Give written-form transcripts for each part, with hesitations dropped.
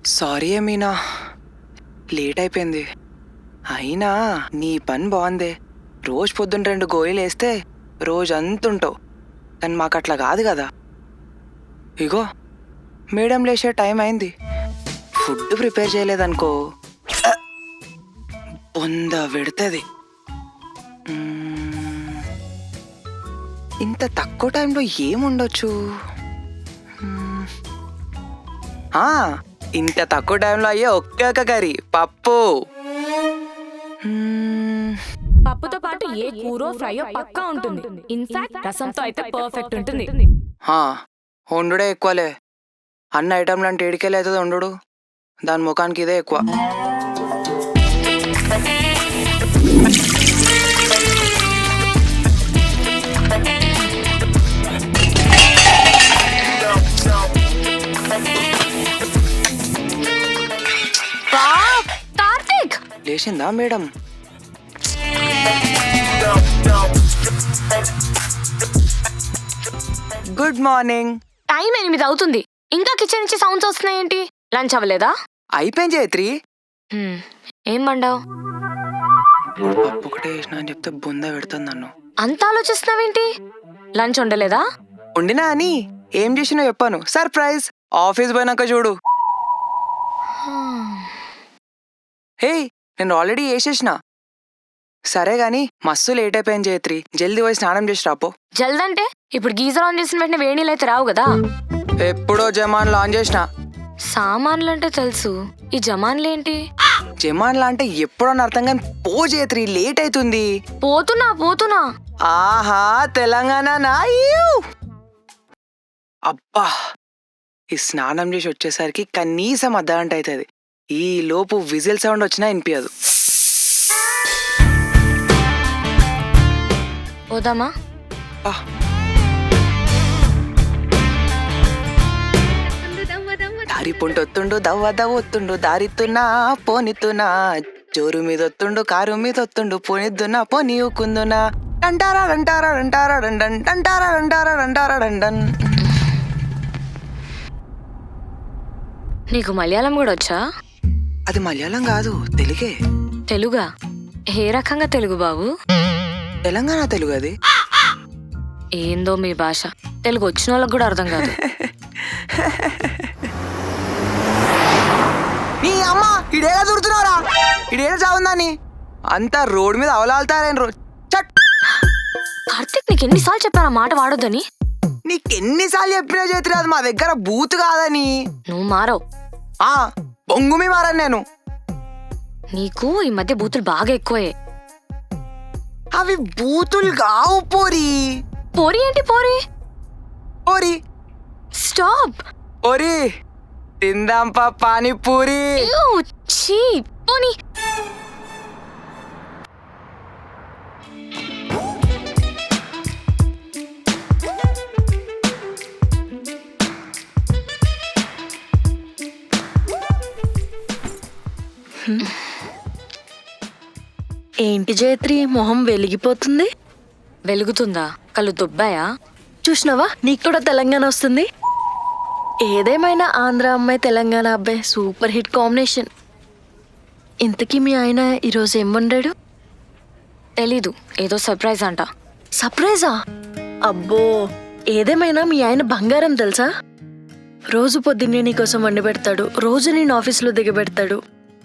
Sorry Meena, late అయిపోయింది. అయినా నీ పని బాగుందే. రోజు పొద్దున్న 2 గోళీలు వేస్తే రోజంతుంటావు. కానీ మాకు అట్లా కాదు కదా. ఇగో మేడం లేచే టైం అయింది. ఫుడ్ ప్రిపేర్ చేయలేదనుకో బొంద పెడుతుంది. ఇంత తక్కువ టైంలో ఏముండొచ్చు? ఇంత తక్కువ టైంలో అయ్యే ఒకే ఒక కర్రీ, పప్పు. పప్పుతో పాటు ఏ కూరో ఫ్రైయో పక్కా ఉంటుంది. ఇన్ఫాక్ట్ రసంతో అయితే పర్ఫెక్ట్ ఉంటుంది. వండుడే ఎక్కువలే. అన్న ఐటమ్లు అంటే ఏడికెళ్ళి అవుతుంది వండు. దాని ముఖానికి ఇదే ఎక్కువ. కార్తీక్ లేచిందా మేడం? Good morning. టైం 8 అవుతుంది, ఇంకా కిచెన్ నుంచి సౌండ్స్ వస్తున్నాయేంటి? లంచ్ అవ్వలేదా? అయిపోయింది జయత్రి. ఏం వండావు? పప్పు ఒకటే వేసిన అని చెప్తే బొంద పెడుతుంది నన్ను. అంత ఆలోచిస్తున్నావేంటి? లంచ్ వండలేదా? వండినా అని ఏం చేసినా చెప్పాను. సర్ప్రైజ్. ఆఫీస్ పోయినాక చూడు. హే, నేను ఆల్రెడీ వేసేసిన. సరే గాని మస్తు లేట్ అయిపోయింది జయత్రి. జల్దీ పోయి స్నానం చేసి రాపో. జల్దంటే ఇప్పుడు గీజర్ ఆన్ చేసిన వెంటనే వేడి నీళ్ళు అయితే రావు కదా. ఎప్పుడో జమాన్లు ఆన్ చేసిన. సామాన్లు అంటే తెలుసు, ఈ జమాన్లేంటి? జమాన్లు అంటే ఎప్పుడో అర్థం కానీ పో జయత్రి, లేట్ అవుతుంది. పోతున్నా. ఆహా, తెలంగాణ అబ్బా, ఈ స్నానం చేసి వచ్చేసరికి కనీసం అర్ధగంట అవుతుంది. ఈ లోపు విజిల్ సౌండ్ వచ్చినా వినిపించదు. పోదామా? దారి పొంటొత్తుండు, దవ్వొత్తుండు, దారితున్నా పోనితున్నా, జోరు మీద ఒత్తుండు, కారు మీద ఒత్తుండు, పోనిద్దున్నా పోనీ ఊకుందునా, అంటారా అంటారా అంటారా డండన్ అంటారా అంటారా అంటారా డండన్. నీకు మలయాళం కూడా వచ్చా? అది మలయాళం కాదు, తెలుగే. తెలుగా? ఏ రకంగా తెలుగు బాబు? తెలంగాణ తెలుగు. అది ఏందో మీ భాష, తెలుగు వచ్చిన వాళ్ళకి కూడా అర్థం కాదు. నీ అమ్మ, ఇడేలా దూరుతున్నారా? ఇడేలా చావుందని అంతా రోడ్ మీద అవలాల్తారేం. కార్తీక్, నీకు ఎన్నిసార్లు చెప్పాను మాట వాడొద్దని? నీకెన్నిసార్లు చెప్పినా చేతి అది మా దగ్గర బూత్ కాదని. నువ్వు మారవు. బొంగుమి మారని నేను. నీకు ఈ మధ్య బూతులు బాగా ఎక్కువే. అవి బూతులు కావు పోరి. పోరి ఏంటి? పోరి స్టాప్. పోరి తిందాంపా పానీపూరి. పోనీ. ఏంటి జయత్రి, మొహం వెలిగిపోతుంది? వెలుగుతుందా? కళ్ళు దుబ్బాయా? చూసినావా, నీకు కూడా తెలంగాణ వస్తుంది. ఏదేమైనా ఆంధ్ర అమ్మాయి తెలంగాణ అబ్బాయి సూపర్ హిట్ కాంబినేషన్. ఇంతకీ మీ ఆయన ఈరోజు ఏం వండాడు? తెలీదు, ఏదో సర్ప్రైజ్ అంట. సర్ప్రైజా? అబ్బో, ఏదేమైనా మీ ఆయన బంగారం తెలుసా. రోజు పొద్దున్నే నీకోసం వండి పెడతాడు, రోజు నేను ఆఫీస్లో దిగబెడతాడు,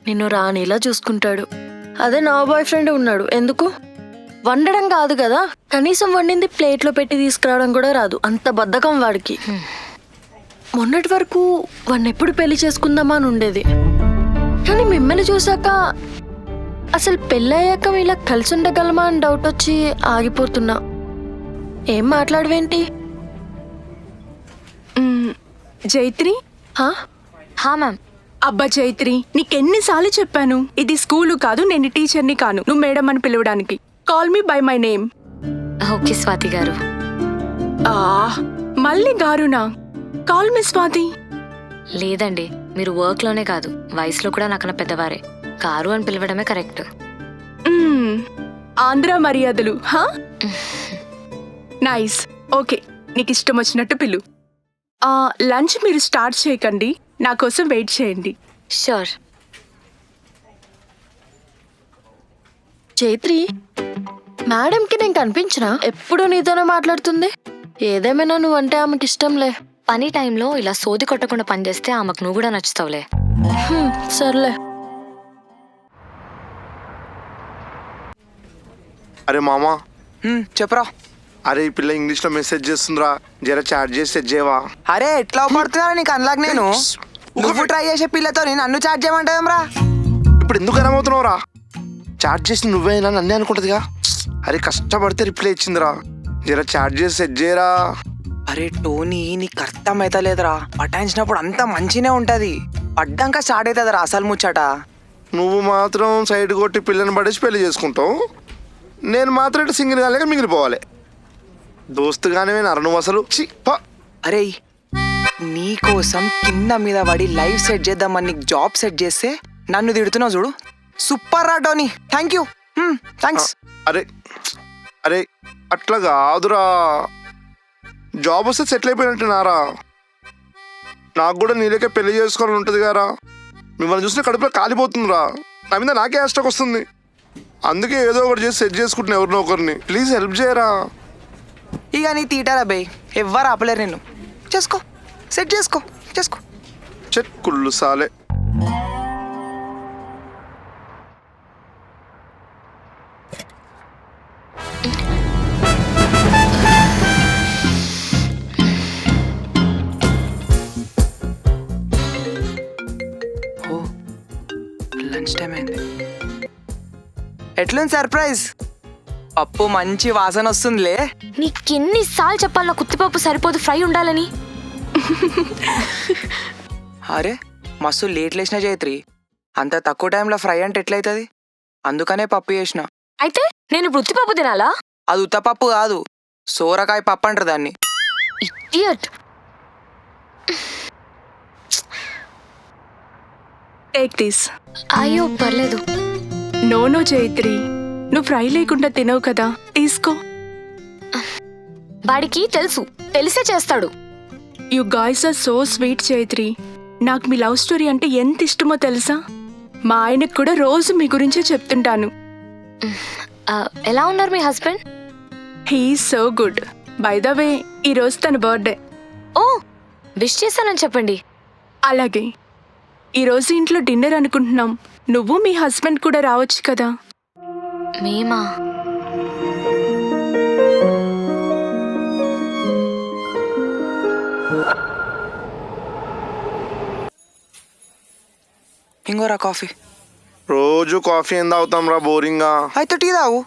నిన్ను రానిలా చూసుకుంటాడు. అదే నా బాయ్ ఫ్రెండ్ ఉన్నాడు, ఎందుకు వండడం కాదు కదా, కనీసం వండింది ప్లేట్లో పెట్టి తీసుకురావడం కూడా రాదు. అంత బద్ధకం వాడికి. మొన్నటి వరకు వాడిని ఎప్పుడు పెళ్లి చేసుకుందామా అని ఉండేది, కానీ మిమ్మల్ని చూసాక అసలు పెళ్ళయ్యాక ఇలా కలిసి ఉండగలమా అని డౌట్ వచ్చి ఆగిపోతున్నా. ఏం మాట్లాడవేంటి? జైత్రి. హా మ్యామ్. అబ్బా జైత్రి, నీకెన్నిసార్లు చెప్పాను, ఇది స్కూలు కాదు, నేను టీచర్ని కాను, నువ్వు మేడం అని పిలవడానికి. Call me by my name. Okay Swathi గారు. మళ్ళీ గారునా? Call me Swathi. లేదండి, మీరు వర్క్ లోనే కాదు వయసులో కూడా నాకన్నా పెద్దవారే. గారు అని పిలవడమే కరెక్ట్. ఆంధ్ర మర్యాదలు. నైస్. ఓకే, నీకు ఇష్టం వచ్చినట్టు పిలు. లంచ్ మీరు స్టార్ట్ చేయకండి, నా కోసం వెయిట్ చేయండి. షూర్. చైత్రి, మేడంకి నేను కనిపించినా ఎప్పుడు నీతోనే మాట్లాడుతుంది. ఏదేమైనా నువ్వంటే ఆమెకి ఇష్టంలే. పని టైంలో ఇలా సోది కొట్టకుండా పని చేస్తే ఆమెకు నువ్వు కూడా నచ్చుతావులే. సర్లే. అరే మామా, చెప్పరా. అరే ఈ పిల్ల ఇంగ్లీష్లో మెసేజ్ చేస్తుందిరా, జర చాట్ చేసి సెట్ చేయవా? అరే ఎట్లా పడుతున్నా నీకు అనలాగా నేను నువ్వు ట్రై చేసే పిల్లతో నన్ను చాట్ చేయమంటావేమ్రా? ఇప్పుడు ఎందుకు అర్థమవుతున్నావురా? చాట్ చేసి నువ్వేనా నన్నే అనుకుంటుందిగా. అరే కష్టపడితే రిప్లై ఇచ్చిందిరా, జర చాట్ చేసి సెట్ చేయరా. అరే టోనీ, నీకు అర్థమైతలేదురా. పటాయించినప్పుడు అంతా మంచినే ఉంటది, పడ్డాక స్టార్ట్ అవుతుందిరా అసలు ముచ్చట. నువ్వు మాత్రం సైడ్ కొట్టి పిల్లని పడేసి పెళ్లి చేసుకుంటావు, నేను మాత్రం ఇటు సింగిల్ గానే మిగిలిపోవాలి. దోస్తుగానే నువ్వు అసలు అరే నీకోసం కింద మీద పడి లైవ్ సెట్ చేద్దామని నీకు జాబ్ సెట్ చేస్తే నన్ను తిడుతున్నావు చూడు. సూపర్ రా టోనీ, థ్యాంక్ యూ. థ్యాంక్స్. అరే అరే అట్లా కాదురా, జాబ్ వస్తే సెటిల్ అయిపోయినట్టున్నారా. నాకు కూడా నీళ్ళకే పెళ్లి చేసుకోవాలని ఉంటుంది కదా. మిమ్మల్ని చూసిన కడుపులో కాలిపోతుందిరా, నా మీద నాకే హ్యాస్టాక్ వస్తుంది. అందుకే ఏదో ఒకటి చేసి సెట్ చేసుకుంటున్నా ఎవరినో ఒకరిని. ప్లీజ్ హెల్ప్ చేయరా. ఇక నీ తీటారా బే, ఎవ్వరు ఆపలేరు నిన్ను. చేసుకో, సెట్ చేసుకో చేసుకో. చెట్ కుళ్ళు సాలే. ఓ లంచ్ టైం అయింది. ఎట్లుంది సర్ప్రైజ్? పప్పు మంచి వాసన వస్తుందిలే. నీకెన్నిసార్లు చెప్పాలి నా కుత్తిపప్పు సరిపోదు, ఫ్రై ఉండాలని. అరే మస్తు లేట్ లేచిన చైత్రి, అంత తక్కువ టైంలో ఫ్రై అంటే ఎట్లయితుంది? అందుకనే పప్పు చేసిన. అయితే నేను ఇప్పుడు ఉత్తిపప్పు తినాలా? అది ఉత్తపప్పు కాదు, సోరకాయ పప్పు అంటారు దాన్ని. ఇడియట్. Take this. అయ్యో పర్లేదు. నో చైత్రి, నువ్వు ఫ్రై లేకుండా తినవు కదా, తీసుకో. వాడికి తెలుసు, తెలిసే చేస్తాడు. You guys are so sweet Chaitri. నాకు మీ లవ్ స్టోరీ అంటే ఎంత ఇష్టమో తెలుసా? మా ఆయనకు కూడా రోజు మీ గురించే చెప్తుంటాను. ఎలా ఉన్నారు మీ husband? He so good. By the way, ఈరోజు తన బర్త్డే. ఓ, విష్ చేశానని చెప్పండి. అలాగే. ఈరోజు ఇంట్లో డిన్నర్ అనుకుంటున్నాం, నువ్వు మీ హస్బెండ్ కూడా రావచ్చు కదా. మేమా? ఇంకోరా కాఫీ. రోజు కాఫీ ఏం తాగుతాం రా, బోరింగా. అయితే టీ తాగు.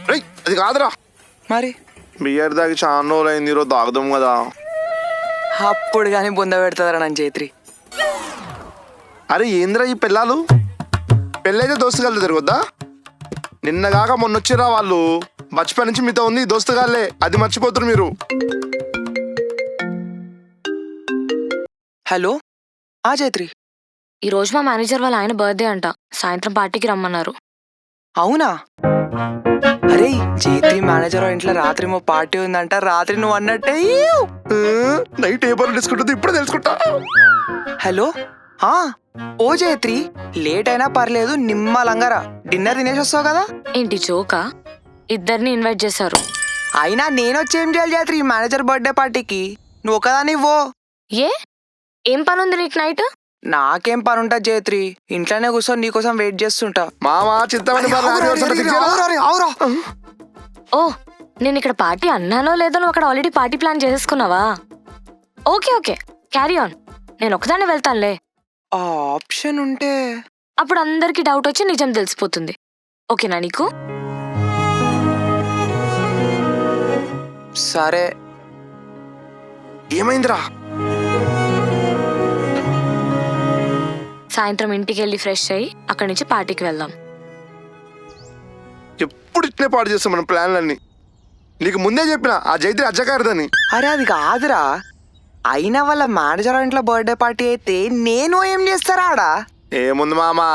రేయ్ అది కాదురా, మరి బియర్ తాగి చాలా రోజులు అయింది, ఈరోజు తాగుదాం కదా. అప్పుడు కానీ బొంద పెడతారా నన్ను చైత్రి. అరే ఏంద్రా ఈ పిల్లలు, పెళ్ళైతే దోస్తుగాళ్ళు తిరగొద్దా? నిన్నగాక మొన్నొచ్చిరా వాళ్ళు, బచ్పన్ నుంచి మీతో ఉంది దోస్తుగాళ్ళే, అది మర్చిపోతున్నారు మీరు. హలో చైత్రి. ఈ రోజు మా మేనేజర్ వాళ్ళ ఆయన బర్త్డే అంట, సాయంత్రం పార్టీకి రమ్మన్నారు. అవునా? అరే చైత్రి మేనేజర్ ఇంట్లో రాత్రి మా పార్టీ ఉందంట, రాత్రి నువ్వు అన్నట్టే. నైట్ ఏ పనులు తీసుకుంటుంది ఇప్పుడే తెలుసుకుంటా. హలో ఓ చైత్రి, లేట్ అయినా పర్లేదు, నిమ్మలంగారా, డిన్నర్ తినేసి వస్తావు కదా. ఏంటి జోకా? ఇద్దరిని ఇన్వైట్ చేశారు. అయినా నేను వచ్చి ఏం చేయాలి చైత్రి మేనేజర్ బర్త్డే పార్టీకి? నువ్వు ఒకదాని ఇవ్వో. ఏ, ఏం పని ఉంది నీకు నైట్? నాకేం పని ఉంటుంది చైత్రి, ఇంట్లోనే కూర్చొని నీకోసం వెయిట్ చేస్తుంటా. మామా చింతమని ఓ, నేను ఇక్కడ పార్టీ అన్నానో లేదో నువ్వు అక్కడ ఆల్రెడీ పార్టీ ప్లాన్ చేసుకున్నావా? Okay okay, carry on. నేను ఒకదాన్ని వెళ్తానులే. ఆ ఆప్షన్ ఉంటే అప్పుడు అందరికి డౌట్ వచ్చి నిజం తెలిసిపోతుంది. ఓకేనా నీకు? సరే. ఏమైందిరా? సాయంత్రం ఇంటికి వెళ్ళి ఫ్రెష్ అయ్యి అక్కడి నుంచి పార్టీకి వెళ్దాం. ఎప్పుడు ఇట్లే పాడు చేస్తాం మన ప్లాన్లన్నీ. నీకు ముందే చెప్పిన ఆ జైత్రి అజ్జకారదని. అరే అది కాదురా, అయినా వాళ్ళ మేనేజర్ ఇంట్లో బర్త్డే పార్టీ అయితే నేను ఏం చేస్తారా ఆడ? ఏముంది మామా,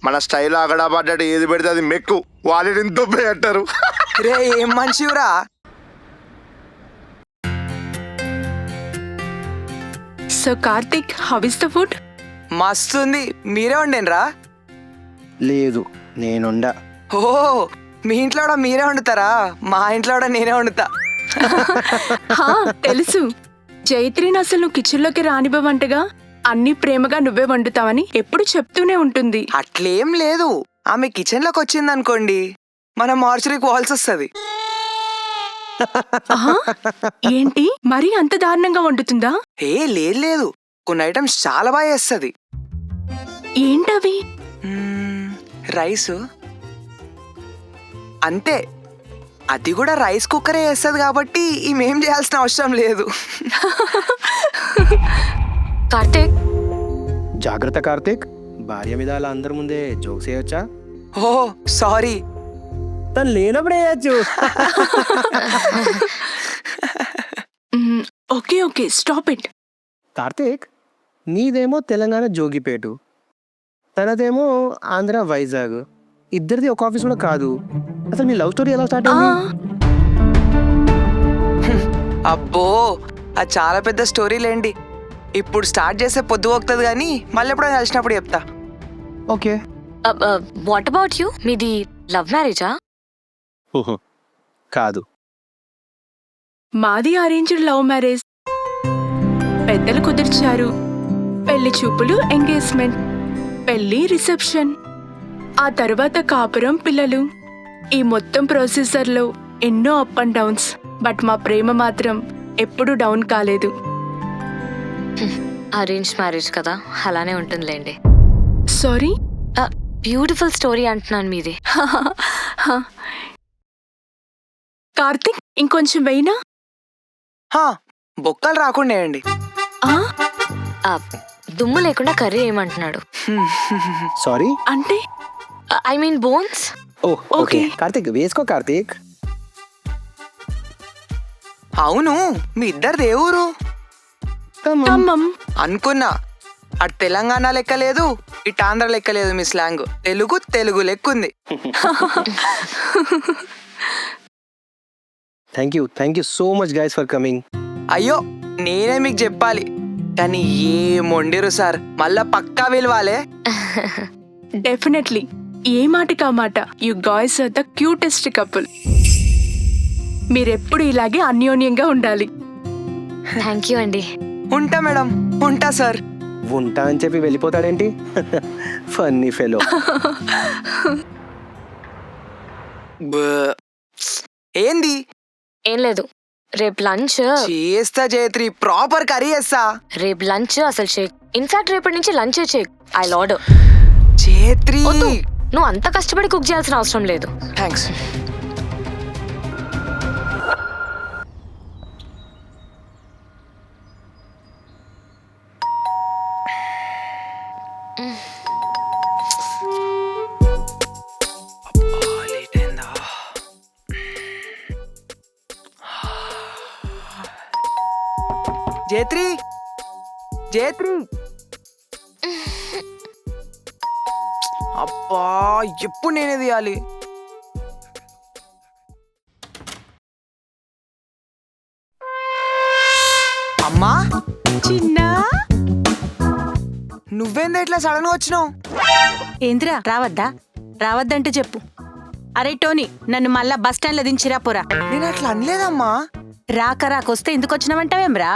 మన స్టైల్ అగడా పడ్డాడు, ఏది పెడితే అది మెక్కు, వాళ్ళని దొబ్బే అంటారు. రే ఏం మనిషిరా. So Karthik, how is the food? మస్తుంది. మీరే వండేనరా? లేదు నేనుండా. ఓ, మీ ఇంట్లో కూడా మీరే వండుతారా? మా ఇంట్లో కూడా నేనే వండుతా. తెలుసు. జైత్రిని అసలు నువ్వు కిచెన్లోకి రానివ్వమంటగా, అన్ని ప్రేమగా నువ్వే వండుతావని ఎప్పుడు చెప్తూనే ఉంటుంది. అట్లేం లేదు. ఆమె కిచెన్ లోకి వచ్చింది అనుకోండి, మనం మార్చరీకి వాల్సి వస్తుంది. ఆహా, ఏంటి మరీ అంత దారుణంగా వండుతుందా? ఏ లేదు లేదు, కొన్ని ఐటమ్స్ చాలా బాగా చేస్తుంది. ఏంటవి? రైస్ అంతే, అది కూడా రైస్ కుక్కరే వేస్తుంది కాబట్టి ఈమెం చేయాల్సిన అవసరం లేదు. కార్తిక్, జాగ్రత్త కార్తీక్, భార్య మీద అలా అందరి ముందే జోక్స్ వేయొచ్చా? ఓ సారీ. తను లేనప్పుడు వేయచ్చు. Okay okay, stop it. Karthik, నీదేమో తెలంగాణ జోగిపేటు, తనదేమో ఆంధ్ర వైజాగ్. ఇద్దరిది ఒక ఆఫీస్ కూడా కాదు. అసలు మీ లవ్ స్టోరీ ఎలా స్టార్ట్ అయింది? అబ్బో, అది చాలా పెద్ద స్టోరీ లేండి. ఇప్పుడు స్టార్ట్ చేస్తే పొద్దు పోతుంది కానీ మళ్ళీ ఎప్పుడైనా కలిసినప్పుడు చెప్తా. ఓకే. What about you? మీది లవ్ మ్యారేజా? ఓహో కాదు. మాది అరేంజ్డ్ లవ్ మ్యారేజ్. పెద్దలు కుదిర్చారు. పెళ్లి చూపులు, ఎంగేజ్మెంట్, పెళ్లి, రిసెప్షన్, ఆ తర్వాత కాపురం, పిల్లలు. ఈ మొత్తం ప్రొసీజర్లో ఎన్నో అప్ అండ్ డౌన్స్. బట్ మా ప్రేమ మాత్రం ఎప్పుడూ డౌన్ కాలేదు. అరేంజ్ మ్యారేజ్ కదా, అలానే ఉంటుందిలేండి. సారీ. బ్యూటిఫుల్ స్టోరీ అంటున్నాను మీది. కార్తిక్, ఇంకొంచెం వెయినా? బొక్కలు రాకుండా వేయండి. దుమ్ము లేకుండా కర్రీ ఏమంటున్నాడు? సారీ అంటే I mean bones. Okay Karthik, వేసుకో కార్తీక్. అవును, మీ ఇద్దరిది ఏ ఊరు? ఖమ్మం. అనుకున్నా. అటు తెలంగాణ లెక్క లేదు, ఇటు ఆంధ్ర లెక్క లేదు. మీ స్లాంగ్ తెలుగు తెలుగు లెక్కుంది. Thank you so much guys for coming. అయ్యో, నేనే మీకు చెప్పాలి కానీ ఏం వండిరు సార్, మళ్ళా పక్కా విలువాలే. డెఫినెట్లీ. ఏ మాటకా మాట. You guys are the cutest couple. మీరెప్పుడు ఇలాగే అన్యోన్యంగా ఉండాలి. థ్యాంక్ యూ అండి. ఉంటా మేడం, ఉంటా సార్. ఉంటా అని చెప్పి వెళ్ళిపోతాడేంటి? Funny fellow. ఏంది? ఏం లేదు, రేపు లంచ్ చేస్తా జయత్రి, ప్రాపర్ కర్రీ చేస్తా. రేపు లంచ్ అసలు షేక్. ఇన్ఫాక్ట్ రేపటి నుంచి lunch shake. I order. Jayatri, నువ్వు అంత కష్టపడి కుక్ చేయాల్సిన అవసరం లేదు. థ్యాంక్స్. జయత్రి, జయత్రి, అబ్బా ఎప్పుడు నేనే తీయాలి? అమ్మా, చిన్నా, నువ్వేందా ఇట్లా సడన్ గా వచ్చినావు? ఏంద్రా రావద్దా? రావద్దంటే చెప్పు. అరే టోనీ, నన్ను మళ్ళా బస్ స్టాండ్ లో దించిరా పోరా. నేను అట్లా అనలేదమ్మా. రాకొస్తే ఎందుకు వచ్చినావంటావేమ్రా?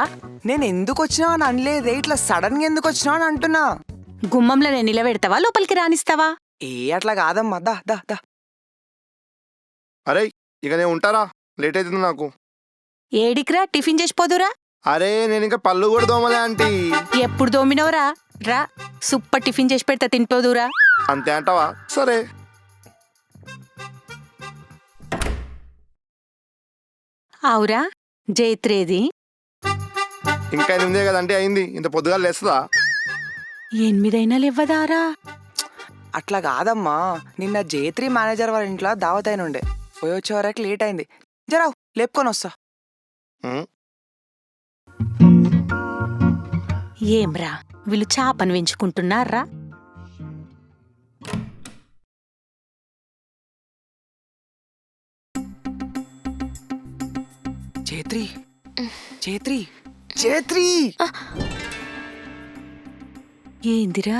నేను ఎందుకు వచ్చినా అని అనలేదే, ఇట్లా సడన్ గా ఎందుకు వచ్చినా అని అంటున్నా. గుమ్మంలో నేను నిలబెడతావా, లోపలికి రానిస్తావా? ఏ అట్లా కాదమ్మా, దా దా దా. అరే ఇక నేను ఉంటారా, లేట్ అవుతుంది నాకు. ఏడికిరా, టిఫిన్ చేసిపోదురా. అరే నేను ఇంకా పళ్ళు కూడా దోమలే ఆంటీ. ఎప్పుడు దోమినవరా? రా, సూపర్ టిఫిన్ చేసి పెడతా, తినిపోదురా. అంతే అంటావా? సరే. అవురా, జైత్రేది? ఇంకా 8 కదంటే అయింది, ఇంత పొద్దుగా లేస్తుందా? 8 లేవ్వదారా? అట్లా కాదమ్మా, నిన్న జేత్రి మేనేజర్ వాళ్ళ ఇంట్లో దావత్ అయిన ఉండే, పోయి వచ్చే వరకు లేట్ అయింది. జరావు లేపుకొని వస్తా. ఏంరా, వీళ్ళు చాపను పెంచుకుంటున్నారా? జేత్రి, జేత్రి, జేత్రి, ఏందిరా?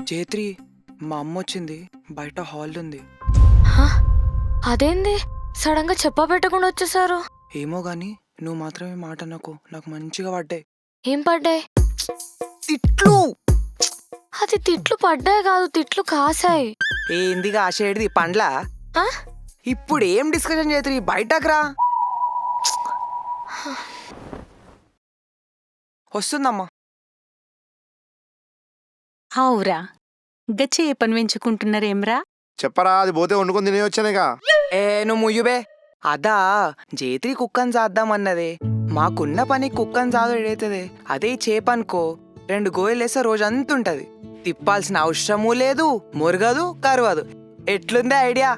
జేత్రి మా అమ్మ వచ్చింది, బయట హాల్ ఉంది. హ? అదేంది సడన్ గా చెప్పా పెట్టకుండా వచ్చేసారు? ఏమో గాని నువ్వు మాత్రమే మాట నాకు మంచిగా పడ్డాయి ఏం పడ్డాయి? తిట్లు. అది తిట్లు పడ్డాయి కాదు, తిట్లు కాసాయి. ఏందిగా ఆశేడిది పండ్లా? ఆ? ఇప్పుడు ఏం డిస్కషన్ చేతురి, బయటకు రా. వస్తుందమ్మా. అవురా, గచ్చి ఏ పని పెంచుకుంటున్నారేమ్రా? చెప్పరా, అది పోతే వండుకొని తినేయొచ్చానేగా. ఏ నువ్వు ముయ్యుబే. అదా జేత్రి కుక్కని చాద్దామన్నదే. మాకున్న పని కుక్కని చాదు ఎడైతుంది. అదే చేపనుకో 2 గోయలేస్తే రోజంతుంటది. తిప్పాల్సిన అవసరమూ లేదు, మురగదు కరవదు. ఎట్లుందే ఐడియా?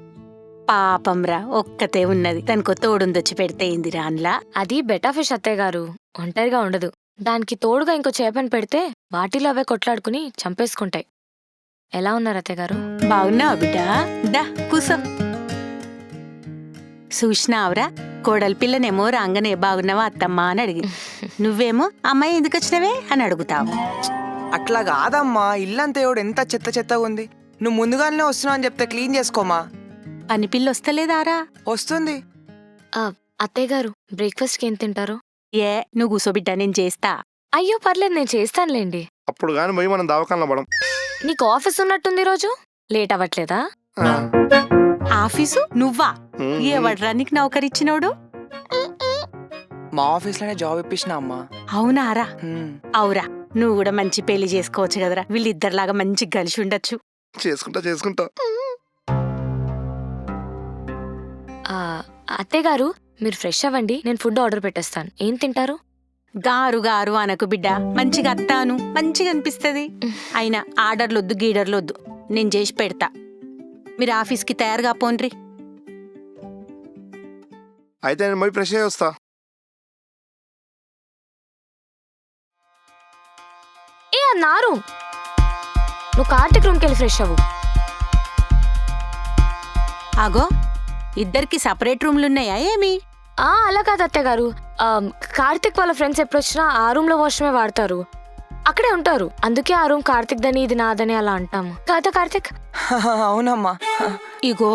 పాపంరా, ఒక్కతే ఉన్నది, దానికో తోడుందొచ్చి పెడితే ఏందిరా అన్లా? అది బెటా ఫిష్ అత్తయ్య గారు, ఒంటరిగా ఉండదు. దానికి తోడుగా ఇంకో చేపని పెడితే వాటిలో అవే కొట్లాడుకుని చంపేసుకుంటాయి. ఎలా ఉన్నారు అత్తయ్య గారు? బాగున్నావా బిడ్డా? దా కూసో. చూసినావురా, కోడలి పిల్లనేమో రాగానే బాగున్నావా అత్తమ్మా అని అడిగి, నువ్వేమో అమ్మాయి ఎందుకు వచ్చినవే అని అడుగుతావు. అట్లా కాదమ్మా, ఇల్లంతా ఎవడు ఎంత చెత్త చెత్తగా ఉంది. నువ్వు ముందుగానే వస్తున్నావు అని చెప్తే క్లీన్ చేసుకోమా. పని పిల్ల వస్తలేదారా? వస్తుంది. అత్తయ్య గారు బ్రేక్ఫాస్ట్కి ఏం తింటారు? ఏ నువ్వు కూసో బిడ్డా, నేను చేస్తా. అయ్యో పర్లేదు, నేను చేస్తానులేండి. అప్పుడు కానీ పోయి మనం దవాఖానలో పడం. నీకు ఆఫీస్ ఉన్నట్టుంది రోజు, లేట్ అవ్వట్లేదా? ఆఫీసు నువ్వా? ఎవడ్రా నీకు నౌకరిచ్చినోడు? మా ఆఫీస్లోనే జాబ్ ఇప్పించిన అమ్మా. అవునారా? హ్మ్. అవురా, నువ్వు కూడా మంచి పెళ్లి చేసుకోవచ్చు కదరా, వీళ్ళిద్దరిలాగా మంచి కలిసి ఉండొచ్చు. చేసుకుంటా. అత్తయ్య గారు మీరు ఫ్రెష్ అవ్వండి, నేను ఫుడ్ ఆర్డర్ పెట్టేస్తాను. ఏం తింటారు? గారు గారు అనకు బిడ్డ, మంచిగా అత్తాను, మంచిగా అనిపిస్తుంది. అయినా ఆర్డర్లొద్దు గీడర్లొద్దు, నేను చేసి పెడతా. మీరు ఆఫీస్కి తయారుగా పోన్రి. అయితే నేను పోయి ఫ్రెష్ అయ్యి వస్తా. ఏ నా రూమ్, నువ్వు కార్తిక్ రూమ్కి వెళ్ళి ఫ్రెష్ అవ్వు. ఆగో, ఇద్దరికి సపరేట్ రూమ్లున్నాయా ఏమి? అలా కాదు అత్తయ్య గారు, కార్తిక్ వాళ్ళ ఫ్రెండ్స్ ఎప్పుడు వచ్చినా ఆ రూమ్ లో వాష్రూమే వాడతారు, అక్కడే ఉంటారు. అందుకే ఆ రూమ్ కార్తిక్ దని ఇది నాదని అలా అంటాము కాదా కార్తిక్? అవునమ్మా. ఇగో,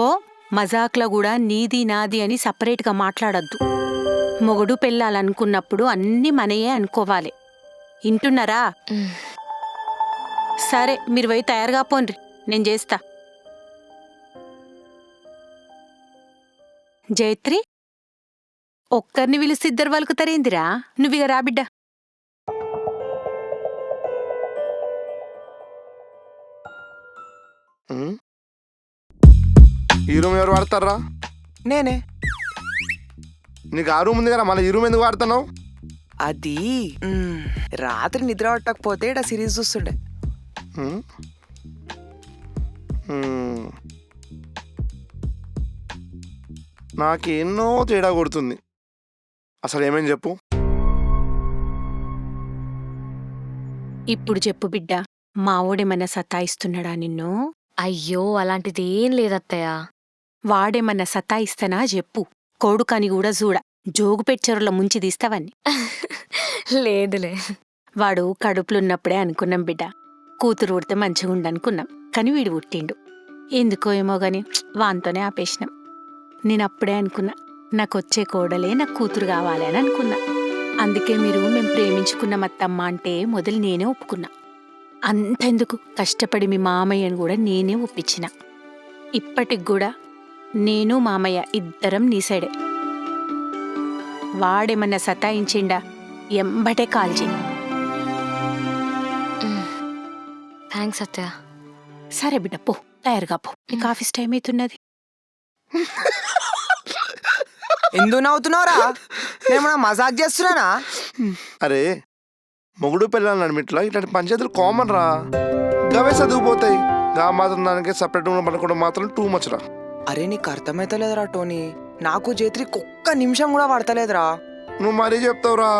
మజాక్లో కూడా నీది నాది అని సపరేట్గా మాట్లాడద్దు. మొగుడు పెళ్ళాలనుకున్నప్పుడు అన్నీ మనయే అనుకోవాలి. ఇంటున్నారా? సరే, మీరు పోయి తయారుగా పోన్రి, నేను చేస్తా. జైత్రి, ఒక్కరిని పిలిస్తే ఇద్దరు వలుకుతారేందిరా? నువ్విగ రా బిడ్డ. ఈ రూమ్ ఎవరు వాడతారా? నేనే. నీకు ఆ రూమ్ ఉంది కదా, మళ్ళీ ఈ రూమ్ ఎందుకు వాడుతున్నావు? అది రాత్రి నిద్ర పట్టకపోతే ఇక్కడ సిరీస్ చూస్తుండే. నాకెన్నో తేడా కొడుతుంది. అసలు ఏమేం చెప్పు. ఇప్పుడు చెప్పు బిడ్డ, మావోడేమన్నా సతాయిస్తున్నాడా నిన్ను? అయ్యో అలాంటిది ఏం లేదత్తయ్య. వాడేమన్నా సతాయిస్తానా చెప్పు, కొడుకని కూడా చూడ, జోగు పెచ్చరుల ముంచి తీస్తావని. లేదులే. వాడు కడుపులున్నప్పుడే అనుకున్నాం బిడ్డ, కూతురు ఉడితే మంచిగా ఉండనుకున్నాం. కానీ వీడు పుట్టిండు. ఎందుకో ఏమో గాని వాంతోనే ఆపేసినాం. నేనప్పుడే అనుకున్నా, నాకొచ్చే కోడలే నాకు కూతురు కావాలి అని అనుకున్నా. అందుకే మేము ప్రేమించుకున్నాం అత్తమ్మ అంటే మొదలు నేనే ఒప్పుకున్నా. అంతెందుకు, కష్టపడి మీ మామయ్యను కూడా నేనే ఒప్పించిన. ఇప్పటికి కూడా నేను మామయ్య ఇద్దరం నీ సైడే. వాడేమన్నా సతాయించిండా ఎంబటే కాల్చి. థ్యాంక్స్ అత్తయ్య. సరే బిడ్డ, పో తయారుగా పో, నీకు ఆఫీస్ టైం అవుతున్నది. ఎందుకు నవ్వుతున్నావురా? నేను మజాక్ చేస్తున్నానా? అరే, మొగుడు పిల్లలు నడిమిట్లా ఇట్లాంటి పంచాయతీలు కామన్ రా. గవే చదువుపోతాయి. గా మాత్రం దానికి సపరేట్ రూమ్ పడుకోవడం మాత్రం టూ మచ్ రా. అరే నీకు అర్థమైతలేదురా టోనీ, నాకు జేత్రికి ఒక్క నిమిషం కూడా పడతలేదురా. నువ్వు మరీ చెప్తావురా.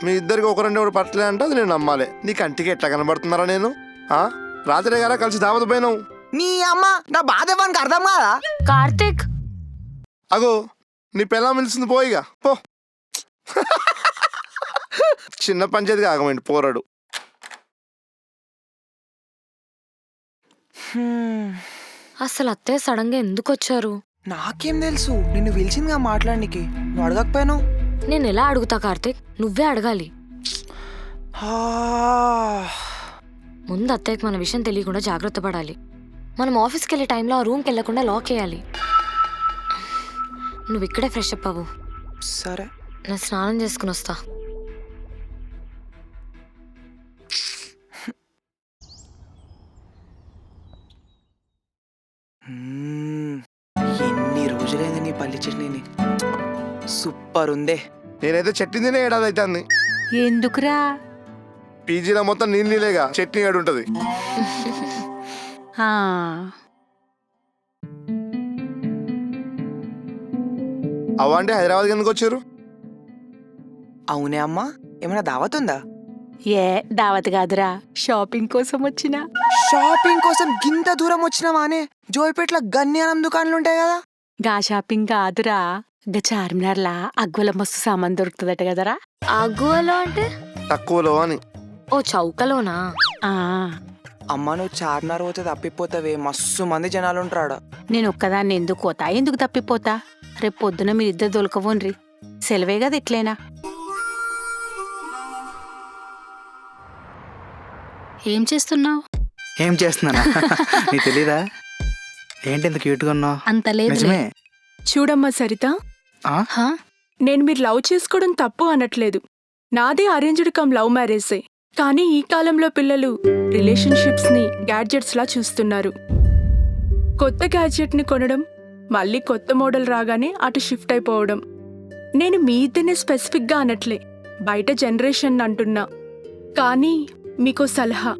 మీ ఇద్దరికి ఒకరండి ఒకటి పట్టలే అంటే అది నేను నమ్మాలి. నీ కంటికి ఎట్లా కనబడుతున్నారా నేను? రాత్రి గారా కలిసి దావత పోయినావు. నీ అమ్మ నా బాధ ఇవ్వడానికి అర్థం కాదా? కార్తిక్, అగో నీ పిల్ల పిలిచింది, పోయిగా పో. చిన్న పంచాయతీ ఆగమండి పోరాడు. అసలు అత్తయ్య సడన్ గా ఎందుకు వచ్చారు? నాకేం తెలుసు, నిన్ను పిలిచిందిగా మాట్లాడనికి, నువ్వు అడగకపోయాను. నేను ఎలా అడుగుతా కార్తిక్? నువ్వే అడగాలి. ముందు అత్తయ్యకి మన విషయం తెలియకుండా జాగ్రత్త పడాలి. మనం ఆఫీస్కి వెళ్ళే టైంలో ఆ రూమ్కి వెళ్ళకుండా లాక్ వేయాలి. నువ్వు ఇక్కడే ఫ్రెష్ అప్ అవ్వు. సరే. నేను స్నానం చేసుకుని వస్తా. ఎన్ని రోజులైంది నీ పల్లి చట్నీని, సూపర్ ఉందే. నేనైతే చట్నీ తినే ఏడాది అవుతుంది. ఎందుకురా? పీజీలో మొత్తం నీళ్ళేగా, చట్నీ ఏడు ఉంటుంది. ఆ, అవ్వండి హైదరాబాద్కి ఎందుకు వచ్చారు? అవునే అమ్మా, ఏమైనా దావత్ ఉందా? ఏ దావత్ కాదురా, షాపింగ్ కోసం వచ్చిన. షాపింగ్ కోసం గింత దూరం వచ్చినావానే? జోయిపేటలో గన్యానం దుకాణాలు ఉంటాయి కదా. గా షాపింగ్ కాదురా, గా చార్మినార్లా అగ్గుల మస్తు సామాన్ దొరుకుతుందట కదరా. ఆగువలో అంటే? తక్కువలో అని. ఓ చౌకలోనా? ఆ, అమ్మ నువ్వు చార్మినార్ పోతే తప్పిపోతావే, మస్తు మంది జనాలు ఉంటాడు. నేను ఒక్కదాన్ని ఎందుకు పోతా, ఎందుకు తప్పిపోతా? రేపు పొద్దున మీరిద్దరు దొలకవోన్రి, సెలవే కదా ఎట్లైనా. ఏం చేస్తున్నావు? ఏం చేస్తున్నానా? నీకు తెలీదా? ఏంటి ఇంత క్యూట్గా ఉన్నావు? అంత లేదు. నిజమే. చూడమ్మా సరిత, ఆ? నేను మీరు లవ్ చేసుకోవడం తప్పు అనట్లేదు. నాదే అరేంజ్డ్ కమ్ లవ్ మ్యారేజే. కానీ ఈ కాలంలో పిల్లలు రిలేషన్షిప్స్ ని గ్యాడ్జెట్స్ లా చూస్తున్నారు. కొత్త గ్యాడ్జెట్ ని కొనడం, మళ్ళీ కొత్త మోడల్ రాగానే అటు షిఫ్ట్ అయిపోవడం. నేను మీ ఇద్దరినే స్పెసిఫిక్ గా అనట్లే, బయట జనరేషన్ అంటున్నా. కానీ మీకో సలహా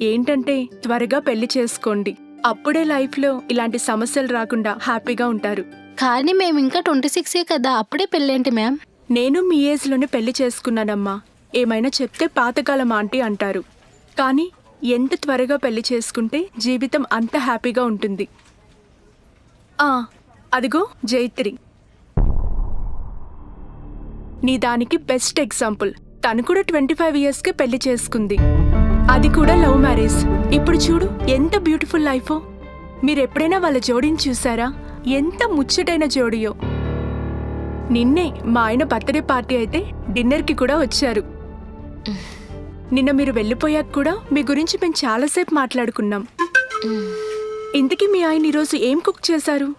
ఏంటంటే త్వరగా పెళ్లి చేసుకోండి. అప్పుడే లైఫ్ లో ఇలాంటి సమస్యలు రాకుండా హ్యాపీగా ఉంటారు. కానీ మేము ఇంకా 26 కదా, అప్పుడే పెళ్ళేంటి మ్యామ్? నేను మీ ఏజ్ లోనే పెళ్లి చేసుకున్నానమ్మా. ఏమైనా చెప్తే పాతకాలం ఆంటీ అంటారు. కానీ ఎంత త్వరగా పెళ్లి చేసుకుంటే జీవితం అంత హ్యాపీగా ఉంటుంది. అదిగో జైత్రి, నీ దానికి బెస్ట్ ఎగ్జాంపుల్. తను కూడా 25 ఇయర్స్కే పెళ్లి చేసుకుంది, అది కూడా లవ్ మ్యారేజ్. ఇప్పుడు చూడు ఎంత బ్యూటిఫుల్ లైఫో. మీరెప్పుడైనా వాళ్ళ జోడీని చూసారా? ఎంత ముచ్చటైన జోడియో. నిన్నే మా ఆయన బర్త్డే పార్టీ అయితే డిన్నర్కి కూడా వచ్చారు. నిన్న మీరు వెళ్ళిపోయాక కూడా మీ గురించి మేము చాలాసేపు మాట్లాడుకున్నాం. ఇంతకీ మీ ఆయన ఈరోజు ఏం కుక్ చేశారు?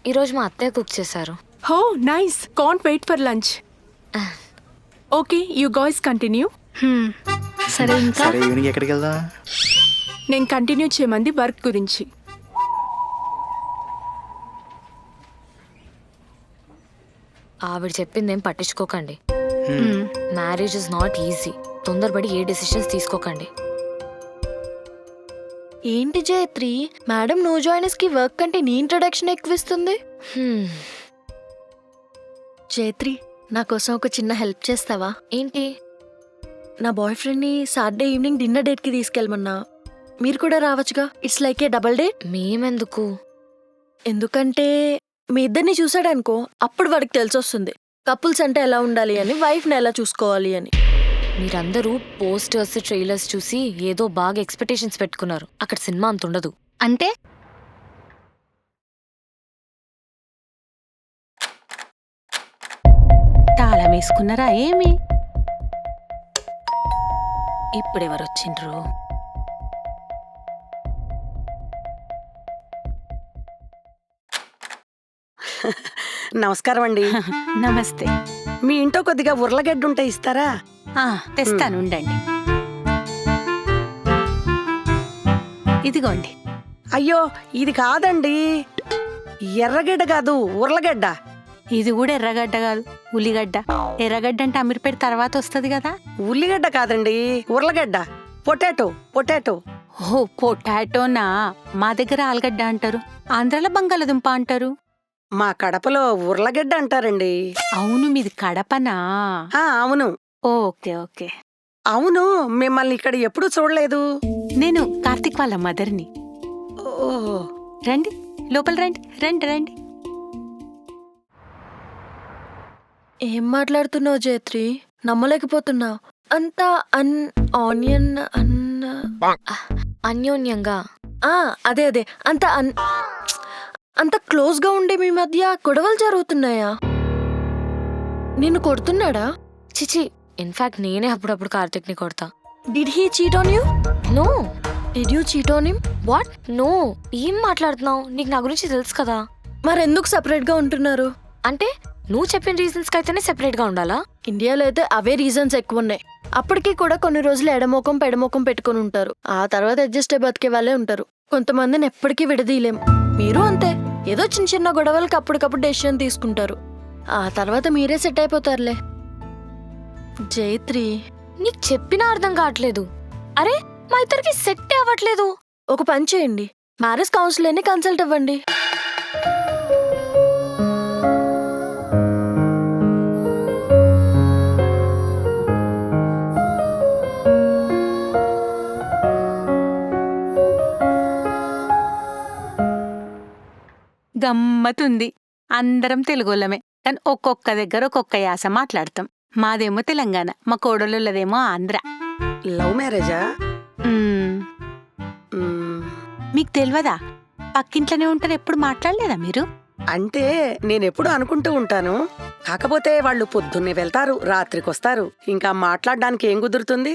ఈరోజు మా అత్తయ్య కుక్ చేశారు. Oh nice, can't wait for lunch. Okay, you guys continue. సరే, ఇంకా సరే, ఈవినింగ్ ఎక్కడికి వెళ్దాం? నేను కంటిన్యూ చేయమంది వర్క్ గురించి. ఆవిడ చెప్పింది ఏం పట్టించుకోకండి. Marriage is not easy. తొందరపడి ఏ డెసిషన్స్ తీసుకోకండి. ఏంటి జయత్రి, మేడం న్యూ జాయినర్స్ కి వర్క్ కంటే నీ ఇంట్రొడక్షన్ ఎక్కువ ఇస్తుంది. జయత్రి, నా కోసం ఒక చిన్న హెల్ప్ చేస్తావా? ఏంటి? నా బాయ్ ఫ్రెండ్ని సాటర్డే ఈవినింగ్ డిన్నర్ డేట్కి తీసుకెళ్ళమన్నా. మీరు కూడా రావచ్చుగా, it's like a double date. మేమెందుకు? ఎందుకంటే మీ ఇద్దరిని చూసాడనుకో, అప్పుడు వాడికి తెలిసొస్తుంది కపుల్స్ అంటే ఎలా ఉండాలి అని, వైఫ్ని ఎలా చూసుకోవాలి అని. మీరందరూ పోస్టర్స్, ట్రైలర్స్ చూసి ఏదో బాగా ఎక్స్పెక్టేషన్స్ పెట్టుకున్నారు. అక్కడ సినిమా అంత ఉండదు. అంటే తాళం వేసుకున్నారా ఏమి? ఇప్పుడెవరు వచ్చిండ్రు? నమస్కారం అండి. నమస్తే. మీ ఇంట్లో కొద్దిగా ఉర్లగడ్డ ఉంటే ఇస్తారా? తెస్తాను, ఉండండి. ఇదిగోండి. అయ్యో, ఇది కాదండి, ఎర్రగడ్డ కాదు, ఉర్లగడ్డ. ఇది కూడా ఎర్రగడ్డ కాదు, ఉల్లిగడ్డ. ఎర్రగడ్డ అంటే అమీర్పేట తర్వాత వస్తుంది కదా. ఉల్లిగడ్డ కాదండి, ఉర్లగడ్డ. Potato potato. ఓ పొటాటోనా? మా దగ్గర ఆలుగడ్డ అంటారు, ఆంధ్రాలో బంగాళదుంప అంటారు. మా కడపలో ఉర్లగడ్డ అంటారండి. అవును, మీది కడపనా? అవును. Okay okay. అవును, మిమ్మల్ని ఇక్కడ ఎప్పుడు చూడలేదు. నేను కార్తిక్ వాళ్ళ మదర్ని. ఓహో, రండి, లోపల రండి, రండి రండి. ఏం మాట్లాడుతున్నావు జయత్రి? నమ్మలేకపోతున్నా. అంత ఆనియన్ అన్యోన్యంగా. అదే అంత క్లోజ్ గా ఉండే మీ మధ్య గొడవలు జరుగుతున్నాయా? నిన్ను కొడుతున్నాడా? చిచి, ఇన్ఫాక్ట్ నేనే అప్పుడప్పుడు కార్తిక్ని కొడతా. Did he cheat on you? No. Did you cheat on him? What? No. ఏం మాట్లాడుతున్నావు? నీకు నా గురించి తెలుసు కదా. మరెందుకు సెపరేట్ గా ఉంటున్నారు? అంటే నువ్వు చెప్పిన రీజన్స్ కి అయితేనే సెపరేట్ గా ఉండాలా? ఇండియాలో అయితే అవే రీజన్స్ ఎక్కువ ఉన్నాయి. అప్పటికీ కూడా కొన్ని రోజులు ఎడమోకం పెడమోకం పెట్టుకుని ఉంటారు. ఆ తర్వాత అడ్జస్ట్ అయి బతికే వాళ్ళే ఉంటారు. కొంతమందిని ఎప్పటికీ విడదీయలేం. మీరు అంతే. ఏదో చిన్న చిన్న గొడవలకి అప్పటికప్పుడు డెసిషన్ తీసుకుంటారు. ఆ తర్వాత మీరే సెట్ అయిపోతారులే. జైత్రి, నీకు చెప్పినా అర్థం కావట్లేదు. అరే, మా ఇద్దరికి సెట్ అవ్వట్లేదు. ఒక పని చేయండి, మ్యారేజ్ కౌన్సిలర్ని కన్సల్ట్ అవ్వండి. గమ్మతుంది. అందరం తెలుగోళ్ళమే, కానీ ఒక్కొక్క దగ్గర ఒక్కొక్క యాస మాట్లాడతాం. మాదేమో తెలంగాణ, మా కోడలుళ్ళదేమో ఆంధ్ర. లవ్ మ్యారేజా? మ్మ్. మీకు తెలియదా? పక్కింట్లోనే ఉంటారు, ఎప్పుడు మాట్లాడలేదా మీరు? అంటే నేనెప్పుడు అనుకుంటూ ఉంటాను. కాకపోతే వాళ్ళు పొద్దున్నే వెళ్తారు, రాత్రికి వస్తారు. ఇంకా మాట్లాడడానికి ఏం కుదురుతుంది?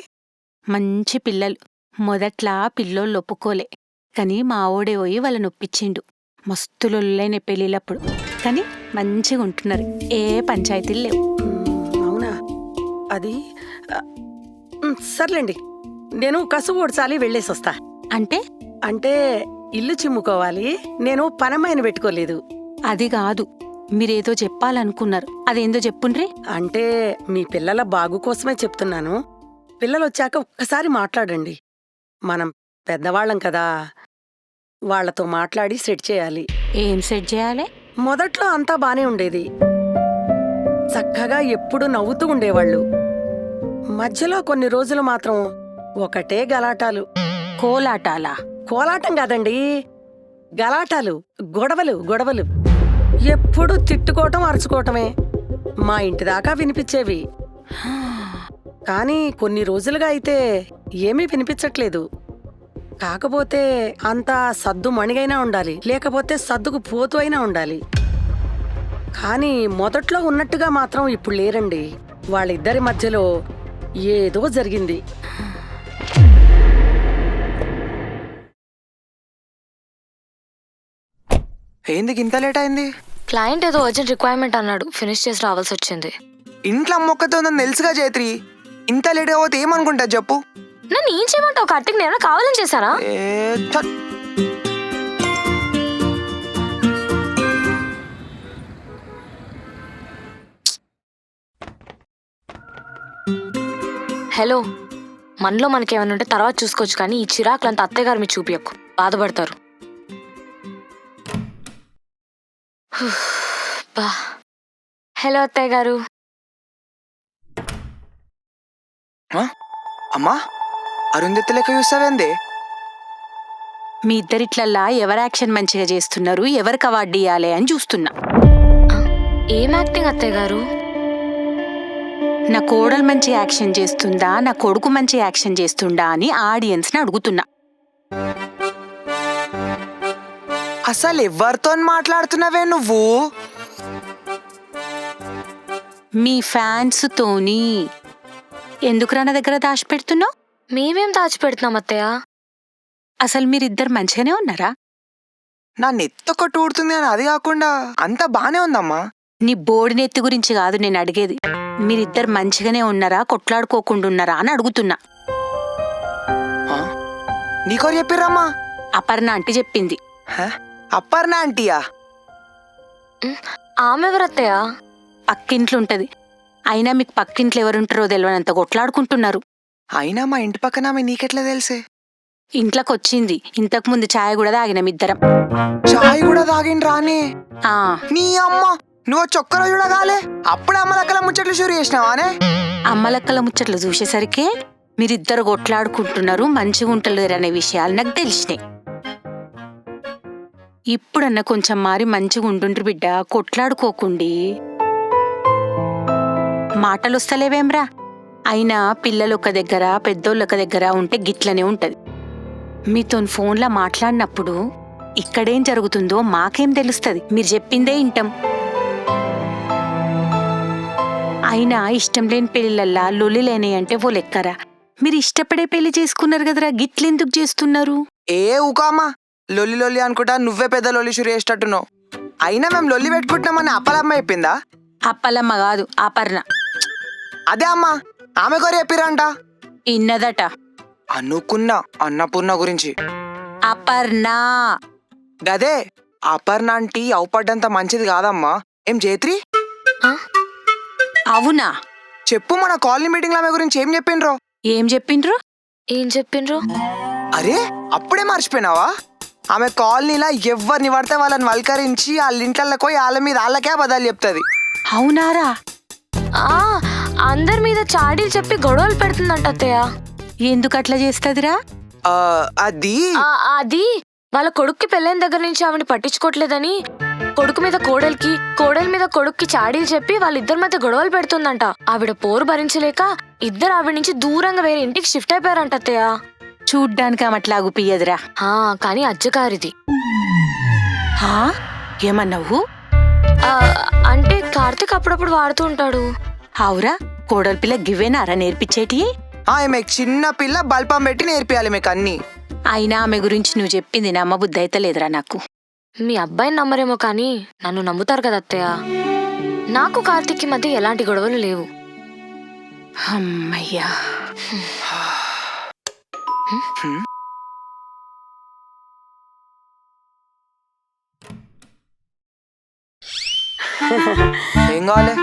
మంచి పిల్లలు. మొదట్లా పిల్లోళ్ళు ఒప్పుకోలే, కానీ మా ఓడే పోయి వాళ్ళని ఒప్పించిండు. మస్తులొల్లైన పెళ్ళిళ్ళప్పుడు, కానీ మంచిగా ఉంటున్నారు. ఏ పంచాయతీలు లేవు. అవునా? అది సర్లేండి, నేను కసువు ఓడ్చాలి, వెళ్ళేసి వస్తా. అంటే అంటే ఇల్లు చిమ్ముకోవాలి, నేను పనమ్మాయిని పెట్టుకోలేదు. అది కాదు, మీరేదో చెప్పాలనుకున్నారు, అదేందో చెప్పుండ్రి. అంటే మీ పిల్లల బాగు కోసమే చెప్తున్నాను. పిల్లలొచ్చాక ఒక్కసారి మాట్లాడండి. మనం పెద్దవాళ్ళం కదా, వాళ్లతో మాట్లాడి సెట్ చేయాలి. ఏం సెట్ చేయాలి? మొదట్లో అంతా బానే ఉండేది, చక్కగా ఎప్పుడు నవ్వుతూ ఉండేవాళ్ళు. మధ్యలో కొన్ని రోజులు మాత్రం ఒకటే గలాటాలు. కోలాటాలా? కోలాటం కాదండి, గలాటాలు, గొడవలు. ఎప్పుడు తిట్టుకోవటం, అరుచుకోవటమే. మా ఇంటి దాకా వినిపించేవి. కానీ కొన్ని రోజులుగా అయితే ఏమీ వినిపించట్లేదు. కాకపోతే అంతా సద్దు మణిగైనా ఉండాలి, లేకపోతే సద్దుకు పోతూ అయినా ఉండాలి. కానీ మొదట్లో ఉన్నట్టుగా మాత్రం ఇప్పుడు లేరండి. వాళ్ళిద్దరి మధ్యలో ఏదో జరిగింది. ఎందుకు ఇంత లేట్ అయింది? క్లయింట్ ఏదో అర్జెంట్ రిక్వైర్మెంట్ అన్నాడు, ఫినిష్ చేసి రావాల్సి వచ్చింది. ఇంట్లో అమ్మొక్కతో ఉందని తెలుసుగా జైత్రి, ఇంత లేట్ అవుతే ఏమనుకుంటా చెప్పు? నన్ను ఏం చేయమంటావు కార్తిక్? నేను కావాలని చేశానా? హలో, మనలో మనకేమైనా ఉంటే తర్వాత చూసుకోవచ్చు, కానీ ఈ చిరాకులంతా అత్తయ్య గారు మీరు చూపియకు, బాధపడతారు. హలో అత్తయ్య గారు. అమ్మా, అరుంధతి లెక్క చూస్తావేందే? మీ ఇద్దరిట్లల్లా ఎవరు యాక్షన్ మంచిగా చేస్తున్నారు, ఎవరికి అవార్డు ఇయ్యాలి అని చూస్తున్నా. ఏం యాక్టింగ్ అత్తయ్య గారు? నా కోడలు మంచి యాక్షన్ చేస్తుందా, నా కొడుకు మంచి యాక్షన్ చేస్తుండా అని ఆడియన్స్ని అడుగుతున్నా. అసలు ఎవరితో మాట్లాడుతున్నావే నువ్వు? మీ ఫ్యాన్స్ తోని. ఎందుకురా నా దగ్గర దాచిపెడుతున్నావు? మేమేం దాచిపెడుతున్నాం అత్తయ్య? అసలు మీరిద్దరు మంచిగానే ఉన్నారా? నా నెత్తొక్కటి ఊడుతుంది అని అది కాకుండా అంతా బానే ఉందమ్మా. నీ బోడినెత్తి గురించి కాదు నేను అడిగేది, మీరిద్దరు మంచిగానే ఉన్నారా, కొట్లాడుకోకుండా ఉన్నారా అని అడుగుతున్నా. నీకోరు చెప్పిర్రమ్మా? అపర్ణ ఆంటీ చెప్పింది. అపర్ణ ఆంటీయా? ఆమె ఎవరత్తయ్య? పక్కింట్లో ఉంటది. అయినా మీకు పక్కింట్లో ఎవరుంటారో తెలియనంత కొట్లాడుకుంటున్నారు. అయినా మా ఇంటి పక్కన ఆమె నీకెట్లా తెలిసే? ఇంట్లోకి వచ్చింది, ఇంతకు ముందు ఛాయ్ కూడా తాగినాం ఇద్దరం. చాయ్ కూడా తాగిన రానే? ఆ నీ అమ్మ, నువ్వు చొక్కర చూడగాలే అప్పుడు అమ్మలక్కల ముచ్చట్లు షూరు చేసినావానే? అమ్మలక్కల ముచ్చట్లు చూసేసరికి మీరిద్దరు కొట్లాడుకుంటున్నారు, మంచిగా ఉంటలేరు అనే విషయాలు నాకు తెలిసినాయి. ఇప్పుడన్నా కొంచెం మారి మంచిగా ఉంటుండ్రు బిడ్డ, కొట్లాడుకోకుండి. మాటలొస్తలేవేమ్రా? అయినా పిల్లలు ఒక దగ్గర పెద్దోళ్ళు ఒక దగ్గర ఉంటే గిట్లనే ఉంటది. మీతో ఫోన్లో మాట్లాడినప్పుడు ఇక్కడేం జరుగుతుందో మాకేం తెలుస్తుంది? మీరు చెప్పిందే ఇంటాం. అయినా ఇష్టం లేని పెళ్లిళ్ళల్లా లొల్లి లేని అంటే ఓ లెక్కరా? మీరు ఇష్టపడే పెళ్లి చేసుకున్నారు కదరా, గిట్లెందుకు చేస్తున్నారు? ఏ ఊకామా, లొల్లి లొల్లి అనుకుంటా నువ్వే పెద్ద లొల్లి షురు చేసేటట్టున్నావు. అయినా మేము లొల్లి పెట్టుకుంటున్నామని అప్పలమ్మ చెప్పిందా? అప్పలమ్మ కాదు, అపర్ణ. అదే అమ్మా, ఆమె గారు చెప్పిరంట. ఇన్నదట. అనుకున్నా అన్నపూర్ణ గురించి. అపర్ణ. గదే అపర్ణ అంటే అవుపడ్డంత మంచిది కాదమ్మా. ఏం జేత్రి? అవునా? చెప్పు, మన కాలనీ మీటింగ్ ఆమె గురించి ఏం చెప్పిండ్రో? ఏం చెప్పిండ్రు? ఏం చెప్పిండ్రు? అరే అప్పుడే మర్చిపోయినావా? ఆమె కాలనీలా ఎవరిని పడితే వాళ్ళని వల్కరించి వాళ్ళ ఇంట్లోకి పోయి వాళ్ళ మీద వాళ్ళకే అబద్ధాలు చెప్తుంది. అవునారా? అందరి మీద చాడీలు చెప్పి గొడవలు పెడుతుందంట అత్తయ్య. ఎందుకు అట్లా చేస్తుందిరా? అది అది వాళ్ళ కొడుక్కి పెళ్ళైన దగ్గర నుంచి ఆవిడని పట్టించుకోవట్లేదని కొడుకు మీద కోడలికి, కోడలి మీద కొడుక్కి చాడీలు చెప్పి వాళ్ళిద్దరి మధ్య గొడవలు పెడుతుందంట. ఆవిడ పోరు భరించలేక ఇద్దరు ఆవిడ నుంచి దూరంగా వేరే ఇంటికి షిఫ్ట్ అయిపోయారంట అత్తయ్య. చూడ్డానికి ఆమెట్లాగు పియ్యదురా. కానీ అజ్జకారిది. ఏమన్నావు? అంటే కార్తీక్ అప్పుడప్పుడు వాడుతూ ఉంటాడు. అవురా? కోడలి పిల్ల గివేనారా నేర్పించేటి? ఆమె చిన్న పిల్ల బల్పం పెట్టి నేర్పియాలి మీకు అన్ని. అయినా ఆమె గురించి నువ్వు చెప్పింది నమ్మబుద్ధి అయితే లేదురా నాకు. మీ అబ్బాయిని నమ్మరేమో కానీ నన్ను నమ్ముతారు కదా అత్తయ్య. నాకు కార్తీక్కి మధ్య ఎలాంటి గొడవలు లేవు. అమ్మయ్యా. ఏం కావాలి?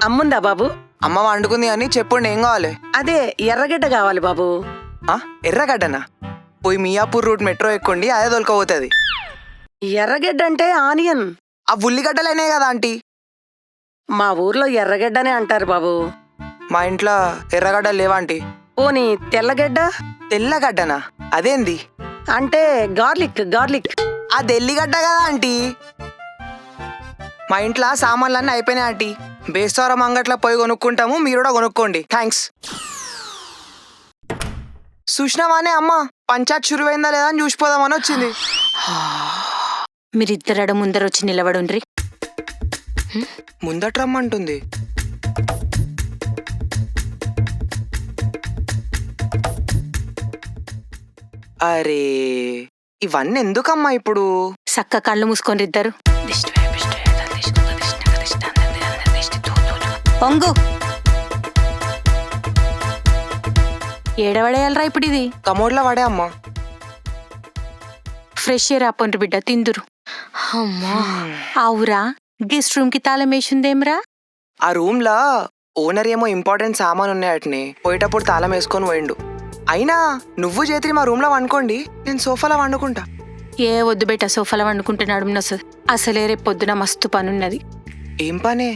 అమ్ముందా బాబు? అమ్మ వండుకుంది అని చెప్పండి, ఏం కావాలి? అదే ఎర్రగడ్డ కావాలి బాబు. ఎర్రగడ్డనా? పోయి మియాపూర్ రూట్ మెట్రో ఎక్కండి, అదే దొరకపోతుంది. ఎర్రగడ్డ అంటే ఆనియన్. ఆ ఉల్లిగడ్డలనే కదా ఆంటీ? మా ఊర్లో ఎర్రగడ్డనే అంటారు బాబు. మా ఇంట్లో ఎర్రగడ్డలు లేవా ఆంటీ? పోనీ తెల్లగడ్డ? తెల్లగడ్డనా? అదేంది? అంటే గార్లిక్. అది ఎల్లిగడ్డ కదా ఆంటీ? మా ఇంట్లో సామాన్లన్నీ అయిపోయినాయి ఆంటీ. బేస్తవారం అంగట్లో పోయి కొనుక్కుంటాము, మీరు కూడా కొనుక్కోండి. థ్యాంక్స్. చూసినావానే అమ్మ, పంచాయత్ చురువైందా లేదా అని చూసిపోదామని వచ్చింది. మీరిద్దరడ ముందర వచ్చి నిలబడుండ్రి. ముందట రమ్మంటుంది. అరే ఇవన్నీ ఎందుకమ్మా ఇప్పుడు? సక్క కళ్ళు మూసుకొని ఇద్దరు. పొంగు ఏడవడేయాలరా ఇప్పుడు ఇది? కమోడ్లో పడే అమ్మా. ఫ్రెష్ ఎయిర్ ఆపండ్రు బిడ్డ, తిందురు. అమ్మా అవురా? గెస్ట్ రూమ్ కి తాళం వేసిందేమ్రా? ఆ రూమ్ లా ఓనర్ ఏమో ఇంపార్టెంట్ సామాన్ ఉన్నాయటనే, పోయేటప్పుడు తాళం వేసుకొని పోయిండు. అయినా నువ్వు చేతి మా రూమ్ లో వండుకోండి, నేను సోఫాలో వండుకుంటా. ఏ వద్దు బేట, సోఫాలో వండుకుంటున్నాడు. అసలే రేపు పొద్దున మస్తు పనున్నది. ఏం పనే?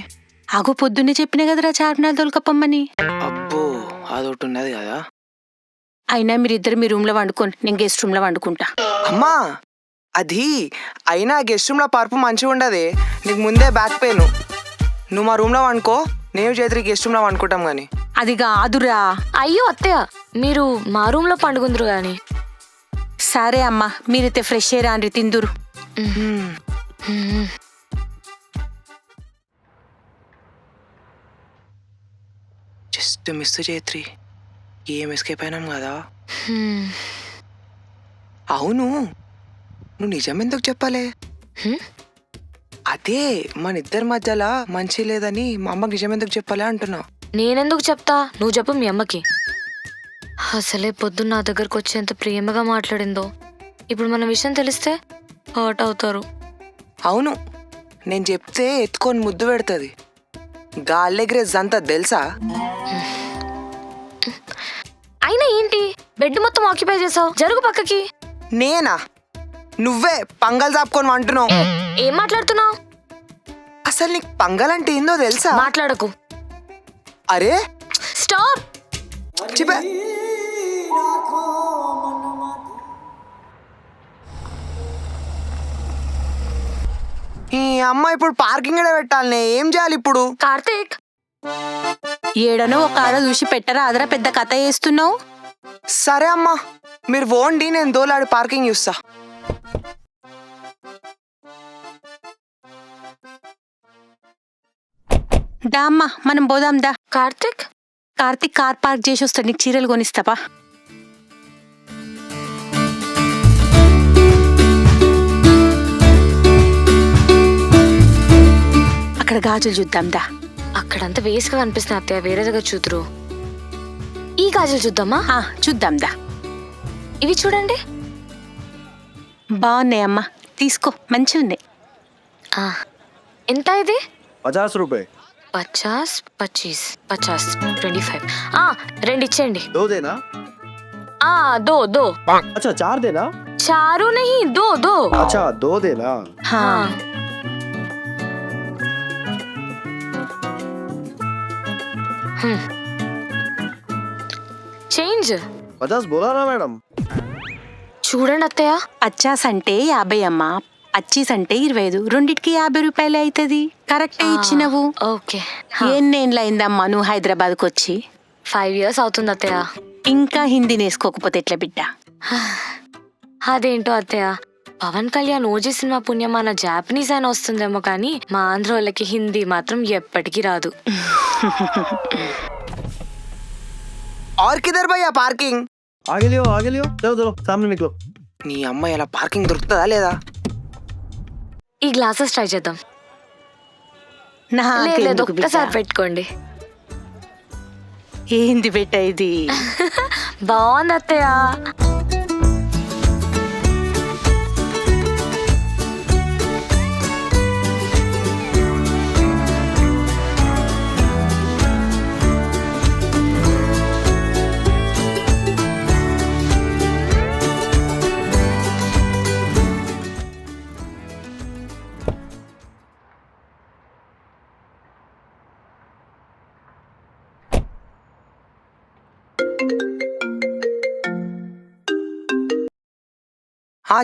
ఆగో పొద్దున్నే చెప్పిన కదరా చార్మినార్ దొలకప్పమ్మని. అబ్బో అదొకటి ఉన్నది కదా. అయినా మీరిద్దరు మీ రూమ్ లో వండుకోండి, నేను గెస్ట్ రూమ్ లో వండుకుంటా. అమ్మా అది అయినా గెస్ట్ రూమ్ లో పరుపు మంచిగా ఉండదే, నీకు ముందే బ్యాక్ పెయిన్. నువ్వు మా రూమ్ లో వండుకో, నేను చేతి గెస్ట్ రూమ్ లో వండుకుంటాం గాని. అది కాదురా. అయ్యో అత్తయ్య, మీరు మా రూమ్ లో పండుకుందరు గాని. సరే అమ్మా, మీరైతే ఫ్రెష్ ఎయిర్ అండి, తిందురు. జస్ట్ మిస్ చేత్రి, ఏం ఎస్కేప్ అయినాం కదా. అవును, నువ్వు నిజం ఎందుకు చెప్పాలే? అదే మన ఇద్దరి మధ్యలో మంచి లేదని మా అమ్మకి నిజం ఎందుకు చెప్పాలి అంటున్నా. నేనెందుకు చెప్తా, నువ్వు చెప్పు మీ అమ్మకి. అసలే పొద్దున్న నా దగ్గరకు వచ్చి ఎంత ప్రేమగా మాట్లాడిందో, ఇప్పుడు మన విషయం తెలిస్తే హర్ట్ అవుతారు. అవును, నేను చెప్తే ఎత్తుకొని ముద్దు పెడుతుంది. గాల్లెగ్రేజ్ అంతా తెలుసా? అయినా ఏంటి బెడ్ మొత్తం ఆక్యుపై చేసావు, జరుగు పక్కకి. నేనా? నువ్వే పంగల్ చాపుకొని అంటున్నావు. ఏం మాట్లాడుతున్నావు? అసలు నీకు పంగల్ అంటే ఏందో తెలుసా? మాట్లాడకు. అరే స్టాప్. చెప్పే. ఈ అమ్మ ఇప్పుడు పార్కింగ్ పెట్టాలి, ఏం చేయాలి ఇప్పుడు? కార్తీక్ ఏడనో ఒక ఆడ చూసి పెట్టరా అదరా పెద్ద కథ వేస్తున్నావు. సరే అమ్మా, మీరు పోండి, నేను దోలాడి పార్కింగ్ చూస్తా. దా అమ్మా మనం పోదాం దా. కార్తిక్ కార్తీక్ కార్ పార్క్ చేసి వస్తాడు, నీకు చీరలు కొనిస్తాపా. అక్కడ గాజులు చూద్దాం దా. అక్కడంతా వేసుగా కనిపిస్తుంది అత్తయ్య, వేరే దగ్గర చూతురు. ఈ గాజులు చూద్దామా? చూద్దాం దా. ఇవి చూడండి. బాగున్నాయమ్మా, తీసుకో, మంచిగా ఉన్నాయి. ఎంత ఇది? 50 रुपए. 50, 25, 50, 25. రెండు ఇచ్చేయండి. 2 देना. దో దో. अच्छा 4 देना. చారు నహీ, దో దో. अच्छा 2 देना. చేంజ్ 50 बोला ना मैडम. చూడండి అత్తయ్య. 50 అంటే 50 అమ్మా, 25 అంటే 25, రెండిటికి 50 రూపాయలు అవుతుంది. కరెక్టే ఇచ్చినవు. ఓకే. ఎన్నేళ్ళయిందమ్మా నువ్వు హైదరాబాద్కి వచ్చి? 5 years అవుతుంది అత్తయ్య. ఇంకా హిందీ నేర్చుకోకపోతే ఎట్లా బిడ్డ? అదేంటో అత్తయ్య, పవన్ కళ్యాణ్ ఓజీ సినిమా పుణ్యం మన జాపనీస్ అయినా వస్తుందేమో కానీ మా ఆంధ్ర వాళ్ళకి హిందీ మాత్రం ఎప్పటికీ రాదు. और किधर भैया पार्किंग? आगे लियो चलो चलो सामने निकलो. నీ అమ్మాయి అలా పార్కింగ్ దొరుకుతుందా లేదా? ఈ గ్లాసెస్ ట్రై చేద్దాం. లేదు నాకెందుకు బిడ్డ? ఒక్కసారి పెట్టుకోండి. ఏంది బిడ్డ ఇది? బాగుంది అత్తయ్య.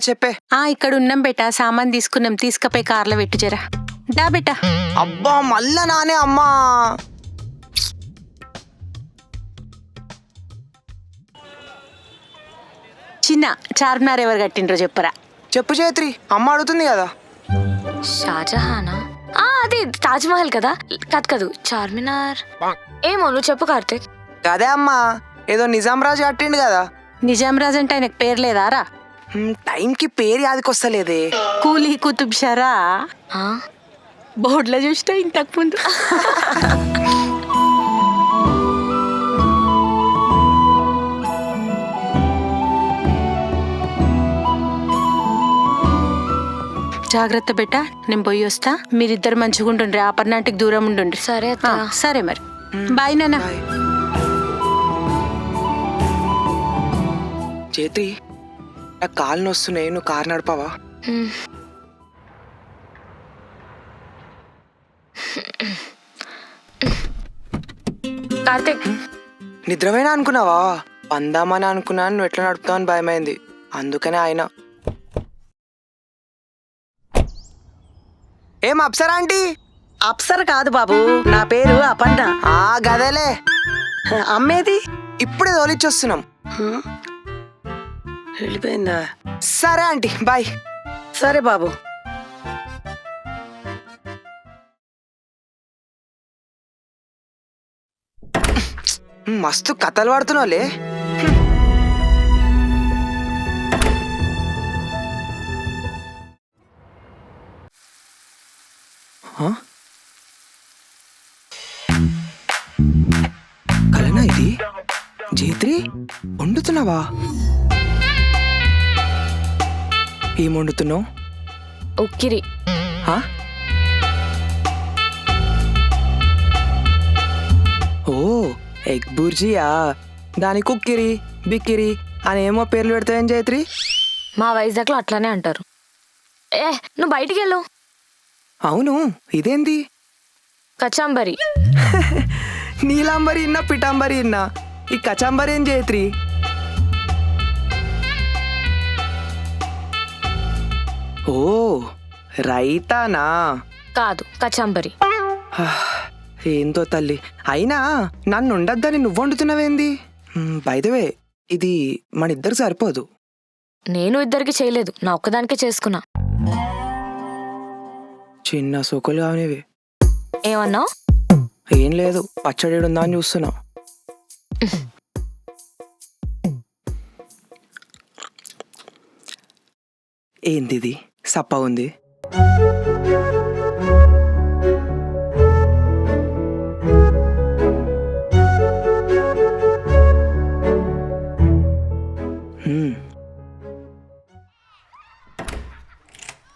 చెప్పే. ఇక్కడ ఉన్నాం బేటా, సామాన్ తీసుకున్నాం, తీసుకపోయి కార్లో పెట్టు జరా. దా బేటా. అబ్బా మళ్ళా నానే అమ్మా. చిన్న చార్మినార్ ఎవరు కట్టిండ్రో చెప్పరా? చెప్పు చైత్రి, అమ్మ అడుగుతుంది కదా. షాజహానా? అది తాజ్ మహల్ కదా. కాదు చార్మినార్. ఏమో నువ్వు చెప్పు కార్తిక్. అదే అమ్మా, ఏదో నిజాం రాజు కట్టిండు కదా. నిజాం రాజు అంటే ఆయనకు పేరు లేదారా? టైంకి పేరు యాదికొస్తలేదే. కూలీ కుతుబ్ షరా బోర్డులో చూసినా ఇంతకు ముందు. జాగ్రత్త బెట్ట, నేను పోయి వస్తా. మీరిద్దరు మంచిగా ఉండండి, అపర్ణాటికి దూరం ఉండండి. సరే అత్తయ్య. సరే మరి, బాయ్ నాన్న. చైత్రి, నాకు కాళ్ళు నొస్తున్నాయి, నువ్వు కారు నడపవా? కార్తిక్, నిద్రపోయినా అనుకున్నావా? పందామని అనుకున్నాను, నువ్వు ఎట్లా నడుపుతావు అని భయమైంది, అందుకనే ఆయన. ఏం అప్సరా ఆంటీ? అప్సర కాదు బాబు, నా పేరు అపర్ణ. గదేలే. అమ్మేది? ఇప్పుడే తోలిచ్చొస్తున్నాం. వెళ్ళిపోయిందా? సరే ఆంటీ, బాయ్. సరే బాబు. మస్తు కథలు పడుతున్నావులే. కలనా ఇది? జైత్రి, వండుతున్నావా? ఏం వండుతున్నావు? ఉక్కిరి. ఓ, ఎగ్ బుర్జియా. దాని కుక్కిరి బిక్కిరి అని ఏమో పేర్లు పెడతావేం జైత్రి? మా వైజాగ్లో అట్లానే అంటారు. నువ్వు బయటికి వెళ్ళు. అవును, ఇదేంది? కచాంబరి. నీలాంబరి ఇన్నా, పిటాంబరి ఇన్నా, ఈ కచాంబరి ఏం జైత్రి? ఓ, రైతానా? కాదు, కచాంబరి. ఏంతో తల్లి, అయినా నన్ను ఉండద్దని నువ్వు వండుతున్నావేంది? బై ద వే, ఇది మన ఇద్దరికి సరిపోదు. నేను ఇద్దరికి చేయలేదు, నా ఒక్కదానికే చేసుకున్నా. చిన్న సోకులు కానివి. ఏమన్నావు? ఏం లేదు, పచ్చడి ఉందా అని చూస్తున్నా. ఏంది ఇది సప్ప ఉంది?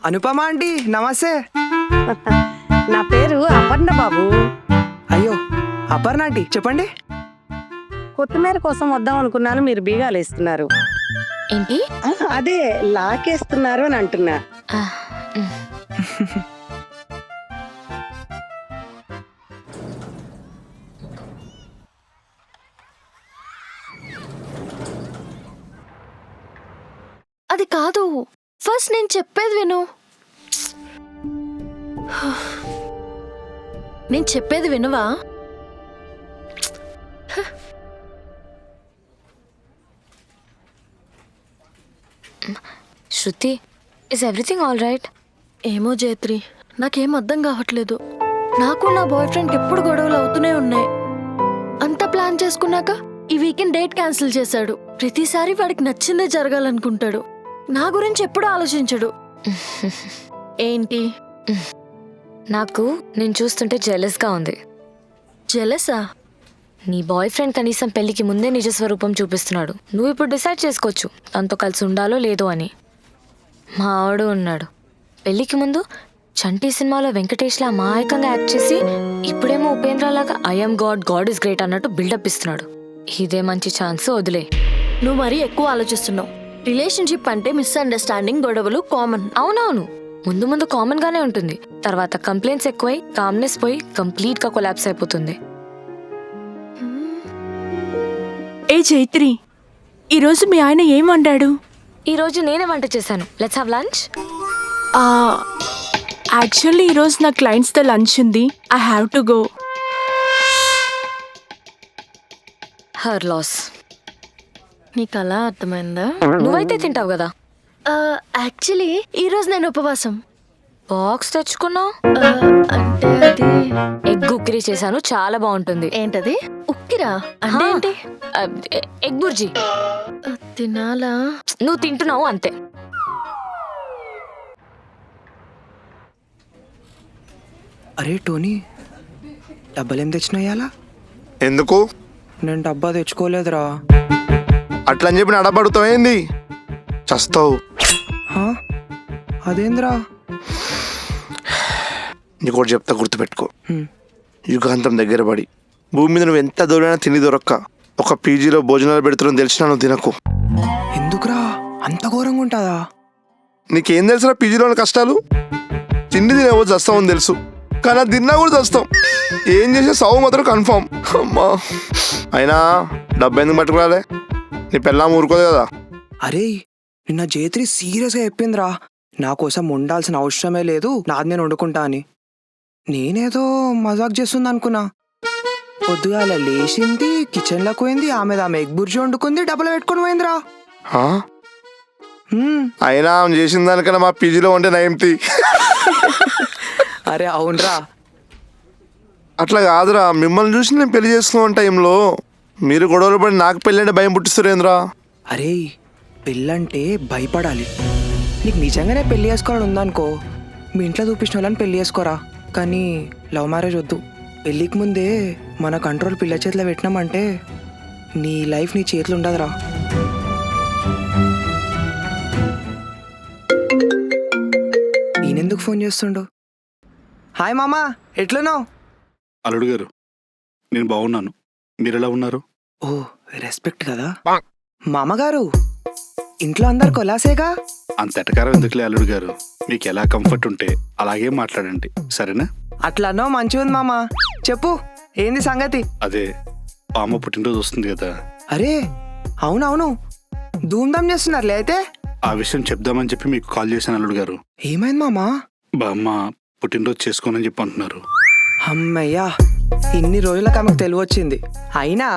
అనుపమ ఆంటీ నమస్తే. నా పేరు అపర్ణ బాబు. అయ్యో అపర్ణ ఆంటీ చెప్పండి. కొత్తిమీర కోసం వద్దాం అనుకున్నాను, మీరు బీగాలు వేస్తున్నారు. ఏంటి? అదే లాకేస్తున్నారు అని అంటున్నా. ఆ, ఉమ్. అది కాదు, ఫస్ట్ నేను చెప్పేది విను. నేను చెప్పేది వినువా? శృతి, ఇస్ ఎవ్రీథింగ్ ఆల్ రైట్? ఏమో జైత్రి, నాకేం అర్థం కావట్లేదు. నాకు నా బాయ్ ఫ్రెండ్కి ఎప్పుడు గొడవలు అవుతూనే ఉన్నాయి. అంతా ప్లాన్ చేసుకున్నాక ఈ వీకెండ్ డేట్ క్యాన్సిల్ చేశాడు. ప్రతిసారి వాడికి నచ్చిందే జరగాలనుకుంటాడు, నా గురించి ఎప్పుడు ఆలోచించడు. ఏంటి? నాకు నేను చూస్తుంటే జెలస్గా ఉంది. జెలసా? నీ బాయ్ ఫ్రెండ్ కనీసం పెళ్లికి ముందే నిజ స్వరూపం చూపిస్తున్నాడు. నువ్వు ఇప్పుడు డిసైడ్ చేసుకోవచ్చు తనతో కలిసి ఉండాలో లేదో అని. మా ఆవిడ ఉన్నాడు, పెళ్లికి ముందు చంటి సినిమాలో వెంకటేష్లా అమాయకంగా యాక్ట్ చేసి ఇప్పుడేమో ఉపేంద్రలాగా I'm god, god is great అన్నట్టు బిల్డప్ ఇస్తున్నాడు. ఇదే మంచి ఛాన్స్, వదిలే. నువ్వు మరీ ఎక్కువ ఆలోచిస్తున్నావు. రిలేషన్షిప్ అంటే మిస్అండర్స్టాండింగ్, గొడవలు కామన్. అవునవును, ముందు ముందు కామన్ గానే ఉంటుంది, తర్వాత కంప్లైంట్స్ ఎక్కువై కామ్నెస్ పోయి కంప్లీట్ గా కొలాప్స్ అయిపోతుంది. ఏ చైత్రి, ఈరోజు మీ ఆయన ఏం వండాడు? ఈ రోజు నేనే వంట చేశాను. Let's have lunch. యాక్చువల్లీ ఈరోజు నా క్లయింట్స్తో లంచ్ ఉంది, I have to go. Her loss. నీకు అలా అర్థమైందా? నువ్వైతే తింటావు కదా. యాక్చువల్లీ ఈరోజు నేను ఉపవాసం. బాక్స్ తెచ్చుకున్నావు? అంటే అది ఎగ్ ఉక్కిరి చేశాను, చాలా బాగుంటుంది. ఏంటది? ఉక్కిరా అంటే ఏంటి? ఎగ్ బుర్జీ. తినాలా? నువ్వు తింటున్నావు అంతే. అరే టోనీ, డబ్బలేం తెచ్చినాయాలా? ఎందుకు? నేను డబ్బా తెచ్చుకోలేదురా. అట్లా అని చెప్పి నా డబ్బు అడుగుతావు ఏంది? చస్తావు. హా? అదేంద్రా? నీకు ఒకటి చెప్తా, గుర్తుపెట్టుకో. హ్మ్. యుగాంతం దగ్గర పడి భూమి మీద నువ్వు ఎంత దూరైనా తిని దొరక్క ఒక పీజీలో భోజనాలు పెడుతున్నా తెలిసినా నువ్వు తినకు. ఎందుకురా అంత ఘోరంగా ఉంటుందా? నీకేం తెలుసురా పీజీలోని కష్టాలు? తిండి తినేవో చస్తామని తెలుసు, కానీ అది తిన్నా కూడా చస్తాం. ఏం చేసే సావు మాత్రం కన్ఫామ్. అమ్మా, అయినా డబ్బు ఎందుకు పట్టుకురాలే? నీ పెళ్ళాం ఊరుకోదు కదా. అరే నిన్న జేత్రి సీరియస్గా చెప్పిందిరా, నా కోసం వండాల్సిన అవసరమే లేదు, నాది నేను వండుకుంటా అని. నేనేదో మజాక్ చేస్తుంది అనుకున్నా. పొద్దుగాల లేచింది, కిచెన్లోకి పోయింది, ఆమె ఎగ్ బుర్జీ వండుకుంది, డబ్బులు పెట్టుకొని పోయిందిరా. ఆ? అయినా ఆమె చేసిన దానికన్నా మా పీజీలో ఉంటే నయంతి. అరే అవునరా. అట్లా కాదురా, మిమ్మల్ని చూసి నేను పెళ్లి చేసుకున్న టైంలో మీరు గొడవలు పడి నాకు పెళ్ళి అంటే భయం పుట్టిస్తారేంద్రా? అరే పెళ్ళంటే భయపడాలి. నీకు నిజంగానే పెళ్లి చేసుకోవాలని ఉందనుకో, మీ ఇంట్లో చూపించిన వాళ్ళని పెళ్లి చేసుకోరా. కానీ లవ్ మ్యారేజ్ వద్దు. పెళ్ళికి ముందే మన కంట్రోల్ పిల్ల చేతిలో పెట్టినామంటే నీ లైఫ్ నీ చేతిలో ఉండదురా. ఈయనెందుకు ఫోన్ చేస్తుండు? హాయ్ మామా, ఎట్లున్నావు? అల్లుడు గారు, నేను బాగున్నాను, మీరు ఎలా ఉన్నారు? ఓ రెస్పెక్ట్ కదా మామగారు. ఇంట్లో అందరు కొలాసేగా. అంత ఎటకారం ఎందుకులే అల్లుడు గారు, మీకు ఎలా కంఫర్ట్ ఉంటే అలాగే మాట్లాడండి, సరేనా? అట్లనో మంచిగా ఉంది మామా. చెప్పు ఏంది సంగతి? అదే పామ పుట్టినరోజు వస్తుంది కదా. అరే అవునవును, ధూమ్ధామ్ చేస్తున్నారులే. అయితే ఆ విషయం చెప్దామని చెప్పి మీకు కాల్ చేశాను అల్లుడు గారు. ఏమైంది మామా? బామ్మ పుట్టినరోజు చేసుకోనని చెప్పి అంటున్నారు. అమ్మయ్యా, ఇన్ని రోజులకు ఆమెకు తెలివి వచ్చింది. అయినా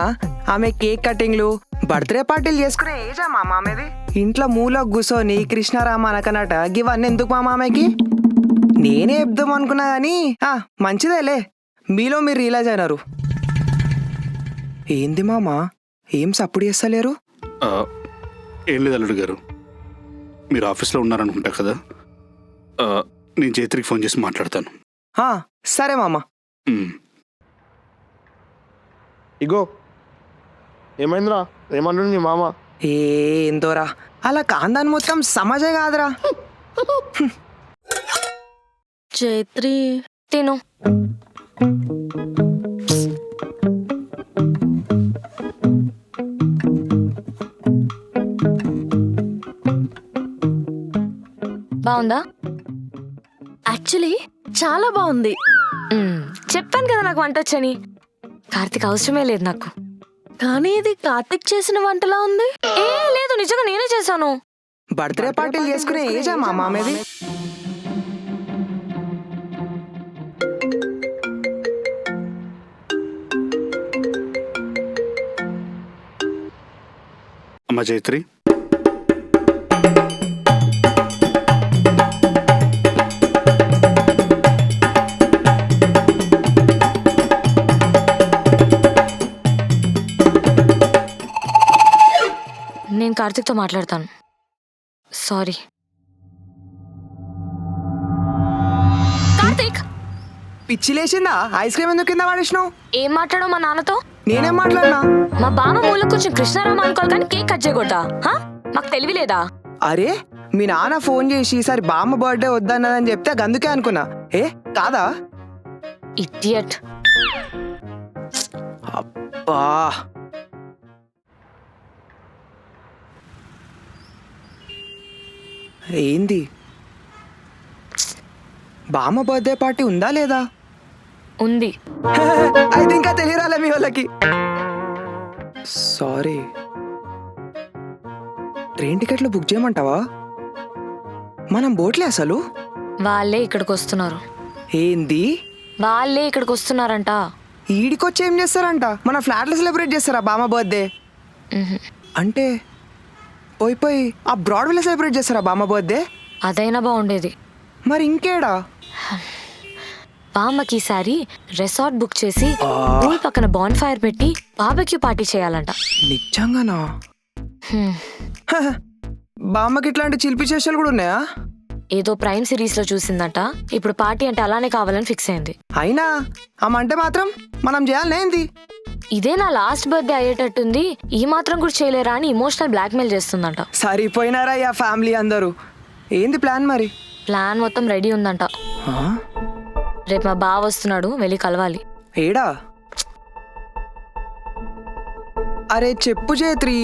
ఆమె కేక్ కటింగ్లు బర్త్డే పార్టీలు చేసుకునే ఏజా మా మామేది. ఇంట్లో మూలకు కూర్చొని కృష్ణారామ అనకనట గివన్నీ ఎందుకు మా మామయ్యకి? నేనే చెప్దాం అనుకున్నా కానీ మంచిదేలే, మీలో మీరు రియలైజ్ అయినారు. ఏంది మామ ఏం సప్పుడు చేస్తలేరు? ఏం లేదు అల్లుడు గారు, మీరు ఆఫీస్లో ఉన్నారనుకుంటా కదా, నేను జైత్రికి ఫోన్ చేసి మాట్లాడతాను. సరే మామ. ఇగో ఏమైందిరా, ఏమన్నాడు మీ మామ? ఏందోరా అలా కాందాన్ని మొత్తం సమాజే కాదురా. చైత్రి తిను. బాగుందా? యాక్చువల్లీ చాలా బాగుంది. చెప్పాను కదా నాకు వంట వచ్చని. కార్తీక్ అవసరమే లేదు నాకు. కానీ ఇది కార్తిక్ చేసిన వంటలా ఉంది. ఏ లేదు, నిజంగా నేనే చేశాను. బర్త్డే పార్టీలు చేసుకునే ఏజా మా మామేది. అమ్మ జైత్రి, నేను కార్తీక్తో మాట్లాడతాను. సారీ కార్తీక్. పిచ్చి లేచిందా? ఐస్ క్రీమ్ ఎందుకు కింద పడేసినావు? ఏం మాట్లాడవు మా నాన్నతో? నేనేం మాట్లాడినా? మా బామ్మ మూల కొంచెం కృష్ణారామ అనుకోవాలి కానీ కేక్ కట్ చేయకూడదా? మాకు తెలివి లేదా? అరే మీ నాన్న ఫోన్ చేసి ఈసారి బామ్మ బర్త్డే వద్దన్నదని చెప్తే అందుకే అనుకున్నా. కాదా? ఇడియట్. అబ్బా ఏంది? బామ్మ బర్త్డే పార్టీ ఉందా లేదా? ఉంది. అయితే ఇంకా తెలియరాలే మీ వాళ్ళకి. సారీ. ట్రైన్ టికెట్లు బుక్ చేయమంటావా? మనం బోట్లే అసలు. వాళ్ళే ఇక్కడికి వస్తున్నారు. ఏంది? వాళ్ళే ఇక్కడికి వస్తున్నారంట. ఈడికొచ్చి ఏం చేస్తారంట? మన ఫ్లాట్లో సెలబ్రేట్ చేస్తారా బామ్మ బర్త్డే? అంటే పోయి ఆ బ్రాడ్వేలో సెలబ్రేట్ చేస్తారా బామ్మ బర్త్డే? అదైనా బాగుండేది. మరి ఇంకేడా? బామ్మకి ఈసారి రిసార్ట్ బుక్ చేసి పూల్ పక్కన బాన్ ఫైర్ పెట్టి బార్బెక్యూ పార్టీ చేయాలంట. నిజంగానా? బామ్మకి ఇట్లాంటి చిలిపి చేష్టలు కూడా ఉన్నాయా? ఏదో ప్రైమ్ సిరీస్ లో చూసిందట. ఇప్పుడు పార్టీ అంటే అలానే కావాలని ఫిక్స్ అయింది. అయినా అంటే మాత్రం మనం చేయాలనేంది? ఇదే నా లాస్ట్ బర్త్డే అయ్యేటట్టుంది, ఈ మాత్రం కూడా చేయలేరా అని ఇమోషనల్ బ్లాక్మెయిల్ చేస్తుందంట. సరిపోయినారా ఆ ఫ్యామిలీ అందరూ. ఏంది ప్లాన్ మరి? ప్లాన్ మొత్తం రెడీ ఉందంట. రేపు మా బావ వస్తున్నాడు, వెళ్ళి కలవాలి. ఏడా? అరే చెప్పు జైత్రి.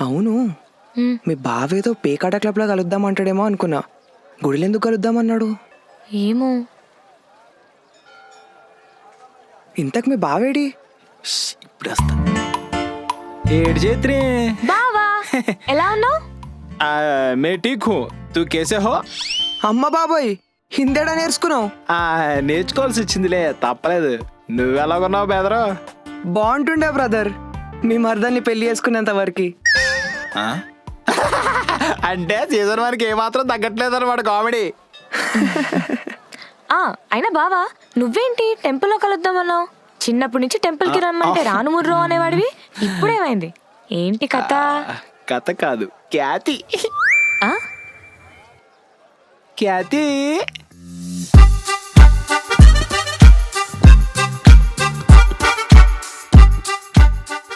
అవును, మీ బావేదో పేకాట క్లబ్లో కలుద్దామంటాడేమో అనుకున్నా. గుడిలో ఎందుకు కలుద్దామన్నాడు? ఏమో. ఇంతకు మీ బావేడి? ఇప్పుడు వస్తా. ఏడు చేత్రి బావా ఎలా ఉన్నావు? మే ఠీక్ హూ, తూ కేసే హో? అమ్మ బాబోయ్, హిందేడా నేర్చుకున్నావు? నేర్చుకోవాల్సి వచ్చిందిలే, తప్పలేదు. నువ్వెలాగున్నావు బెదరు? బాగుంటుండే బ్రదర్, మీ మరదల్ని పెళ్లి చేసుకునేంత వరకు. అంటే సీజన్ వరకు ఏమాత్రం తగ్గట్లేదు అనమాట కామెడీ. అయినా బావా నువ్వేంటి టెంపుల్లో కలుద్దామన్నావు? చిన్నప్పటి నుంచి టెంపుల్ కి రమ్మంటే రాను ముర్రో అనేవాడివి, ఇప్పుడేమైంది? ఏంటి కథ? కథ కాదు, ఖ్యాతి. ఖ్యాతి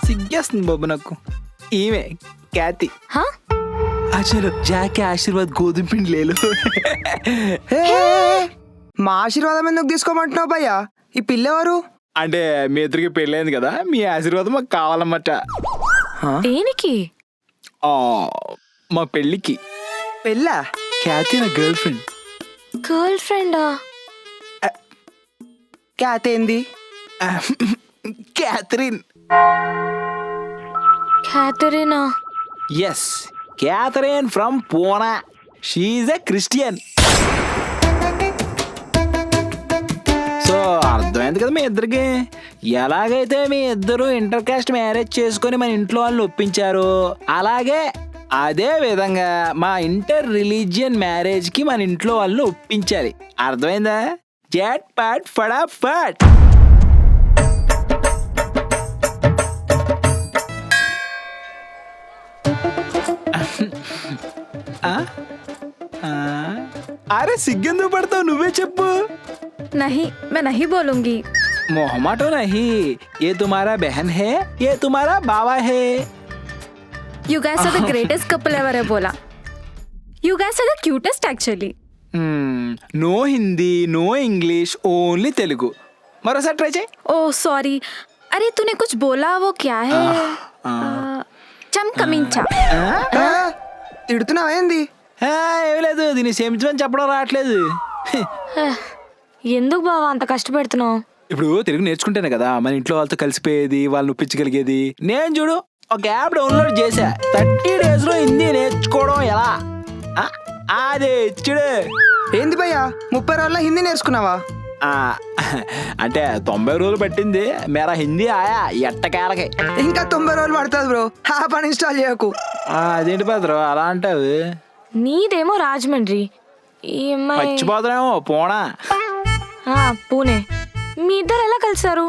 సిగ్గేస్తుంది బాబు నాకు. ఈమె ఖ్యాతి. అసలు జాకే ఆశీర్వాద్ గోధుమ పిండి లేదు. మా ఆశీర్వాదం ఎందుకు తీసుకోమంటున్నావు భయ్యా? ఈ పిల్లెవరు? అంటే మీ ఇద్దరికి పెళ్ళైంది కదా, మీ ఆశీర్వాదం మాకు కావాలన్నమాట. దేనికి? మా పెళ్ళికి. పెళ్ళా? ఖ్యాతి నా గర్ల్ ఫ్రెండ్. గర్ల్ ఫ్రెండా? ఖ్యాతి ఏంది? క్యాథరిన్. క్యాథరీనా? Yes, Catherine from Poona. She's a Christian. So అర్థమైంది కదా మీ ఇద్దరికి. ఎలాగైతే మీ ఇద్దరు ఇంటర్ కాస్ట్ మ్యారేజ్ చేసుకొని మన ఇంట్లో వాళ్ళని ఒప్పించారు, అలాగే అదే విధంగా మా ఇంటర్ రిలీజియన్ మ్యారేజ్ కి మన ఇంట్లో వాళ్ళని ఒప్పించాలి. అర్థమైందా? జట్ పాట్ ఫటాఫట్. అరే సిగ్గెందుకు పడతావు, నువ్వే చెప్పు. नहीं मैं नहीं बोलूंगी. मोहमाटो नहीं, ये तुम्हारा बहन है, ये तुम्हारा बाबा है. You guys are the greatest couple ever है बोला. You guys are the cutest actually. No Hindi, no English, only Telugu. मरोसाరి ట్రై చేయి. Oh sorry. अरे तूने कुछ बोला, वो क्या है? चमकमिंचा. తిడుతున్నావా ఏంది? ఏం లేదు, దీన్ని క్షమించమని చెప్పడం రావట్లేదు. ఎందుకు బావా అంత కష్టపెడుతున్నావు? ఇప్పుడు తెలుగు నేర్చుకుంటేనే కదా మన ఇంట్లో వాళ్ళతో కలిసిపోయేది, వాళ్ళని ఒప్పించగలిగేది. నేను చూడు ఒక యాప్ డౌన్లోడ్ చేశా, 30 days లో హిందీ నేర్చుకోవడం ఎలా. అదే చూడు. ఏంది భయ్యా 30 రోజుల్లో హిందీ నేర్చుకున్నావా? అంటే 90 రోజులు పట్టింది. మేరా హిందీ ఆయా ఎట్టకేలకి. ఇంకా 90 రోజులు పడుతుంది బ్రో. ఆ పని ఇన్స్టాల్ చేయకు. అదేంటి పాత్ర అలా అంటావు? నీదేమో రాజమండ్రి, ఈ అమ్మాయి మర్చిపోతున్నామో పోనా. పూణే. మీ ఇద్దరు ఎలా కలిసారు?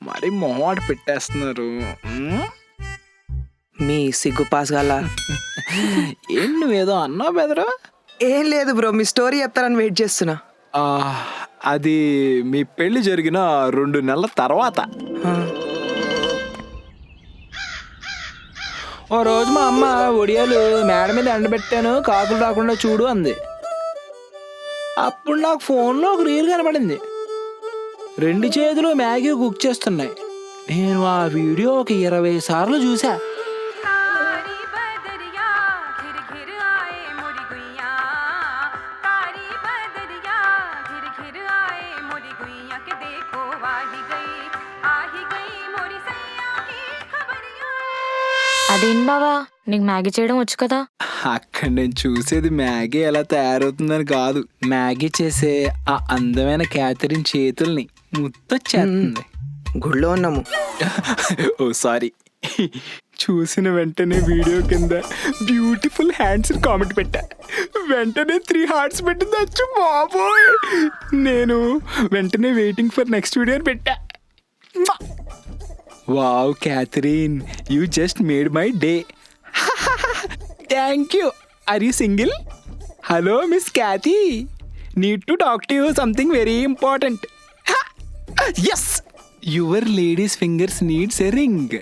మరి మొహమాట పెట్టేస్తున్నారు. మీ సిగ్గు పాస్ గల. ఏం నువ్వేదో అన్నావు బెదరు? ఏం లేదు బ్రో, మీ స్టోరీ చెప్తారని వెయిట్ చేస్తున్నా. అది మీ పెళ్లి జరిగిన 2 నెలల తర్వాత. ఓ రోజు మా అమ్మ ఒడియాలు మేడ మీద ఎండబెట్టాను, కాకులు రాకుండా చూడు అంది. అప్పుడు నాకు ఫోన్లో ఒక రీల్ కనబడింది. 2 చేతులు మ్యాగీ కుక్ చేస్తున్నాయి. నేను ఆ వీడియో ఒక 20 సార్లు చూసా. అదేం బావా, నీకు మ్యాగీ చేయడం వచ్చు కదా? అక్కడ నేను చూసేది మ్యాగీ ఎలా తయారవుతుందని కాదు, మ్యాగీ చేసే ఆ అందమైన క్యాథరిన్ చేతుల్ని ముద్దొచ్చేస్తుంది. గుళ్ళో ఉన్నాము. ఓ సారీ. చూసిన వెంటనే వీడియో కింద బ్యూటిఫుల్ హ్యాండ్స్ కామెంట్ పెట్టా. వెంటనే 3 hearts పెట్టింది. అచ్చు బాబోయ్. నేను వెంటనే వెయిటింగ్ ఫర్ నెక్స్ట్ వీడియో అని పెట్టా. Wow Catherine, you just made my day. Thank you. Are you single? Hello miss Cathy, need to talk to you something very important. Yes, your ladies fingers needs a ring.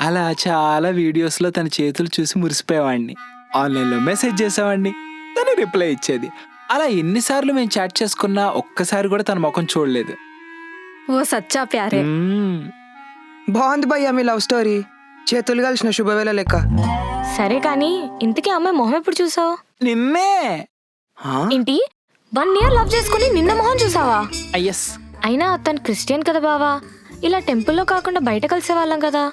అలా చాలా వీడియోస్లో తన చేతులు చూసి మురిసిపోయేవాడిని. ఆన్లైన్లో message చేసేవాడిని, తను reply ఇచ్చేది. అలా ఎన్నిసార్లు మేము చాట్ చేసుకున్నా ఒక్కసారి కూడా తన ముఖం చూడలేదు. वो सच्चा प्यार है. బాగుంది భయ్యా మీ లవ్ స్టోరీ. చేతులు కలిసిన శుభవేళ లెక్క. సరే కానీ ఇంతకీ అమ్మాయి మొహం ఎప్పుడు చూసావు? నిన్నే. ఏంటి 1 year లవ్ చేసుకుని నిన్న మొహం చూసావా? ఎస్. అయినా అతను క్రిస్టియన్ కదా బావా, ఇలా టెంపుల్లో కాకుండా బయట కలిసే వాళ్ళం కదా.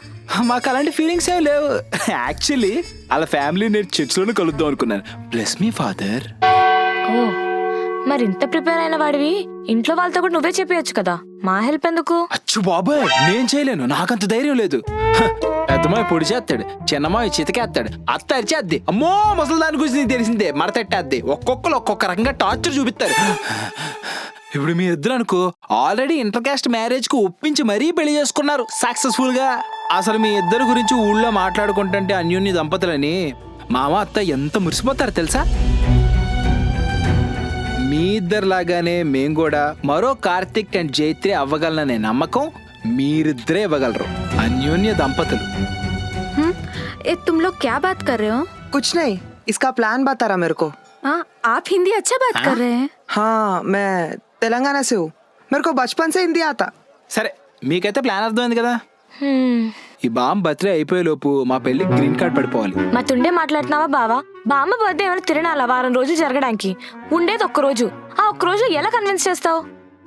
మాకు అలాంటి ఫీలింగ్స్ ఏం లేవు. యాక్చువల్లీ అలా ఫ్యామిలీ నేను చర్చ్లోనే కలుద్దాం అనుకున్నాను. Bless me father. ఓ, మరి ఇంత ప్రిపేర్ అయిన వాడివి ఇంట్లో వాళ్ళతో కూడా నువ్వే చెప్పేయచ్చు కదా, మా హెల్ప్ ఎందుకు? అచ్చు బాబాయ్, నేను చేయలేను, నాకంత ధైర్యం లేదు. పెద్దమాయ పొడి చేస్తాడు, చిన్నమాయ చితకేస్తాడు, అత్త అరిచేద్ది. అమ్మో ముసలి దాని గురించి నీకు తెలిసిందే, మడతెట్టేద్ది. ఒక్కొక్కరు ఒక్కొక్క రకంగా టార్చర్ చూపిస్తారు. ఇప్పుడు మీ ఇద్దరు అనుకో ఆల్రెడీ ఇంటర్ కాస్ట్ మ్యారేజ్ కు ఒప్పించి మరీ పెళ్లి చేసుకున్నారు సక్సెస్ఫుల్ గా. అసలు మీ ఇద్దరు గురించి ఊళ్ళో మాట్లాడుకుంటుంటే అన్యోన్య దంపతులని మామ అత్త ఎంత మురిసిపోతారు తెలుసా? మీ ఇద్దరులాగానే మేం కూడా మరో కార్తిక్ అండ్ జైత్రి అవ్వగలననే నమ్మకం మీరిద్దరే ఇవ్వగలరు. అన్యోన్య దంపతులు. ए तुम लोग क्या बात कर रहे हो? कुछ नहीं, इसका प्लान बता रहा मेरे को. आप हिंदी अच्छा बात कर रहे हैं. हाँ, मैं तेलंगाना से हूँ. मेरे को बचपन से हिंदी आता. సరే మీకైతే ప్లాన్ అర్థమైంది కదా. ఈ బామ్మ బర్త్డే అయిపోయేలోపు మా పెళ్లి గ్రీన్ కార్డ్ పడిపోవాలి. మా తుండే మాట్లాడుతున్నావా బావా? బామ్మ బర్త్డే ఏమైనా తిరణాలా వారం రోజులు జరగడానికి? ఉండేది ఒక్కరోజు. ఆ ఒక్కరోజు ఎలా కన్విన్స్ చేస్తావు?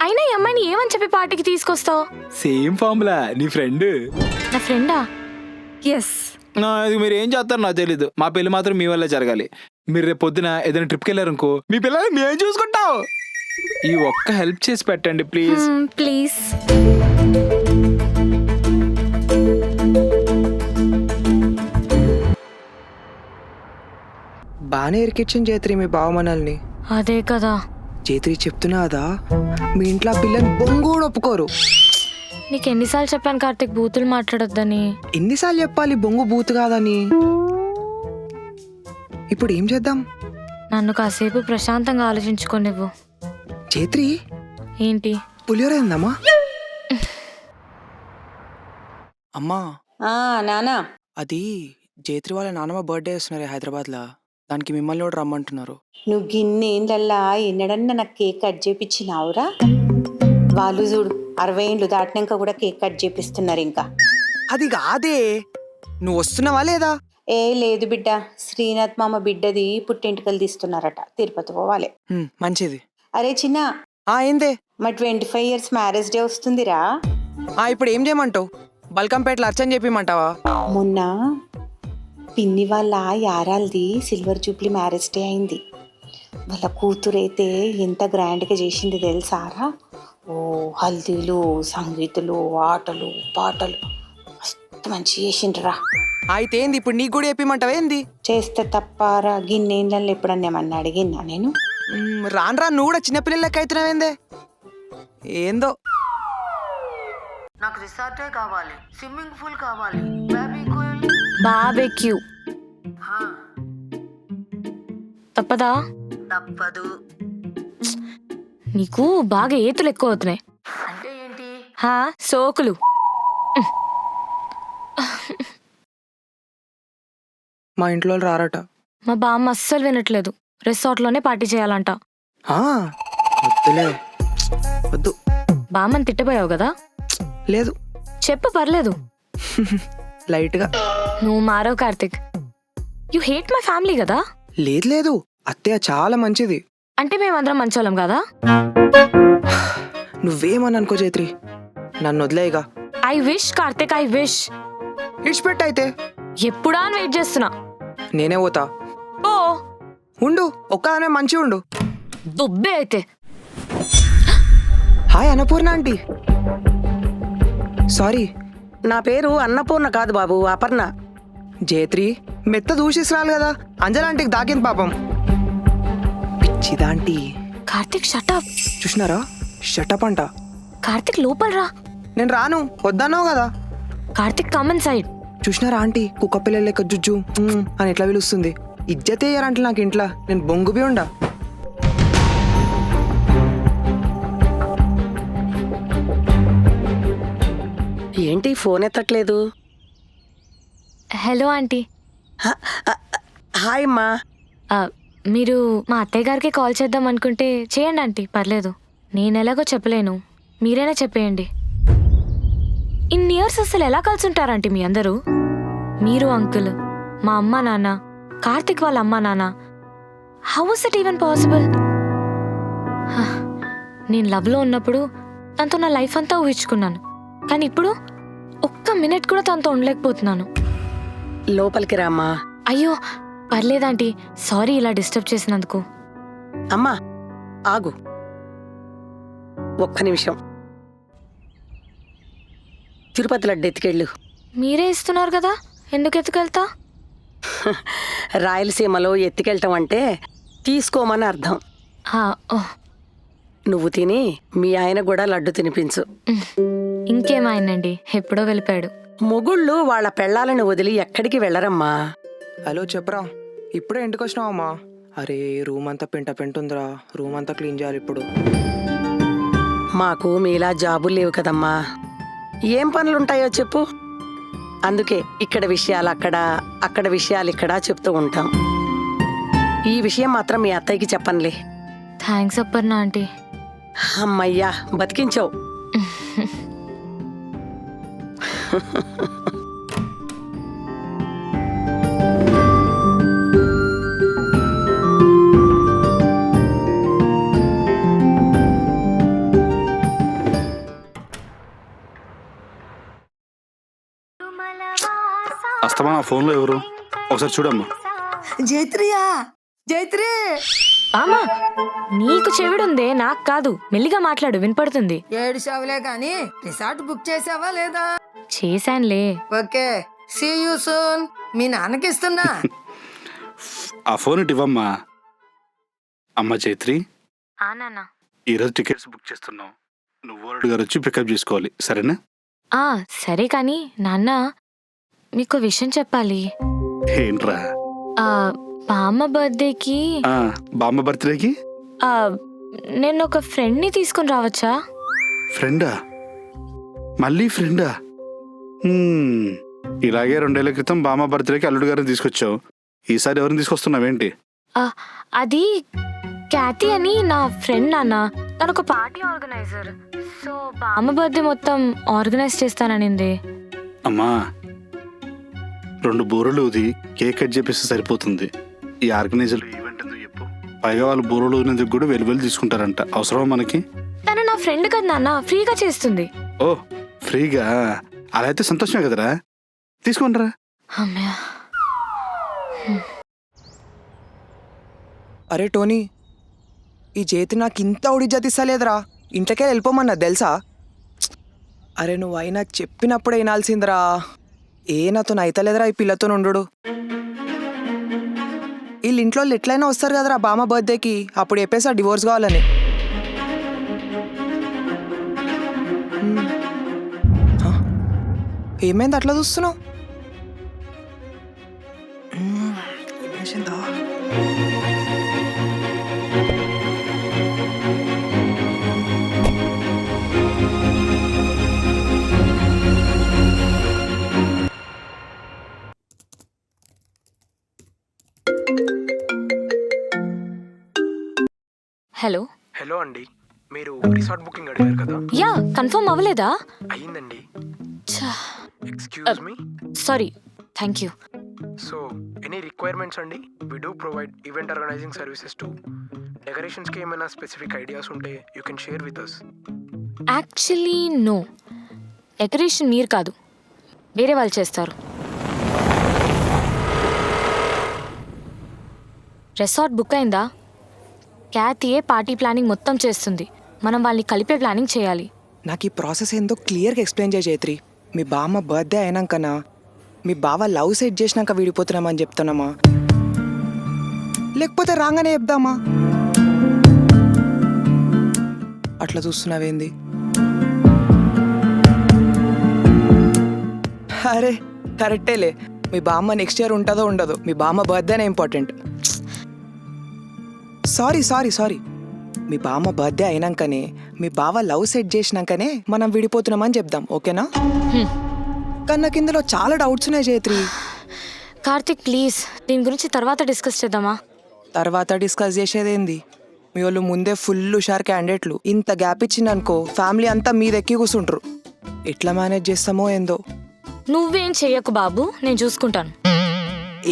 అయినా ఈ అమ్మాయిని ఏమని చెప్పి పార్టీకి తీసుకొస్తావు? సేమ్ ఫార్ములా నీ ఫ్రెండ్. నా ఫ్రెండా? ఎస్. మీరు ఏం చేస్తారో నాకు తెలీదు. మా పెళ్లి మాత్రం మీ వల్లే జరగాలి. మీరు రేపు పొద్దున ఏదైనా ట్రిప్కి వెళ్ళారనుకో మీ పిల్లల్ని మేము చూసుకుంటాం. ఈ ఒక్క హెల్ప్ చేసి పెట్టండి ప్లీజ్. ప్లీజ్. బాగానే ఇరికిచ్చిన జేత్రి మీ బావ మనల్ని. అదే కదా. జేత్రి చెప్తున్నాదా మీ ఇంట్లో ఆ పిల్లని బొంగూడు ఒప్పుకోరు. నీకు ఎన్నిసార్లు చెప్పాను కార్తిక్ బూతులు మాట్లాడొద్దని? ఎన్నిసార్లు చెప్పాలి బొంగు బూతు కాదని? ఇప్పుడు ఏం చేద్దాం? నన్ను కాసేపు ప్రశాంతంగా ఆలోచించుకోనివ్వు. జేత్రి ఏంటి? పులిహోర ఏందమ్మా? అమ్మా నానా అది జేత్రి వాళ్ళ నాన్నమ్మ బర్త్డే వస్తున్నారు హైదరాబాద్లో. దానికి మిమ్మల్ని కూడా రమ్మంటున్నారు. నువ్వు గిన్నేళ్ళల్లా ఎన్నడన్నా నాకు కేక్ కట్ చేపించినావురా? వాళ్ళు చూడు 60 ఏళ్ళు దాటినాక కూడా కేక్ కట్ చేపిస్తున్నారు. ఇంకా అది కాదే, నువ్వు వస్తున్నావా లేదా? ఏ లేదు బిడ్డ, శ్రీనాథ్ మామ బిడ్డది పుట్టింటికలు తీస్తున్నారట, తిరుపతి పోవాలి. మంచిది. అరే చిన్న, ఏందే? మా 25 years మ్యారేజ్ డే వస్తుందిరా. ఇప్పుడు ఏం చేయమంటావు? బల్కంపేటలో అర్చన చెప్పిమంటావా? మొన్న పిన్ని వాళ్ళ యారాల్ది సిల్వర్ జూబ్లీ మ్యారేజ్ డే అయింది. వాళ్ళ కూతురైతే ఎంత గ్రాండ్గా చేసింది తెలుసారా? ఓ హల్దీలు, సంగీతులు, ఆటలు, పాటలు మస్తు మంచి చేసిండ్రా. అయితే ఏంది ఇప్పుడు నీకు కూడా చెప్పిమంటావా ఏంది? చేస్తే తప్పారా? గిన్నేళ్ళల్లో ఎప్పుడన్నా ఏమన్నా అడిగినా నేను? రాను రాను నువ్వు కూడా చిన్నపిల్లల లెక్క అవుతున్నావేందే? ఏందో. నాకు రిసార్టే కావాలి, స్విమ్మింగ్ పూల్ కావాలి, బార్బెక్యూ. తప్పదా? తప్పదు. నీకు బాగా ఏతులు ఎక్కువ అవుతున్నాయి. అంటే ఏంటి? సోకులు. మా ఇంట్లో వాళ్ళు రారట. మా బామ్మ అస్సలు వినట్లేదు. రిసార్ట్లోనే పార్టీ చేయాలంట. వద్దులే, వద్దు. బామ్మని తిట్టబోయావు కదా? లేదు, చెప్పు పర్లేదు. లైట్గా. నువ్వు మారవు Karthik. You hate my family కదా? లేదు లేదు, అత్తయ్య చాలా మంచిది. అంటే మేమందరం మంచోళ్ళం కదా? నువ్వేమని అనుకో జైత్రి, నన్ను వదిలేయగా. I wish Karthik, I wish. ఇడ్చిపెట్టు అయితే. ఎప్పుడా అని వెయిట్ చేస్తున్నా. నేనే పోతా. ఓ ఉండు, ఒక్కదానే మంచిగా ఉండు. దుబ్బే అయితే. Hi Annapurna aunty. సారీ, నా పేరు అన్నపూర్ణ కాదు బాబు, అపర్ణ. జేత్రి మెత్త దూషిస్తురాలు కదా, అంజలాంటికి దాకింది పాపం. పిచ్చిదాంటీ. కార్తిక్ షటప్. చూసినారా? షటప్ అంట. కార్తిక్ లోపల రా. నేను రాను, వద్దన్నావు కదా. Karthik common side. చూసినారా ఆంటీ, కుక్క పిల్లల లెక్క జుజ్జు అని ఎట్లా పిలుస్తుంది? ఇజ్జతే అయ్యారంటే నాకు ఇంట్లో నేను బొంగుబి ఉండా. ఏంటి ఫోన్ ఎత్తట్లేదు? Hello aunty. హాయ్ అమ్మా. మీరు మా అత్తయ్య గారికి కాల్ చేద్దాం అనుకుంటే చేయండి ఆంటీ, పర్లేదు. నేను ఎలాగో చెప్పలేను, మీరైనా చెప్పేయండి. ఇన్ని ఇయర్స్ అసలు ఎలా కలిసి ఉంటారంటీ మీ అందరూ? మీరు అంకుల్, మా అమ్మ నాన్న, కార్తిక్ వాళ్ళ అమ్మ నాన్న. How was it even possible? నేను లవ్లో ఉన్నప్పుడు తనతో నా లైఫ్ అంతా ఊహించుకున్నాను, కానీ ఇప్పుడు ఒక్క మినిట్ కూడా తనతో ఉండలేకపోతున్నాను. లోపలికి రామ్మా. అయ్యో పర్లేదాంటీ, సారీ ఇలా డిస్టర్బ్ చేసినందుకు. అమ్మా ఆగు ఒక్క నిమిషం. తిరుపతి లడ్డు ఎత్తుకెళ్ళు. మీరే ఇస్తున్నారు కదా, ఎందుకు ఎత్తుకెళ్తా? రాయలసీమలో ఎత్తుకెళ్ళటం అంటే తీసుకోమని అర్థం. నువ్వు తిని మీ ఆయన కూడా లడ్డు తినిపించు. ఇంకేమైందండి, ఎప్పుడో వెళ్ళిపోయాడు. మొగుళ్ళు వాళ్ళ పెళ్ళాలను వదిలి ఎక్కడికి వెళ్ళరమ్మా. హలో చెప్పరా, ఇప్పుడే ఇంటికి వచ్చినావమ్మా? అరే రూమ్ అంతా పెంట పెంటుందిరా, రూమ్ అంతా క్లీన్ చేయాలి ఇప్పుడు. మాకు మీలా జాబులు లేవు కదమ్మా, ఏం పనులుంటాయో చెప్పు. అందుకే ఇక్కడ విషయాలు అక్కడ, అక్కడ విషయాలు ఇక్కడ చెప్తూ ఉంటాం. ఈ విషయం మాత్రం మీ అత్తయ్యకి చెప్పనులే. Thanks అప్పర్ణ aunty. అమ్మయ్యా బతికించావు. ఆ ఫోన్లో ఎవరు ఒకసారి చూడమ్మా. జైత్రియా, జైత్రి. బామ్మా నీకు చెవిడుందే, నాకు కాదు. మెల్లిగా మాట్లాడు, వినపడుతుంది. 7 షావులే కానీ రిసార్ట్ బుక్ చేసావా లేదా? చేశానులే. Okay, see you soon. మీ నాన్నకి ఇస్తున్నా. ఆ ఫోన్ ఇటు ఇవ్వమ్మా. అమ్మ జైత్రి, నాన్న. ఈరోజు టికెట్స్ బుక్ చేస్తున్నావు. నువ్వు వరుడు గారు వచ్చి పికప్ చేసుకోవాలి, సరేనా? సరే కానీ నాన్న, మీకు విషయం చెప్పాలి. ఏంట్రా? బామ్మ బర్త్డేకి బామ్మ బర్త్డేకి నేను ఒక ఫ్రెండ్ని తీసుకుని రావచ్చా? ఫ్రెండా? మళ్ళీ ఫ్రెండా? ఇలాగే 2 ఏళ్ల క్రితం బామ్మ బర్త్డేకి అల్లుడు గారిని తీసుకొచ్చావు. ఈసారి ఎవరిని తీసుకొస్తున్నావేంటి? అది క్యాతి అని నా ఫ్రెండ్ నాన్న. తను ఒక పార్టీ ఆర్గనైజర్. సో బామ్మ బర్త్డే మొత్తం ఆర్గనైజ్ చేస్తాననింది. అమ్మా, 2 బూరలు ఊది కేక్ కట్ చేపిస్తే సరిపోతుంది. ఈ ఆర్గనైజర్ ఈవెంట్ ఎందుకు చెప్పు? పైగా వాళ్ళు బూరలు ఊదినందుకు కూడా వెలు తీసుకుంటారంట. అవసరమా మనకి? తను నా ఫ్రెండ్ కదా నాన్న, ఫ్రీగా చేస్తుంది. ఓ ఫ్రీగా? అలా అయితే సంతోషమే కదరా, తీసుకోండిరా. అమ్మయ్య. అరే టోనీ, ఈ చేతి నాకు ఇంత ఉడిజతిస్తలేదురా. ఇంట్లోకే వెళ్ళిపోమన్నా తెలుసా? అరే నువ్వు అయినా చెప్పినప్పుడే వినాల్సిందిరా. నాతో అయితలేదురా ఈ పిల్లతో ఉండు. వీళ్ళు ఇంట్లో ఎట్లయినా వస్తారు కదరా బామ్మ బర్త్డేకి. అప్పుడు చెప్పేసా డివోర్స్ కావాలని. ఏమైంది అట్లా చూస్తున్నావు? హలో. హలో అండి, మీరు రిసార్ట్ బుకింగ్ అడిగారు కదా? యా, కన్ఫర్మ్ అవ్వలేదా? అయ్యిందండి. Excuse me. Sorry, thank you. So any requirements అండి? We do provide event organizing services too. డెకరేషన్స్కి ఏమైనా స్పెసిఫిక్ ఐడియాస్ ఉంటే you can share with us. Actually no, decoration మీరు కాదు, వేరే వాళ్ళు చేస్తారు. రిసార్ట్ బుక్ అయిందా? క్యాతియే పార్టీ ప్లానింగ్ మొత్తం చేస్తుంది. మనం వాళ్ళని కలిపే ప్లానింగ్ చేయాలి. నాకు ఈ ప్రాసెస్ ఏందో క్లియర్గా ఎక్స్ప్లెయిన్ చేయ జైత్రి. మీ బామ్మ బర్త్డే అయినాకనా, మీ బావ లవ్ సెట్ చేసినాక విడిపోతున్నామని చెప్తున్నామా, లేకపోతే రాగానే చెప్దామా? అట్లా చూస్తున్నావేంది? అరే కరెక్టేలే, మీ బామ్మ నెక్స్ట్ ఇయర్ ఉంటుందో ఉండదో. మీ బామ్మ బర్త్డేనే ఇంపార్టెంట్. సారీ, మీ బామ్మ బర్త్డే అయినాకనే, మీ బావ లవ్ సెట్ చేసినాకనే మనం విడిపోతున్నామని చెప్దాం, ఓకేనా? కానీ నాకు ఇందులో చాలా డౌట్స్ ఉన్నాయి జైత్రి. కార్తిక్ ప్లీజ్, దీని గురించి తర్వాత డిస్కస్ చేద్దామా? తర్వాత డిస్కస్ చేసేదేంది? మీ వాళ్ళు ముందే ఫుల్ హుషార్ క్యాండిడేట్లు. ఇంత గ్యాప్ ఇచ్చిందనుకో ఫ్యామిలీ అంతా మీదెక్కి కూర్చుంటారు. ఎట్లా మేనేజ్ చేస్తామో ఏందో. నువ్వేం చెయ్యకు బాబు, నేను చూసుకుంటాను.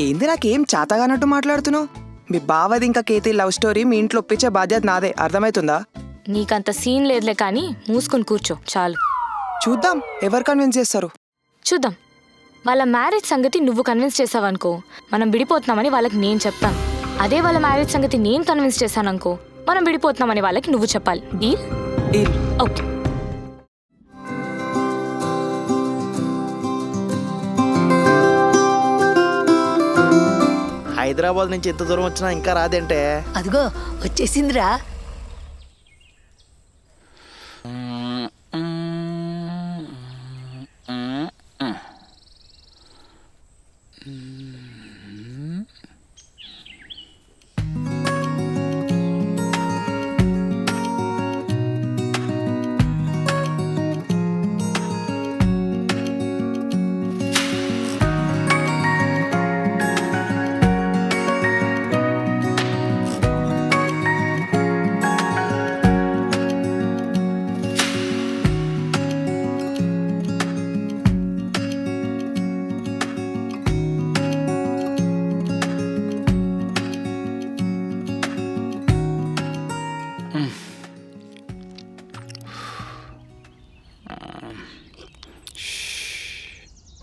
ఏంది నాకేం చేతగానట్టు మాట్లాడుతున్నావు? మీ బావది ఇంకా కేతి లవ్ స్టోరీ మీ ఇంట్లో ఒప్పించే బాధ్యత నాదే, అర్థమవుతుందా? నీకంత సీన్ లేదులే కానీ మూసుకొని కూర్చో చాలు. చూద్దాం ఎవరు కన్విన్స్ చేస్తారు. చూద్దాం. వాళ్ళ మ్యారేజ్ సంగతి నువ్వు కన్విన్స్ చేసావనుకో, మనం విడిపోతున్నామని వాళ్ళకి నేను చెప్తాను. అదే వాళ్ళ మ్యారేజ్ సంగతి నేను కన్విన్స్ చేశాననుకో, మనం విడిపోతున్నామని వాళ్ళకి నువ్వు చెప్పాలి. డీల్? డీల్. ఓకే. హైదరాబాద్ నుంచి ఎంత దూరం వచ్చినా ఇంకా రాదంటే? అదిగో వచ్చేసిందిరా.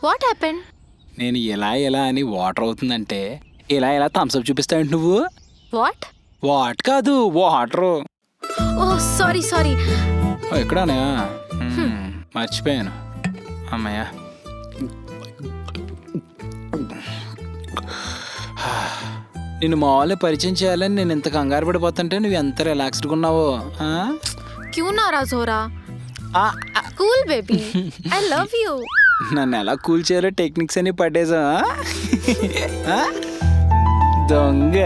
What happen? నేను ఇలా అని వాటర్ అవుతుందంటే ఇలా థమ్స్అప్ చూపిస్తావు నువ్వు. వాట్? వాట్ కాదు, వాటరు. ఓ సారీ సారీ. ఎక్కడానే మర్చిపోయాను. అమ్మయ్య, నిన్ను మామూలుగా పరిచయం చేయాలని నేను ఇంత కంగారు పడిపోతుంటే నువ్వు ఎంత రిలాక్స్డ్గా ఉన్నావో. క్యూ నారాజ్ హోరా? Cool baby, I love you. నన్ను ఎలా కూల్ చేయాలో టెక్నిక్స్ అని పట్టేసా దొంగ.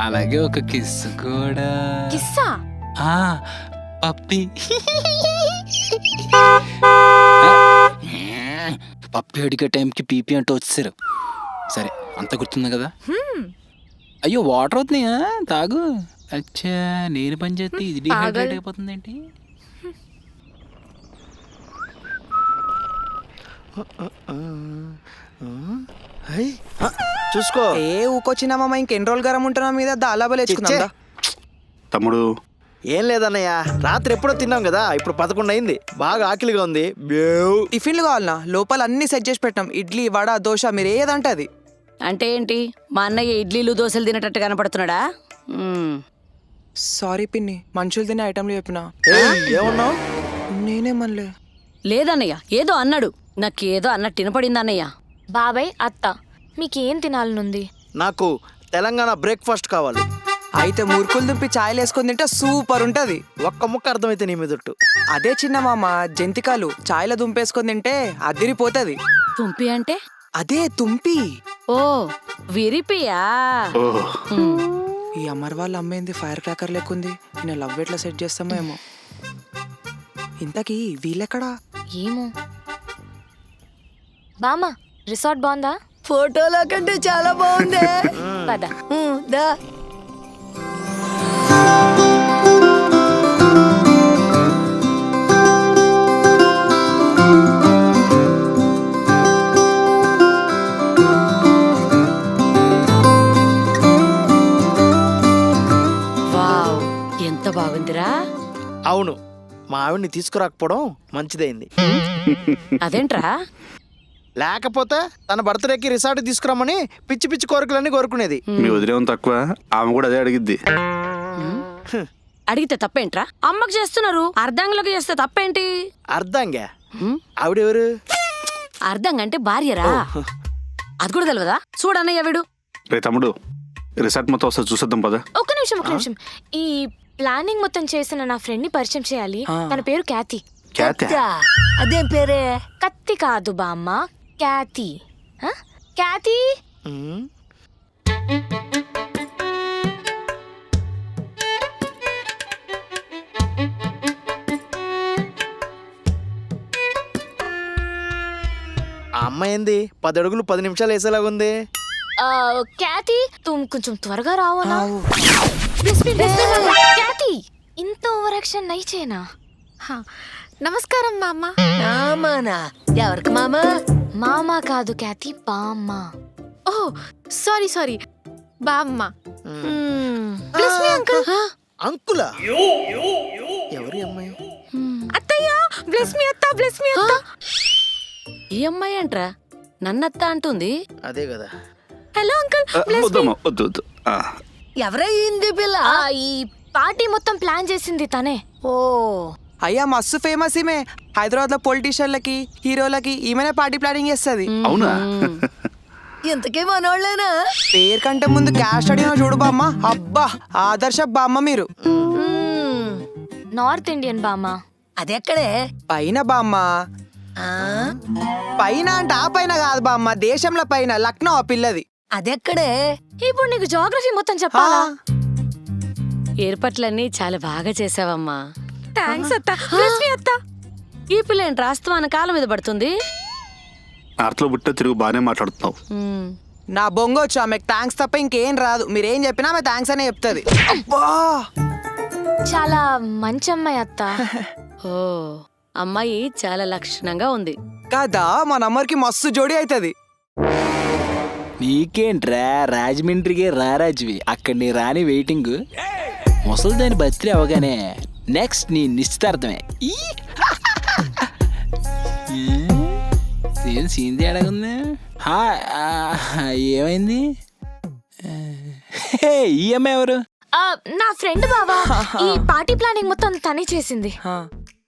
అలాగే ఒక కిస్ కూడా. కిస్సా? పప్పి. పప్పి అడిగే టైంకి పీపీ అంటూ వచ్చేసారు. సరే, అంత గుర్తుంది కదా. అయ్యో, వాటర్ అవుతున్నాయా? తాగు. అచ్చా, నేను పని చేస్తే ఇది డిహైడ్రేట్ అయిపోతుంది ఏంటి? చూసుకో. ఏ ఊకొచ్చినామా, ఇంకెన్ని రోజులు గరం ఉంటున్నా మీద దాలాబలేచుకుందా. తమ్ముడు ఏం లేదన్నయ్య, రాత్రి ఎప్పుడో తిన్నాం కదా, ఇప్పుడు 11 అయింది. బాగా ఆకలిగా ఉంది. టిఫిన్లు కావాలనా? లోపల అన్ని సెట్ చేసి పెట్టాం. ఇడ్లీ, వడ, దోశ, మీరు ఏదంటే అది. అంటే ఏంటి, మా అన్నయ్య ఇడ్లీలు దోశలు తినేటట్టు కనపడుతున్నాడా? సారీ పిన్ని, మనుషులు తినే ఐటమ్లు చెప్పినా. ఏమన్నావు? నేనేమనలే. లేదన్నయ్య, ఏదో అన్నాడు. నాకేదో అన్నట్టు వినపడింది అన్నయ్య. బాబాయ్, అత్త, మీకేం తినాలనుంది? నాకు తెలంగాణ బ్రేక్ఫాస్ట్ కావాలి. అయితే మురుకులు దుంపి ఛాయలు వేసుకొని తింటే సూపర్ ఉంటది. ఒక్క ముక్క అర్థమైతే నీ మీదొట్టు. అదే చిన్న మామ, జంతికాలు ఛాయలో దుంపేసుకొని తింటే అదిరిపోతుంది. తుంపి అంటే? అదే తుంపి. ఓ, విరిపియా? ఈ అమర్ వాళ్ళ అమ్మేంది ఫైర్ క్రాకర్ లెక్కుంది. నేను లవ్ ఎట్లా సెట్ చేస్తామో ఏమో. ఇంతకీ వీళ్ళెక్కడా? ఏమో. బామ్మ, రిసార్ట్ బాగుందా? ఫోటోల కంటే చాలా బాగుంది. పద. దా. వావ్, ఎంత బాగుందిరా. అవును, మా ఆవిడ్ని తీసుకురాకపోవడం మంచిదైంది. అదేంట్రా? లేకపోతే తన బర్త్డేకి రిసార్ట్ తీసుకురామని పిచ్చి పిచ్చి కోరికలన్నీ కోరుకునేది. మీ వదిలేం తక్కువ, ఆమె కూడా అదే అడిగిద్ది. అడిగితే తప్పేంట్రా? అమ్మకి చేస్తున్నారు, అర్ధాంగులకు చేస్తే తప్పేంటి? అర్ధంగా? ఆవిడెవరు? అర్ధంగా అంటే భార్యరా? అది కూడా తెలియదా? చూడన్నయ్య వీడు. రే తమ్ముడు, రిసార్ట్ మొత్తం వస్తే చూసేద్దాం పద. ఒక్క నిమిషం. ఈ ప్లానింగ్ మొత్తం చేసిన నా ఫ్రెండ్ ని పరిచయం చేయాలి. తన పేరు క్యాతి. అదేం పేరే? కత్తి కాదు బామ్మ, క్యాతి. క్యాతి. ఆ అమ్మాయి ఏంది 10 అడుగులు 10 నిమిషాలు వేసేలాగుంది. క్యాతి, కొంచెం త్వరగా రావనా? క్యాతి, ఇంత ఓవర్ యాక్షన్ నై చేయనా? నమస్కారం మామ. మామానా? ఎవరికి మామా? మామా కాదు క్యాతి, బామ్మ. ఓ సారీ, బామ్మ. ప్లీజ్ మీ అంకుల్. అంకులా? ఎవరి అమ్మాయి? అత్తయ్య, బ్లెస్ మీ అత్త, బ్లెస్ మీ అత్త. ఈ అమ్మాయి అంట్రా నన్నత్త అంటుంది. అదే కదా. Hello uncle. వద్దమ్మా, వద్దు. ఎవరయ్యింది పిల్ల? ఈ పార్టీ మొత్తం ప్లాన్ చేసింది తనే. ఓ, అయ్యా మస్తు ఫేమస్ ఈమె. హైదరాబాద్ లో పొలిటీషియన్లకి, హీరోలకి ఈమెనే పార్టీ ప్లానింగ్ చేస్తుంది. అవునా? ఇంతకే మనోళ్ళేనా? పేరు కంటే ముందు క్యాష్ అడిగిన చూడు బామ్మ. అబ్బా, ఆదర్శ బామ్మ మీరు. నార్త్ ఇండియన్ బామ్మ. అదెక్కడే? పైన బామ్మ. పైన అంటే ఆ పైన కాదు బామ్మ, దేశంలో పైన, లక్నో ఆ పిల్లది. అదెక్కడే? ఇప్పుడు నీకు జోగ్రఫీ మొత్తం చెప్పాలా? ఏర్పాట్లన్నీ చాలా బాగా చేసావమ్మా. థ్యాంక్స్ అత్త, బ్లెస్ మీ అత్త. ఈ పిల్ల ఏంటి రాస్తవాన కాలం మీద పడుతుంది? నార్త్లో పుట్టే తిరుగు బాగానే మాట్లాడుతున్నావు. నా బొంగొచ్చు, ఆమెకు థ్యాంక్స్ తప్ప ఇంకేం రాదు. మీరేం చెప్పినా ఆమె థ్యాంక్స్ అనే చెప్తుంది. అబ్బా, చాలా మంచి అమ్మాయి అత్త. ఓ, అమ్మాయి చాలా లక్షణంగా ఉంది కదా. మా నంబర్కి మస్తు జోడి అవుతుంది. నీకేంట్రా, రాజమండ్రికి రారాజువి, అక్కడ నీ రాని వెయిటింగ్. ముసలి దాని బర్త్డే అవగానే నెక్స్ట్ నీ నిశ్చితార్థమే. ఏం సీన్ తేడాగుంది. హాయ్, ఏమైంది? ఈ అమ్మాయి ఎవరు? నా ఫ్రెండ్ బావా. ఈ పార్టీ ప్లానింగ్ మొత్తం తనే చేసింది.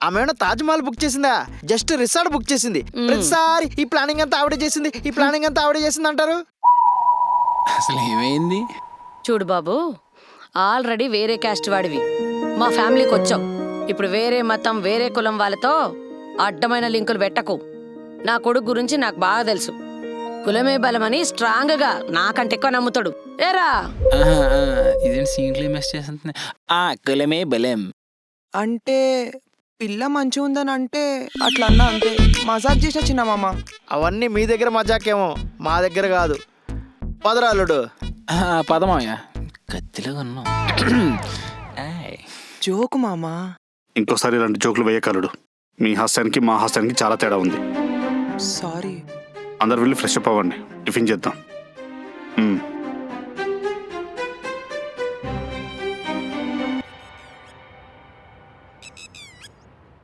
ఆమె ఏమైనా తాజ్ మహల్ బుక్ చేసిందా? జస్ట్ రిసార్ట్ బుక్ చేసింది. ప్రతిసారి ఈ ప్లానింగ్ అంతా ఆవిడే చేసింది, ఈ ప్లానింగ్ అంతా ఆవిడే చేసింది అంటారు. అసలు ఏమైంది? చూడు బాబు, ఆల్రెడీ వేరే క్యాస్ట్ వాడివి, మా ఫ్యామిలీకి వచ్చావు. ఇప్పుడు వేరే మతం వేరే కులం వాళ్ళతో అడ్డమైన లింకులు పెట్టకు. నా కొడుకు గురించి నాకు బాగా తెలుసు. కులమే బలమని స్ట్రాంగ్ గా నాకంటే ఎక్కువ నమ్ముతాడు. ఏరా ఇదేంటి సీన్లు మెస్ చేస్తుంది? కులమే బలం అంటే పిల్ల మంచిగా ఉందని అంటే అట్లా అన్నా అంతే. మజాక్ చేసిన చిన్న మామ. అవన్నీ మీ దగ్గర మజాకేమో, మా దగ్గర కాదు. పదరాలుడు పదమాయ కత్తిలో ఉన్నాం. జోకు మామా. ఇంకోసారి ఇలాంటి జోకులు వేయకలుడు. మీ హాస్యానికి మా హాస్యానికి చాలా తేడా ఉంది. సారీ. అందరు వెళ్ళి ఫ్రెష్ అప్ అవ్వండి, టిఫిన్ చేద్దాం.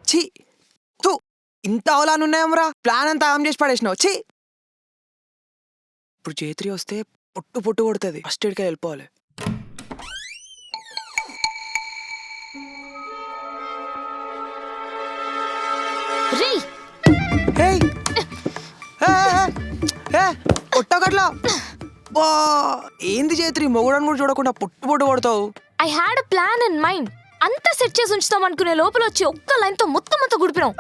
ఛీ తూ, ఇంత అవలానున్నాయమరా. ప్లాన్ అంతా ఆమ్ చేసి పడేసినావు. ఛీ. ఇప్పుడు జేత్రి వస్తే పొట్టు పొట్టు కొడుతుంది. ఫస్ట్ ఎయిడ్కి వెళ్ళిపోవాలి. కొట్టగట్లా. ఏంది జేత్రి, మొగుడని కూడా చూడకుండా పొట్టు పొట్టు కొడతావు. I had a plan in mind. అంతా సెట్ చేసి ఉంచుతాం అనుకునే లోపల వచ్చి ఒక్క లైన్ తో మొత్తం గుడిపినాం.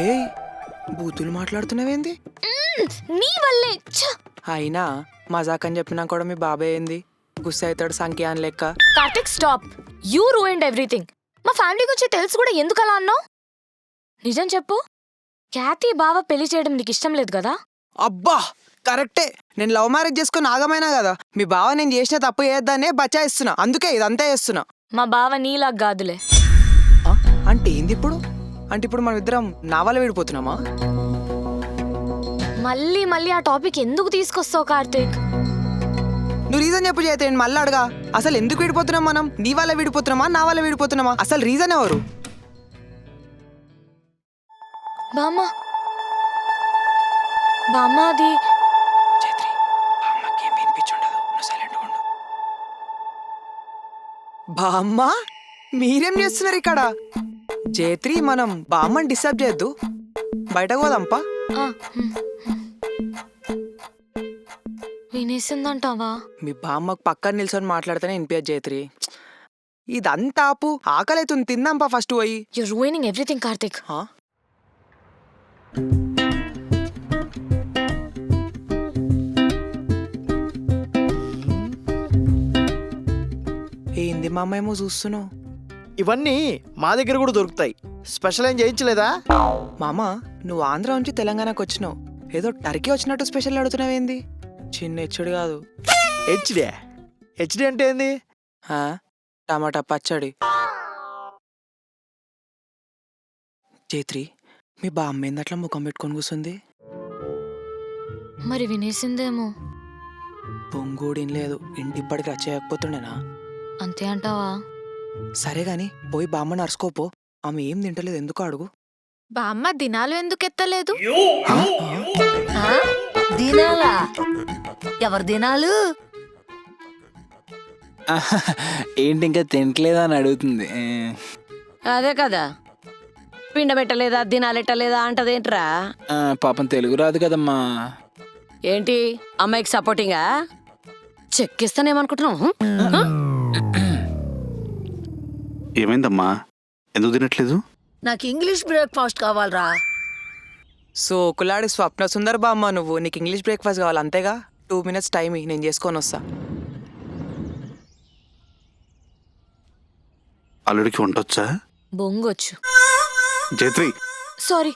ఏయ్, బూతులు మాట్లాడుతున్నావేంది? నీ వల్లే. అయినా మజాక్ అని చెప్పినా కూడా మీ బాబాయ్ ఏంది గుస్సా అవుతాడు సంఖ్య అని లెక్క. Karthik stop. You ruined everything. మా ఫ్యామిలీ గురించి తెలుసు కూడా ఎందుకు అలా అన్నావు? నిజం చెప్పు, ఖ్యాతి బావ పెళ్లి చేయడం నీకు ఇష్టం లేదు కదా? అబ్బా కరెక్టే. నేను లవ్ మ్యారేజ్ చేసుకుని ఆగమైనా కదా. మీ బావ నేను చేసిన తప్పు చేద్దానే బచాయిస్తున్నా. అందుకే ఇదంతా చేస్తున్నా. మా బావ నీలా గాదులే. అంటే ఏంది ఇప్పుడు? అంటే ఇప్పుడు మనం ఇద్దరం నా వల్ల విడిపోతున్నామా? మళ్ళీ మళ్ళీ ఆ టాపిక్ ఎందుకు తీసుకొస్తావు కార్తిక్? నువ్వు రీజన్ చెప్పు చేస్తే నేను మళ్ళీ అడగా. అసలు ఎందుకు విడిపోతున్నాం మనం? నీ వల్ల విడిపోతున్నామా, నా వల్ల విడిపోతున్నామా? అసలు రీజన్ ఎవరు? బామ్మ బామ్మ అది బామ్మ మీరేం చేస్తున్నారు ఇక్కడ? జేత్రి, మనం బామ్మని డిస్టర్బ్ చేయొద్దు. బయటకు పోదాంపా. వినేసిందంటావా? మీ బామ్మకు పక్కన నిల్చొని మాట్లాడితేనే వినిపించదు జేత్రి. ఇదంతా ఆపు. ఆకలైతుంది, తిందాంపా ఫస్ట్ పోయి. You are ruining everything Karthik. ఏంది మా అమ్మ ఏమో చూస్తున్నావు? ఇవన్నీ మా దగ్గర కూడా దొరుకుతాయి. స్పెషల్ ఏం చేయించలేదా? మామ, నువ్వు ఆంధ్ర నుంచి తెలంగాణకు వచ్చినావు, ఏదో టర్కీ వచ్చినట్టు స్పెషల్ అడుగుతున్నావేంది? చిన్న హెచ్చుడు కాదు. హెచ్డి? హెచ్డి అంటే ఏంది? టమాటా పచ్చడి. జేత్రి, మీ బామ్మ ఏంది అట్లా ముఖం పెట్టుకొని కూర్చుంది? మరి వినేసిందేమో. పొంగోడేం లేదు, ఇంటిప్పటికి రచ్చేయకపోతుండేనా? అంతే అంటావా? సరే గాని పోయి బామ్మని అరుసుకోపో. ఆమె ఏం తింటలేదు, ఎందుకు అడుగు. బామ్మ దినాలు ఎందుకు ఎత్తలేదు? దినాలా? ఎవరు దినాలు? ఏంటి ఇంకా తినట్లేదా అని అడుగుతుంది. అదే కదా, పిండ పెట్టలేదా దినాలెట్టలేదా అంటదేంట్రా? పాపం తెలుగు రాదు కదమ్మా. ఏంటి అమ్మాయికి సపోర్టింగా? చెక్కిస్తానేమనుకుంటున్నావు? ఏమైందమ్మా, ఎందుకు తినట్లేదు? నాకు ఇంగ్లీష్ బ్రేక్ఫాస్ట్ కావాలరా. సోకులాడి స్వప్న సుందర్ బామ్మ నువ్వు. నీకు ఇంగ్లీష్ బ్రేక్ఫాస్ట్ కావాలి అంతేగా. 2 minutes టైం నేను చేసుకొని వస్తా. అల్లుడికి వంటొచ్చా? బొంగొచ్చు. జైత్రి సారీ.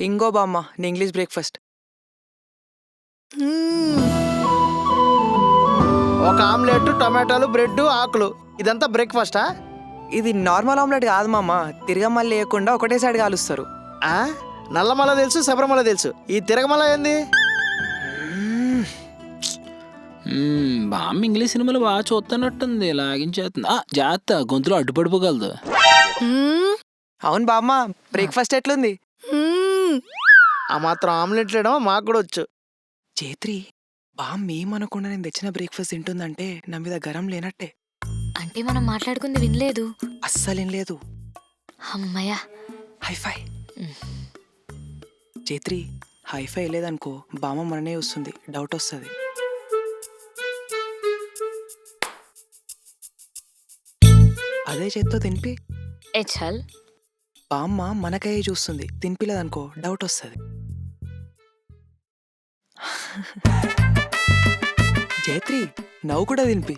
ఇంగో బామ్మ నీ ఇంగ్లీష్ బ్రేక్ఫాస్ట్. ఒక ఆమ్లెట్, టమాటాలు, బ్రెడ్, ఆకులు, ఇదంతా బ్రేక్ఫాస్టా? ఇది నార్మల్ ఆమ్లెట్ కాదు మామ. తిరగమల్లి లేకుండా ఒకటే సైడ్ కాలుస్తారు. నల్లమల తెలుసు, శబరిమల తెలుసు, ఈ తిరగమల ఏంది? బామ్మ ఇంగ్లీష్ సినిమాలు బాగా చూస్తున్నట్టుంది, లాగించేస్తుంది. జాగ్రత్త, గొంతులో అడ్డుపడిపోగలదు. అవును బామ్మ, బ్రేక్ఫాస్ట్ ఎట్లుంది? ఆ మాత్రం ఆమ్లెట్ లేడమో మాకు కూడా వచ్చు. చేత్రి, బామ్మ ఏమనకుండా నేను తెచ్చిన బ్రేక్ఫాస్ట్ తింటుందంటే నా మీద గరం లేనట్టే. అంటే మనం మాట్లాడుకుంది వినలేదు. అస్సలేం లేదు. అమ్మయ్యా. హైఫై. చేత్రి, హైఫై లేదనుకో బామ్మ మననే వస్తుంది, డౌట్ వస్తుంది. అదే చేత్తో తినిపి. ఏ చల్. బామ్మ మనకయ్యే చూస్తుంది, తినిపిలేదనుకో డౌట్ వస్తుంది. జయత్రి, నవ్వు కూడా తినిపి.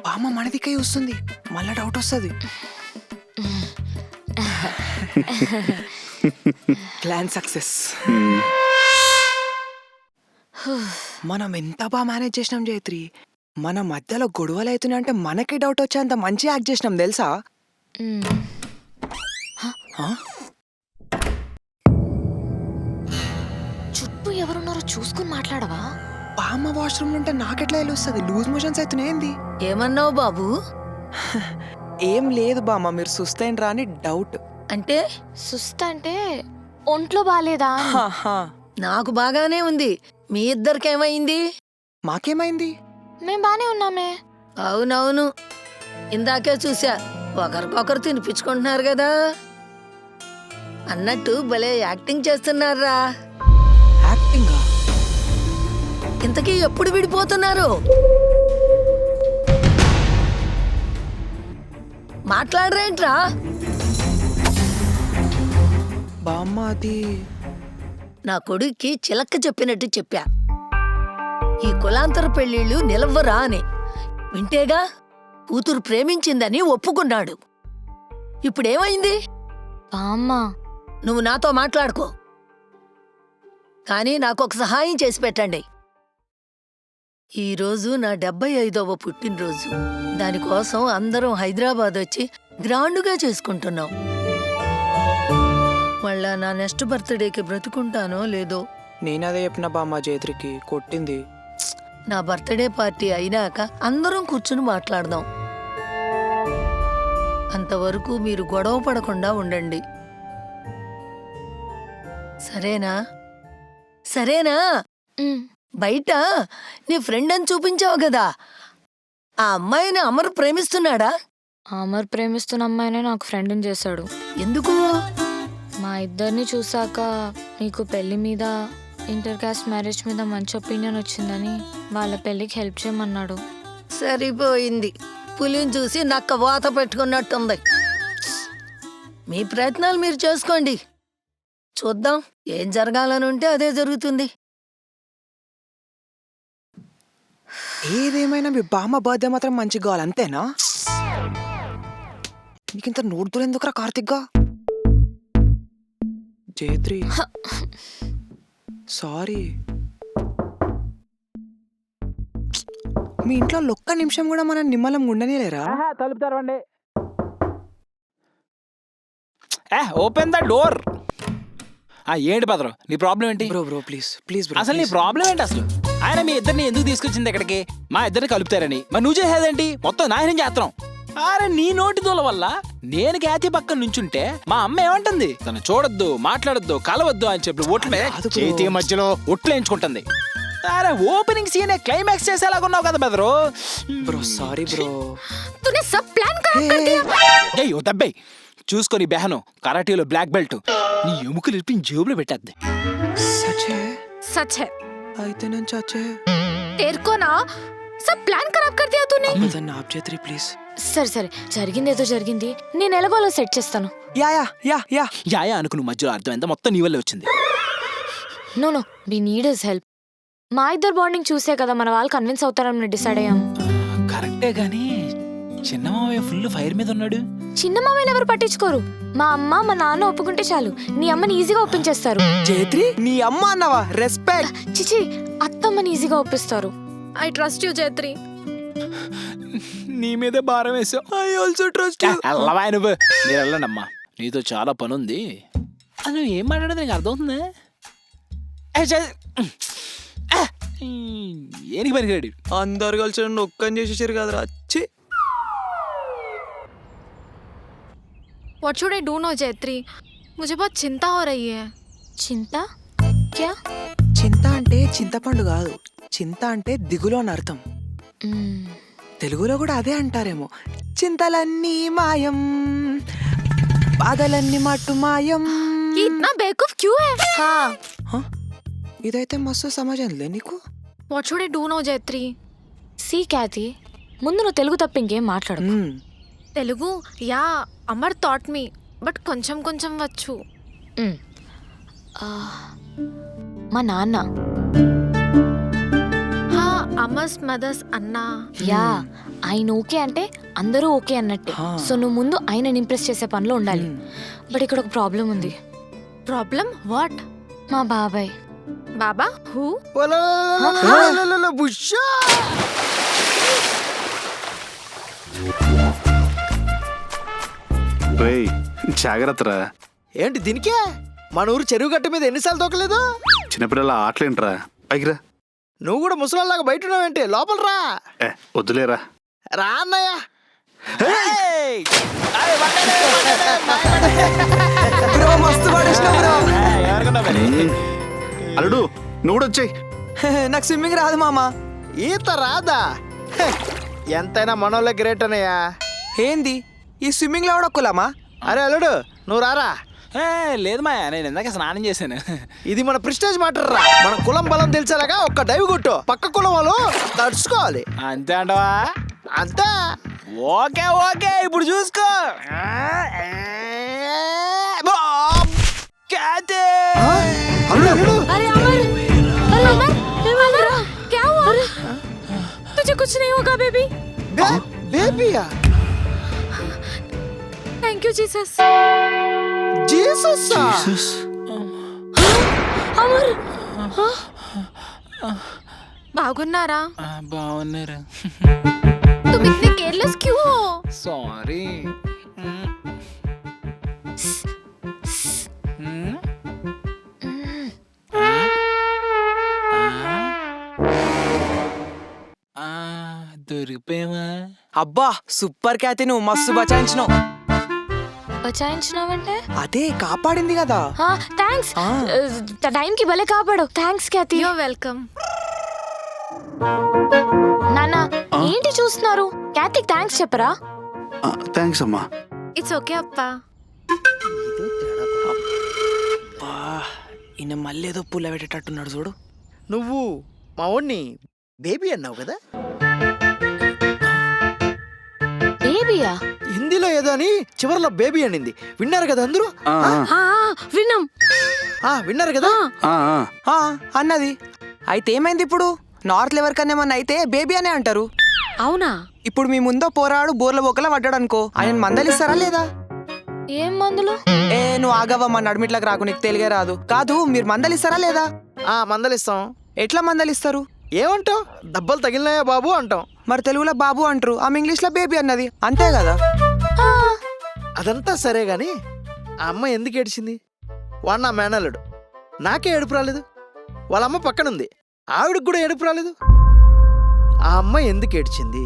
బామ్మ మన దిక్కయ్య వస్తుంది, మళ్ళా డౌట్ వస్తుంది. Plan success. మనం ఎంత బాగా మేనేజ్ చేసినాం జయత్రి. మన మధ్యలో గొడవలు అవుతున్నాయి అంటే మనకే డౌట్ వచ్చేంత మంచి యాక్ట్ చేసినాం తెలుసా? చుట్టూ ఎవరున్నారో చూసుకుని మాట్లాడవా? బామ్మ వాష్రూమ్ ఉంటే నాకెట్లా వస్తుంది? లూజ్ మోషన్స్ అవుతున్నాయి ఏంది? ఏమన్నావు బాబు? ఏం లేదు బామ్మ, మీరు సుస్తైన రాని డౌట్. అంటే సుస్త అంటే ఒంట్లో బాలేదా? నాకు బాగానే ఉంది. మీ ఇద్దరికేమైంది? మాకేమైంది? మేం బానే ఉన్నామే. అవునవును, ఇందాకే చూసా, ఒకరికొకరు తినిపించుకుంటున్నారు కదా. అన్నట్టు భలే యాక్టింగ్ చేస్తున్నారా? యాక్టింగా? ఇంతకీ ఎప్పుడు విడిపోతున్నారు? మాట్లాడరేంట్రా? బామ్మ అది నా కొడుక్కి చిలక్క చెప్పినట్టు చెప్పా, ఈ కులాంతర పెళ్లిళ్ళు నిలవ్వరా అని. వింటేగా, కూతురు ప్రేమించిందని ఒప్పుకున్నాడు. ఇప్పుడేమైంది? బామ్మ, నువ్వు నాతో మాట్లాడుకో, కానీ నాకొక సహాయం చేసి పెట్టండి. ఈరోజు నా 75వ పుట్టినరోజు. దానికోసం అందరం హైదరాబాద్ వచ్చి గ్రాండ్గా చేసుకుంటున్నాం. మళ్ళా నా నెక్స్ట్ బర్త్డేకి బ్రతుకుంటానో లేదో. నేనదే చెప్పిన బామ్మ, జయత్రికి కొట్టింది. నా బర్త్డే పార్టీ అయినాక అందరం కూర్చుని మాట్లాడదాం. అంతవరకు మీరు గొడవ పడకుండా ఉండండి, సరేనా? సరేనా? బయట నీ ఫ్రెండ్ అని చూపించావు కదా, ఆ అమ్మాయిని అమర్ ప్రేమిస్తున్నాడా? అమర్ ప్రేమిస్తున్న అమ్మాయినే నాకు ఫ్రెండ్ని చేశాడు. ఎందుకు? మా ఇద్దరిని చూసాక నీకు పెళ్లి మీద, ఇంటర్ కాస్ట్ మ్యారేజ్ మీద మంచి ఒపీనియన్ వచ్చిందని వాళ్ళ పెళ్లికి హెల్ప్ చేయమన్నాడు. సరిపోయింది, పులిని చూసి నక్క వాత పెట్టుకున్నట్టుంది. మీ ప్రయత్నాలు మీరు చేసుకోండి, చూద్దాం ఏం జరగాలని ఉంటే అదే జరుగుతుంది. ఏదేమైనా మీ బామ్మ బర్త్డే మాత్రం మంచిగా కావాలి, అంతేనా? నీకింత నోటులు ఎందుకురా కార్తిక్గా? జయత్రి, సారీ. మీ ఇంట్లో ఒక్క నిమిషం కూడా మనం నిమ్మలం ఉండనేలేరా? తలుపు తెరవండి. Open the door. ఏంటి భద్రం, నీ ప్రాబ్లం ఏంటి? Bro bro please please bro, అసలు నీ ప్రాబ్లం ఏంటి అసలు? ఆయన మీ ఇద్దరిని ఎందుకు తీసుకొచ్చింది ఇక్కడికి? మా ఇద్దరిని కలుపుతారని. మరి నువ్వు చేసేదేంటి? మొత్తం నాయనం చేస్తున్నాం. అరే నీ నోటి దూల వల్ల నేను ఖ్యాతి పక్కన నుంచుంటే మా అమ్మ ఏమంటుంది? తను చూడొద్దు, మాట్లాడొద్దు, కలవద్దు అని చెప్పి ఓట్ల మీద చేతి మధ్యలో ఒట్లు వేయించుకుంటుంది. అరే ఓపెనింగ్ సీన్ క్లైమాక్స్ చేసేలాగున్నావు కదా బెదరు. Bro sorry bro. తూనే సబ్ ప్లాన్ ఖరాబ్ కర్ దియా. ఏయ్ ఓ దబ్బే, చూసుకొని బెహను కరాటీలో బ్లాక్ బెల్ట్ నీ ఎముకలు ఇప్పి జేబులో పెట్టేద్ది. సచే సచ్ హై. అయితే నేను చచ్చే. तेरे को ना सब प्लान खराब कर दिया तूने. అబద్ధం ఆప్ జయత్రి ప్లీజ్. సరే సరే, జరిగిందేదో జరిగింది, నేను ఎలాగోలా సెట్ చేస్తాను. యా యా యా యా యాయా అనుకు నువ్వు మధ్యలో అర్థమైందా? మొత్తం నీ వల్లే వచ్చింది. No no, we need his help. మా ఇద్దరు బాండింగ్ చూసే కదా మన వాళ్ళు కన్విన్స్ అవుతారని డిసైడ్ అయ్యాం. కరెక్టే గానీ చిన్న మావయ్య ఫుల్ ఫైర్ మీద ఉన్నాడు. చిన్న మామయ్యని ఎవరు పట్టించుకోరు. మా అమ్మ మా నాన్న ఒప్పుకుంటే చాలు, నీ అమ్మని ఈజీగా ఒప్పించేస్తారు. జయత్రి, నీ అమ్మ అన్నవా? రెస్పెక్ట్. చిచి, అత్తమ్మని ఈజీగా ఒప్పిస్తారు. I trust you Jayatri. నీ మీదే భారం వేసావు. I also trust you. అల్లవా నువ్వు. మీరు వెళ్ళండమ్మా, నీతో చాలా పని ఉంది. నువ్వు ఏం మాట్లాడేది నీకు అర్థమవుతుందా? ఏనికి పనికిరాడు. అందరు కలిసి నన్ను ఒక్కని చేసేసారు కదరా వచ్చి. What should I do now, Jaitri? मुझे बहुत चिंता हो रही है. చింత క్యా? చింత అంటే చింతపండు కాదు, చింత అంటే దిగులు అని అర్థం. మ్మ్. తెలుగులో కూడా అదే అంటారేమో. చింతలన్నీ మాయం, బాధలన్నీ మట్టు మాయం. ये इतना बेवकूफ क्यों है? హ? ఇదైతే మస్తు సమాజంలే నీకు. What should I do now, Jaitri? See Khyati, ముందు నువ్వు తెలుగు తప్ప ఇంకేం మాట్లాడు. Telugu yeah Amar taught me but కొంచెం కొంచెం వచ్చు. మా నాన్న హా అమర్స్ మదర్స్ అన్నా. యా ఆయన ఓకే అంటే అందరూ ఓకే అన్నట్టే. సో నువ్వు ముందు ఆయన ఇంప్రెస్ చేసే పనిలో ఉండాలి. బట్ ఇక్కడ ఒక ప్రాబ్లం ఉంది. Problem what? మా బాబాయ్. బాబా హూ? బుషా రేయ్ జాగ్రత్తరా. ఏంటి దీనికే? మన ఊరు చెరువు గట్ట మీద ఎన్నిసార్లు తోకలేదు? చిన్నపిల్లల ఆటలేంట్రా, పైకి రా. నువ్వు కూడా ముసలాళ్ళగా బయట ఉన్నావేంటి? లోపల రా. వద్దులేరా. రా అన్నయ్య. అల్లుడు నువ్వు కూడా వచ్చాయి. నాకు స్విమ్మింగ్ రాదు మామా. ఈత రాదా? హే, ఎంతైనా మనోళ్ళే గ్రేట్ అన్నయ్యా. ఏంది ఈ స్విమ్మింగ్ లో కూడా కులమా? అరే అల్లుడు నువ్వు రారా. లేదు మాయా, నేను ఇందాక స్నానం చేశాను. ఇది మన ప్రిస్టేజ్ మ్యాటర్ రా. మన కులం బలం తెలిసేలాగా ఒక్క డైవ్ కొట్టు. పక్క కులం వాళ్ళు తడుచుకోవాలి. అంతే అంటవా? అంతే. ఓకే ఓకే, ఇప్పుడు చూసుకో. అల్లుడు అల్లుడు अरे अमर, अरे अमर, अमर, क्या हुआ? तुझे कुछ नहीं होगा बेबी. బేబీయా? Thank you Jesus. Jesus. Amar, బాగున్నారా? బాగున్నారా? तुम इतने केयरलेस क्यों हो? సారీ. దొరికిపోయావా? అబ్బా సూపర్ ఖ్యాతి, నువ్వు మస్తు బచాయించినావు. బచాయించినావంటే? అదే కాపాడింది కదా. థ్యాంక్స్. టైంకి భలే కాపాడు. Thanks Khyati. You're welcome. నాన్న ఏంటి చూస్తున్నారు? ఖ్యాతికి థ్యాంక్స్ చెప్పరా? థ్యాంక్స్ అమ్మా. ఇట్స్ ఓకే అప్పా. ఈయన మళ్ళీ ఏదో పుల్ల పెట్టేటట్టున్నాడు చూడు. నువ్వు మా ఓన్ని బేబీ అన్నావు కదా? బేబీయా? హిందీలో ఏదో అని చివరిలో బేబీ అనింది. విన్నారు కదా అందరూ? విన్నాం. విన్నారు కదా? అన్నది. అయితే ఏమైంది ఇప్పుడు? నార్త్ ఎవరికన్నా ఏమన్నా అయితే బేబీ అనే అంటారు. అవునా? ఇప్పుడు మీ ముందో పోరాడు బోర్ల బొక్కల పడ్డాడు అనుకో, ఆయన మందలిస్తారా లేదా? ఏం మందులు? నువ్వు ఆగవ్వ, మా నడుమిట్లకు రాకు, నీకు తెలిగే రాదు. కాదు, మీరు మందలిస్తారా లేదా? మందలిస్తాం. ఎట్లా మందలిస్తారు? ఏమంటావు? దెబ్బలు తగిలినాయా బాబు అంటాం. మరి తెలుగులో బాబు అంటారు, ఆమె ఇంగ్లీష్ లో బేబీ అన్నది, అంతే కదా? అదంతా సరే గాని ఆ అమ్మ ఎందుకు ఏడ్చింది? వాడు నా మేనల్లుడు, నాకే ఏడుపు రాలేదు. వాళ్ళ అమ్మ పక్కనుంది, ఆవిడకి కూడా ఏడుపు రాలేదు. ఆ అమ్మ ఎందుకు ఏడ్చింది?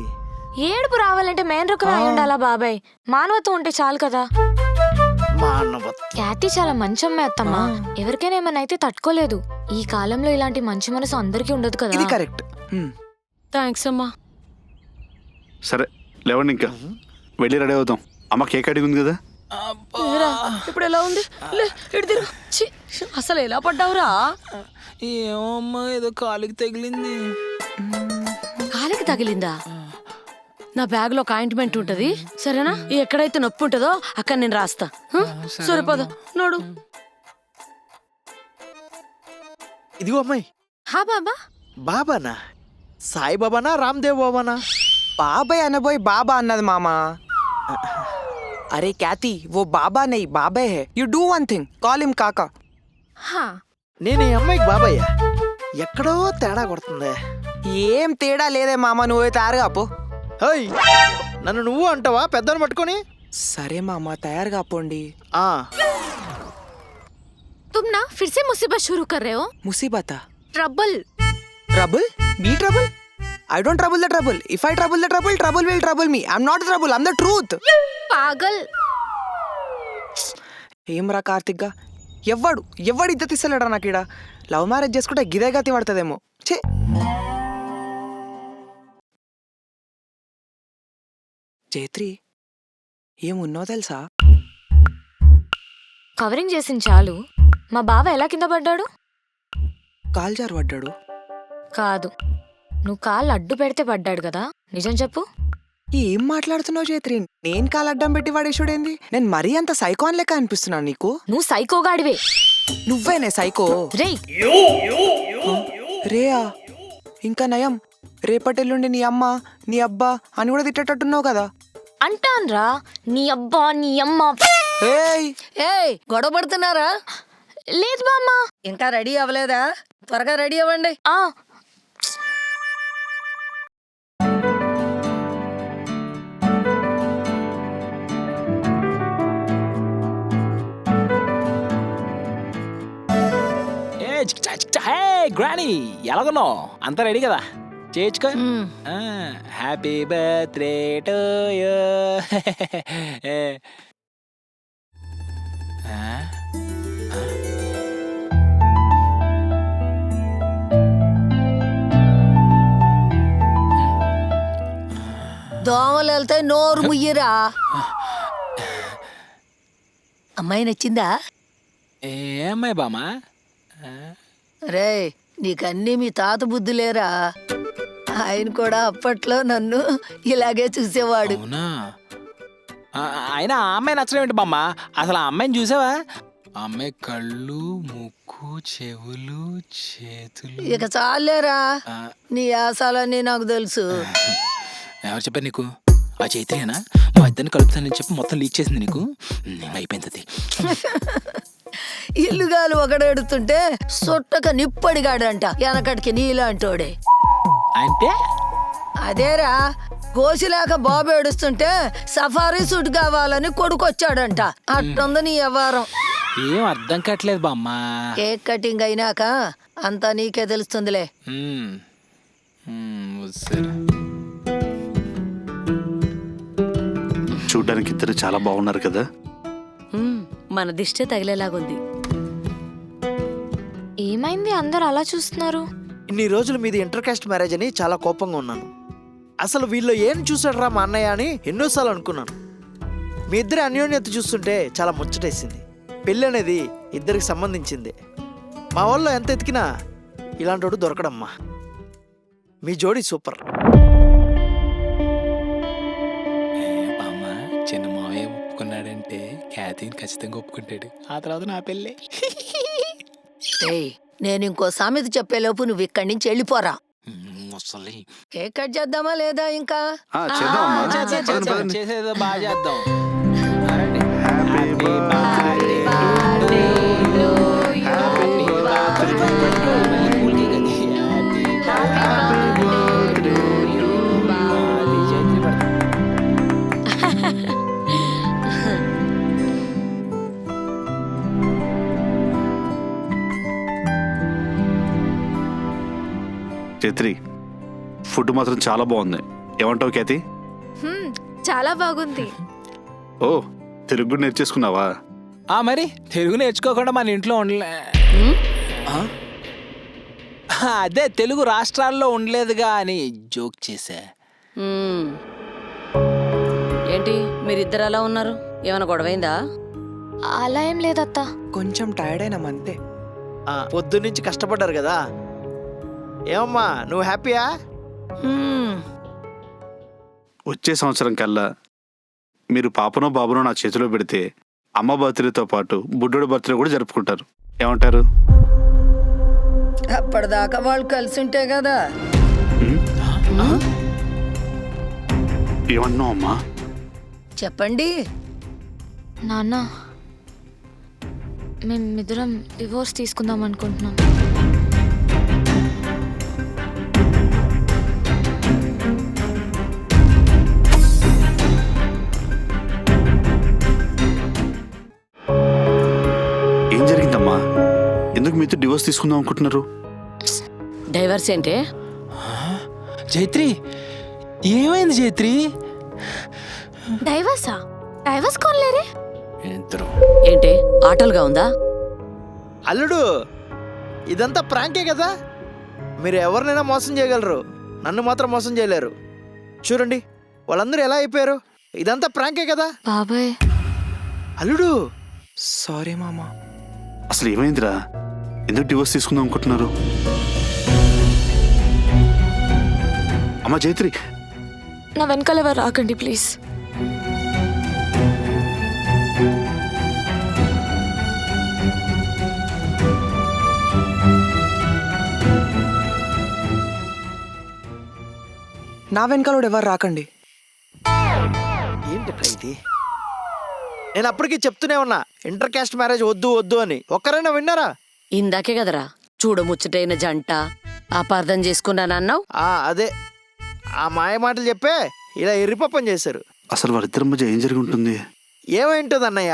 ఏడుపు రావాలంటే మేనరుకు రాయి ఉండాలా బాబాయ్? మానవత్వం ఉంటే చాలు కదా. ఖ్యాతి చాలా మంచి అమ్మాయి అత్తమ్మా. ఎవరికైనా ఏమన్నా అయితే తట్టుకోలేదు. ఈ కాలంలో ఇలాంటి మంచి మనసు అందరికీ ఉండదు కదా. ఇది కరెక్ట్. థ్యాంక్స్ అమ్మా. సరే లేవండి, ఇంకా వెళ్ళి రెడీ అవుతాం. అమ్మ కేక్ అడిగి ఉంది కదా. ఇప్పుడు ఎలా ఉంది? అసలు ఎలా పడ్డావురా? ఏమో అమ్మా, ఏదో కాలికి తగిలింది. కాలికి తగిలిందా? నా బ్యాగ్ లో ఒక ఆయింట్మెంట్ ఉంటది, సరేనా? ఎక్కడైతే నొప్పి ఉంటుందో అక్కడ నేను రాస్తా. సరిపోద నోడు. ఇదిగో అమ్మాయి. హా బాబా. బాబానా? సాయి బాబానా రామ్దేవ్ బాబానా? బాబాయ్ అనబోయ్ బాబా అన్నది మామా. అరే ఖ్యాతి, वो బాబా नहीं బాబాయ్ है. You do one thing, call him కాకా. నేను ఈ అమ్మాయికి బాబాయ్య. ఎక్కడో తేడా కొడుతుంది. ఏం తేడా లేదే మామ, నువ్వే తయారుగా పో. నన్ను నువ్వు అంటావా పెద్దను పట్టుకొని? సరే మామ, తయారుగా పోండి. तुम ना फिर से मुसीबत शुरू कर रहे हो. ముసీబతా? Trouble. Trouble? Me trouble? I don't trouble the trouble. If I trouble the trouble, trouble will trouble me. I'm not the trouble. I'm the truth. पागल. ఏం రా కార్తిక్గా, ఎవ్వడు ఇద్దరు తీసలేడా నాకు ఈడ. లవ్ మ్యారేజ్ చేసుకుంటే గిదే గతి పడుతుందేమో. ఛే, జైత్రి ఏమున్నావు తెలుసా? కవరింగ్ చేసింది చాలు. మా బావ ఎలా కింద పడ్డాడు? కాలు జారు పడ్డాడు. కాదు, నువ్వు కాళ్ళు అడ్డు పెడితే పడ్డాడు కదా. నిజం చెప్పు. ఏం మాట్లాడుతున్నావు జైత్రి? నేను కాలు అడ్డం పెట్టి వాడేసుడేంది? నేను మరీ అంత సైకోన్ లెక్క అనిపిస్తున్నాను నీకు? నువ్వు సైకోగాడివే. నువ్వేనే సైకో. రేయ్, రేయా, ఇంకా నయం. రేపటెల్లుండి నీ అమ్మ నీ అబ్బా అని కూడా తిట్టేటట్టున్నావు కదా. అంటాన్రా నీ అబ్బా నీ అమ్మ. ఏయ్ ఏయ్, గొడవ పడుతున్నారా? లేదు బామ్మ. ఇంకా రెడీ అవ్వలేదా? త్వరగా రెడీ అవ్వండి. ఆ, గ్రానీ ఎలాగున్నావు? అంతా రెడీ కదా? చేయించుకో. Happy birthday to you. దోమలు వెళ్తే నోరు ముయ్యరా. అమ్మాయి నచ్చిందా? ఏ అమ్మాయి బామా? రే, నీకన్నీ మీ తాత బుద్ధులేరా. ఆయన కూడా అప్పట్లో నన్ను ఇలాగే చూసేవాడు. అవునా? అయినా ఆ అమ్మాయి నచ్చడం ఏంటి బామ్మ? అసలు ఆ అమ్మాయిని చూసావా? ఆ అమ్మాయి కళ్ళు, ముక్కు, చెవులు, చేతులు. ఇక చాలేరా, నీ ఆశాలన్నీ నాకు తెలుసు. ఎవరు చెప్పారు నీకు? ఆ చైత్రేనా మా ఇద్దరిని కలుపుతానని చెప్పి మొత్తం లీక్ చేసింది నీకు? అయిపోయింది. ఇల్లుగాలు ఒకడెడుతుంటే సొట్టక నిప్పడిగాడంట వెనకటికి నీలాంటోడే. అంటే అదేరా, గోసిలాక బాబు ఏడుస్తుంటే సఫారీ సూట్ కావాలని కొడుకొచ్చాడంట. అట్టుంది నీ వ్యవహారం. ఏం అర్థం కావట్లేదు బామ్మ. కేక్ కటింగ్ అయినాక అంతా నీకే తెలుస్తుందిలే. చూడ్డానికి ఇద్దరు చాలా బాగున్నారు కదా. మన దిష్టే తగిలేలాగుంది. ఏమైంది అందరు అలా చూస్తున్నారు? ఇన్ని రోజులు మీది ఇంటర్ కాస్ట్ మ్యారేజ్ అని చాలా కోపంగా ఉన్నాను. అసలు వీళ్ళు ఏం చూసాడరా మా అన్నయ్య అని ఎన్నోసార్లు అనుకున్నాను. మీ ఇద్దరి అన్యోన్యత చూస్తుంటే చాలా ముచ్చటేసింది. పెళ్ళి అనేది ఇద్దరికి సంబంధించింది. మా వాళ్ళు ఎంత ఎతికినా ఇలాంటోడు దొరకడమ్మా. మీ జోడీ సూపర్. బామ్మ, చిన్న మావయ్య ఒప్పుకున్నాడంటే ఖ్యాతిని ఖచ్చితంగా ఒప్పుకుంటాడు. ఆ తర్వాత నా పెళ్ళే. ఏయ్, నేను ఇంకో సామెత చెప్పేలోపు నువ్వు ఇక్కడి నుంచి వెళ్ళిపోరా. కేక్ కట్ చేద్దామా లేదా? ఇంకా చేసేదో బాగా చేద్దాం. చైత్రి, ఫుడ్ మాత్రం చాలా బాగుంది. ఏమంటావు ఖ్యాతి? చాలా బాగుంది. ఓ, తెలుగు కూడా నేర్చేసుకున్నావా? మరి తెలుగు నేర్చుకోకుండా మన ఇంట్లో ఉండలే. అదే తెలుగు రాష్ట్రాల్లో ఉండలేదుగా అని జోక్ చేశా. ఏంటి మీరిద్దరు అలా ఉన్నారు? ఏమైనా గొడవైందా? అలా ఏం లేదత్తా. కొంచెం టైర్డ్ అయినాం అంతే. పొద్దున్నుంచి కష్టపడ్డారు కదా. ఏమమ్మా, నువ్వు హ్యాపీయా? వచ్చే సంవత్సరం కల్లా మీరు పాపనో బాబునో నా చేతిలో పెడితే అమ్మ బర్త్డేతో పాటు బుడ్డోడి బర్త్డే కూడా జరుపుకుంటారు. ఏమంటారు? అప్పటిదాకా వాళ్ళు కలిసి ఉంటే కదా. ఏమన్నావు అమ్మా? చెప్పండి. నాన్న, మేమిద్దరం డివోర్స్ తీసుకుందాం అనుకుంటున్నాం. ఏం జరిగిందమ్మా? ఎందుకు మీతో డివోర్స్ తీసుకుందాం అనుకుంటున్నారు? డైవర్స్ ఏంటే? జైత్రి ఏమైంది జైత్రి? డైవర్సా? డైవర్స్ కొనలేరే? ఇద్దరు ఏంటే ఆటలుగా ఉందా? అల్లుడు, ఇదంతా ప్రాంకే కదా. మీరు ఎవరినైనా మోసం చేయగలరు, నన్ను మాత్రం మోసం చేయలేరు. చూడండి వాళ్ళందరూ ఎలా అయిపోయారు. ఇదంతా ప్రాంకే కదా. బాబాయ్ అల్లుడు, సారీ మామా. అసలు ఏమైందిరా? ఎందుకు డివోర్స్ తీసుకుందాం అనుకుంటున్నారు? అమ్మా జైత్రి, నా వెనకాల ఎవరు రాకండి ప్లీజ్. నా వెనకాల ఎవరు రాకండి. ఏంటి ఇది? నేను అప్పటికి చెప్తూనే ఉన్నా ఇంటర్ కాస్ట్ మ్యారేజ్ వద్దు వద్దు అని. ఒక్కరైనా విన్నారా? ఇందాకే కదరా చూడముచ్చటైన జంట, అపార్థం చేసుకున్నానన్నావు. అదే ఆ మాయ మాటలు చెప్పే ఇలా ఎర్రిపప్పం చేశారు. అసలు వాళ్ళిద్దరి మధ్య ఏం జరిగి ఉంటుంది? ఏమైంటుంది అన్నయ్య,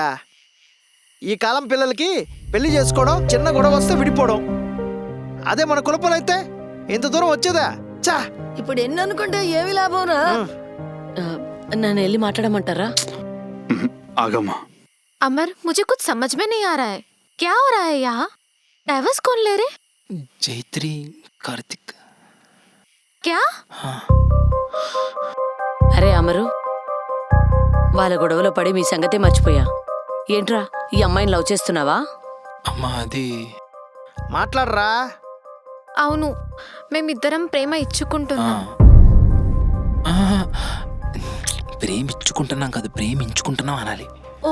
ఈ కాలం పిల్లలకి పెళ్లి చేసుకోవడం, చిన్న గొడవ వస్తే విడిపోవడం. అదే మన కులపలైతే ఇంత దూరం వచ్చేదా? చా, ఇప్పుడు ఎన్ని అనుకుంటే ఏమి లాభం రా. నన్ను వెళ్ళి మాట్లాడమంటారా? ఆగమ్మా. अमर, मुझे कुछ समझ में नहीं आ रहा है. क्या हो रहा है यहाँ? डाइवर्स कौन ले रहे? జైత్రి కార్తిక్. क्या? అరే అమరు, వాళ్ళ గొడవలో పడి మీ సంగతే మర్చిపోయా. ఏంట్రా ఈ అమ్మాయిని లవ్ చేస్తున్నావా? అమ్మా అది మాట్లాడరా. అవును, మేమిద్దరం ప్రేమ ఇచ్చుకుంటున్నాం. ప్రేమించుకుంటున్నాం కాదు, ప్రేమించుకుంటున్నాం అనాలి. ఓ,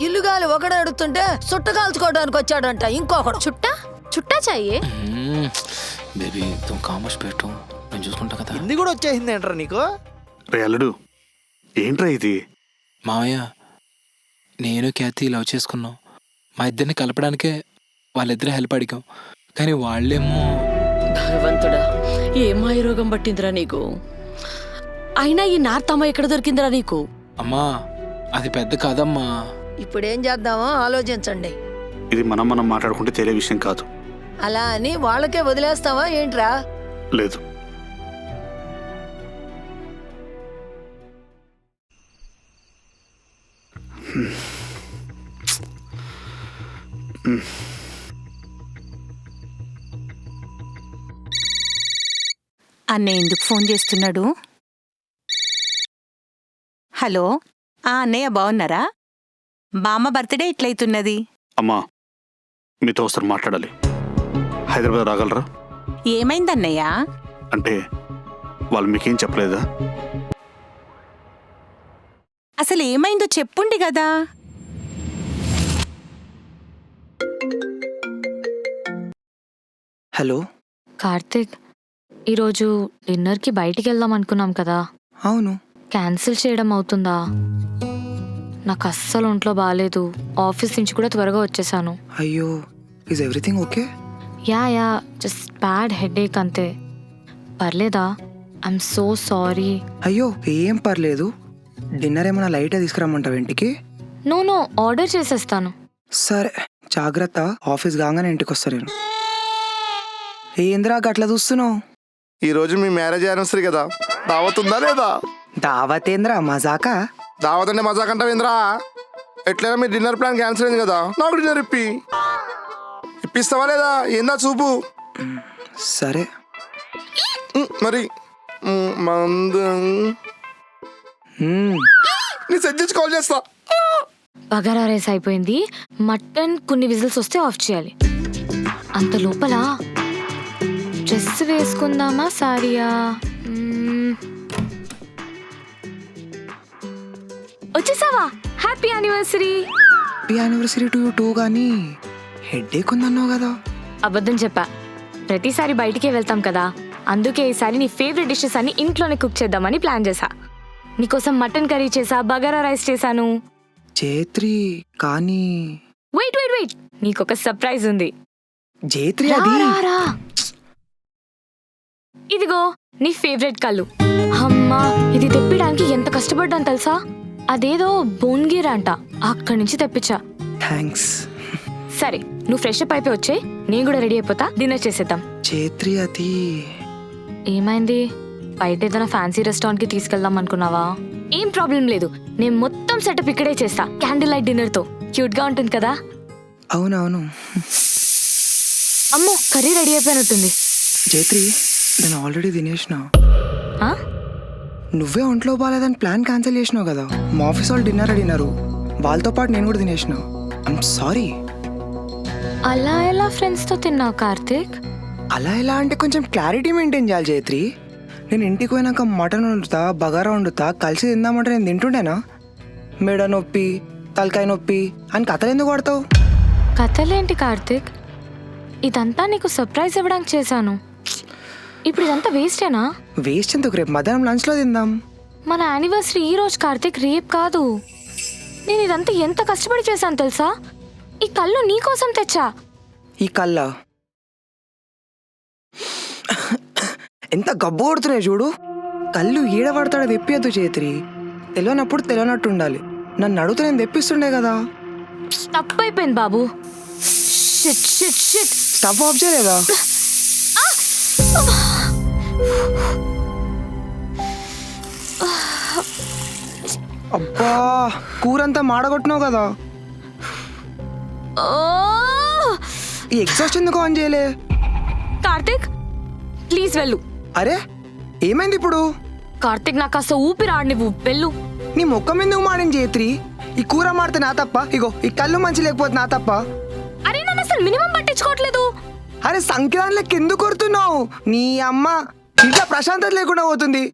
ఇల్లుగాలి ఒకడు అడుగుతుంటే చుట్ట కాల్చుకోవడానికి వచ్చాడంట ఇంకొకడు. చుట్టా చుట్టా చాయే. బేబీ తుమ్ కామర్స్ పెట్టు, నేను చూసుకుంటా కదా. హిందీ కూడా వచ్చేసింది ఏంట్రా నీకు? రే అల్లుడు, ఏంట్రా ఇది? మావయ్య, నేను ఖ్యాతి లవ్ చేసుకున్నాం. మా ఇద్దరిని కలపడానికే వాళ్ళిద్దరే హెల్ప్ అడిగాం, కానీ వాళ్ళేమో. భగవంతుడా, ఏ మాయరోగం పట్టిందిరా నీకు? అయినా ఈ నార్తమ్మ ఎక్కడ దొరికిందిరా నీకు? అమ్మా అది పెద్ద కాదమ్మా. ఇప్పుడేం చేద్దామో ఆలోచించండి. ఇది మనం మాట్లాడుకుంటే తెలియ విషయం కాదు. అలా అని వాళ్ళకే వదిలేస్తావా ఏంట్రా? లేదు. అన్నయ్య ఎందుకు ఫోన్ చేస్తున్నాడు? హలో, అన్నయ్య బాగున్నారా? బామ్మ బర్త్డే ఎట్లయితున్నది? అమ్మా, మీతో ఒకసారి మాట్లాడాలి. హైదరాబాద్ రాగలరా? ఏమైందన్నయ్య? అంటే వాళ్ళు మీకేం చెప్పలేదా? అసలు ఏమైందో చెప్పుండి కదా. హలో కార్తిక్, ఈరోజు డిన్నర్కి బయటికి వెళ్దాం అనుకున్నాం కదా, అవును. క్యాన్సిల్ చేయడం అవుతుందా? నాకు అస్సలు ఒంట్లో బాగాలేదు, ఆఫీస్ నుంచి కూడా త్వరగా వచ్చేసాను. అయ్యో, is everything okay? Yeah just bad headache అంతే. పర్లేదా? I'm so sorry. అయ్యో ఏం పర్లేదు. డిన్నర్ ఏమైనా లైట్గా తీసుకురమ్మంటావు ఇంటికి? నో ఆర్డర్ చేసేస్తాను. సరే జాగ్రత్త, ఆఫీస్ కాగానే ఇంటికి వస్తా నేను. ఏంద్రా గట్లా చూస్తున్నావు? ఈరోజు మీ మ్యారేజ్ యానివర్సరీ కదా, దావత్ ఉందా లేదా? దావతేంద్రా మజాకా? దావత్ అంటే మజాక్ అంటావేంద్రా? ఎట్లయినా మీ డిన్నర్ ప్లాన్ క్యాన్సిల్ అయింది కదా, నాకు డిన్నర్ ఇప్పిస్తావా లేదా? ఏందా చూపు. సరే మరి మందు నీ సెట్ చేసి కాల్ చేస్తా. బగారా రైస్ అయిపోయింది, మటన్ కొన్ని విజిల్స్ వస్తే ఆఫ్ చేయాలి. అంత లోపల డ్రెస్ వేసుకుందామా సారీయా? వచ్చేసావా? Happy anniversary. Happy anniversary to you two. కానీ హెడ్ఏక్ ఉందన్నావు కదా? అబద్ధం చెప్పా. ప్రతిసారి బయటికే వెళ్తాం కదా, అందుకే ఈసారి నీ ఫేవరెట్ డిషెస్ అన్ని ఇంట్లోనే కుక్ చేద్దామని ప్లాన్ చేశా. నీకోసం మటన్ కర్రీ చేసా, బగారా రైస్ చేశాను. జైత్రి కానీ వెయిట్ నీకొక సర్ప్రైజ్ ఉంది. జైత్రి రా, అది రా, రా. ఇదిగో నీ ఫేవరెట్ కళ్ళు. అమ్మా, ఇది తెప్పించడానికి ఎంత కష్టపడ్డాను తెలుసా? అదేదో బోన్గిర్ అంట, అక్కడి నుంచి తెప్పించా. థ్యాంక్స్. సరే నువ్వు ఫ్రెష్ అప్ అయిపోయి వచ్చే, నేను కూడా రెడీ అయిపోతా, డిన్నర్ చేసేద్దాం. చేత్రి అది ఏమైంది? బయట ఏదైనా ఫ్యాన్సీ రెస్టారెంట్ కి తీసుకెళ్దాం అనుకున్నావా? ఏం ప్రాబ్లం లేదు, నేను మొత్తం సెటప్ ఇక్కడే చేస్తా, క్యాండిల్ లైట్ డిన్నర్ తో. క్యూట్ గా ఉంటుంది కదా? అవునవును. అమ్మో, కర్రీ రెడీ అయిపోయినట్టుంది. చేత్రి నేను ఆల్రెడీ తినేసిన. ఆ? నువ్వే ఒంట్లో బాగాలేదని ప్లాన్ క్యాన్సిల్ చేసినావు కదా. మా ఆఫీస్ వాళ్ళు డిన్నర్ అడిగినారు, వాళ్ళతో పాటు నేను కూడా తినేసిన. I'm sorry. అలా ఎలా ఫ్రెండ్స్ తో తిన్నావు కార్తీక్? అలా ఎలా అంటే కొంచెం క్లారిటీ మెయింటైన్ చేయాలి చేత్రి. నేను ఇంటికి పోయినాక మటన్ వండుతా, బగారా వండుతా, కలిసి తిందామంటే నేను తింటుండేనా? మెడ నొప్పి, తలకాయ నొప్పి అని కథలు ఎందుకు పడతావు? కథలేంటి కార్తీక్? ఇదంతా నీకు సర్ప్రైజ్ ఇవ్వడానికి చేశాను. ఇప్పుడు ఇదంతా వేస్టేనా? వేస్ట్ ఎందుకు, రేపు మధ్యాహ్నం లంచ్లో తిందాం. మన యానివర్సరీ ఈ రోజు కార్తీక్, రేపు కాదు. నేను ఇదంతా ఎంత కష్టపడి చేశాను తెలుసా? ఈ కళ్ళు నీకోసం తెచ్చా. ఈ కళ్ళ ఎంత గబ్బు కొడుతున్నాయి చూడు. కళ్ళు ఈడ పడతాడో తెప్పియద్దు చేత్రి. తెలియనప్పుడు తెలియనట్టు ఉండాలి. నన్ను అడుగుతూ నేను తెప్పిస్తుండే కదా. తప్పైపోయింది బాబు. Shit shit shit. Stove off చేయలేదా? అబ్బా, కూరంతా మాడగొట్టినావు కదా. ఈ ఎగ్జాస్ట్ ఎందుకు ఆన్ చేయలే? కార్తీక్ ప్లీజ్ వెళ్ళు. అరే ఏమైంది ఇప్పుడు? కార్తీక్ నాకు కాస్త ఊపిరి ఆడనివ్వు, వెళ్ళు. నీ ముఖం ఎందుకు మాడిన చేత్రి? ఈ కూర మాడితే నా తప్ప, ఇగో ఈ కళ్ళు మంచి లేకపోతే నా తప్ప. అరే నన్ను అసలు మినిమం పట్టించుకోవట్లేదు. అరే సంక్రాంతికి ఎందుకు కొడుతున్నావు? నీ అమ్మ ఇంకా ప్రశాంతత లేకుండా పోతుంది.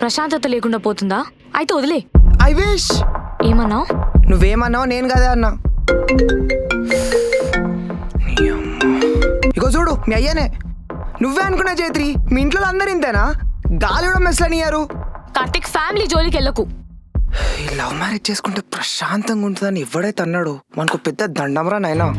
ప్రశాంతత లేకుండా పోతుందా? అయితే వదిలే. I wish. ఏమన్నావు? నువ్వేమన్నావు, నేను కదా అన్నా. ఇగో చూడు మీ అయ్యానే. నువ్వే అనుకున్నా చేత్రి, మీ ఇంట్లో అందరు ఇంతేనా? గాలి కూడా మెస్లనియారు. కార్తీక్ ఫ్యామిలీ జోలికి వెళ్ళకు. ఈ లవ్ మ్యారేజ్ చేసుకుంటే ప్రశాంతంగా ఉంటుందని ఎవడైతే అన్నాడు, మనకు పెద్ద దండంరా నాయనా.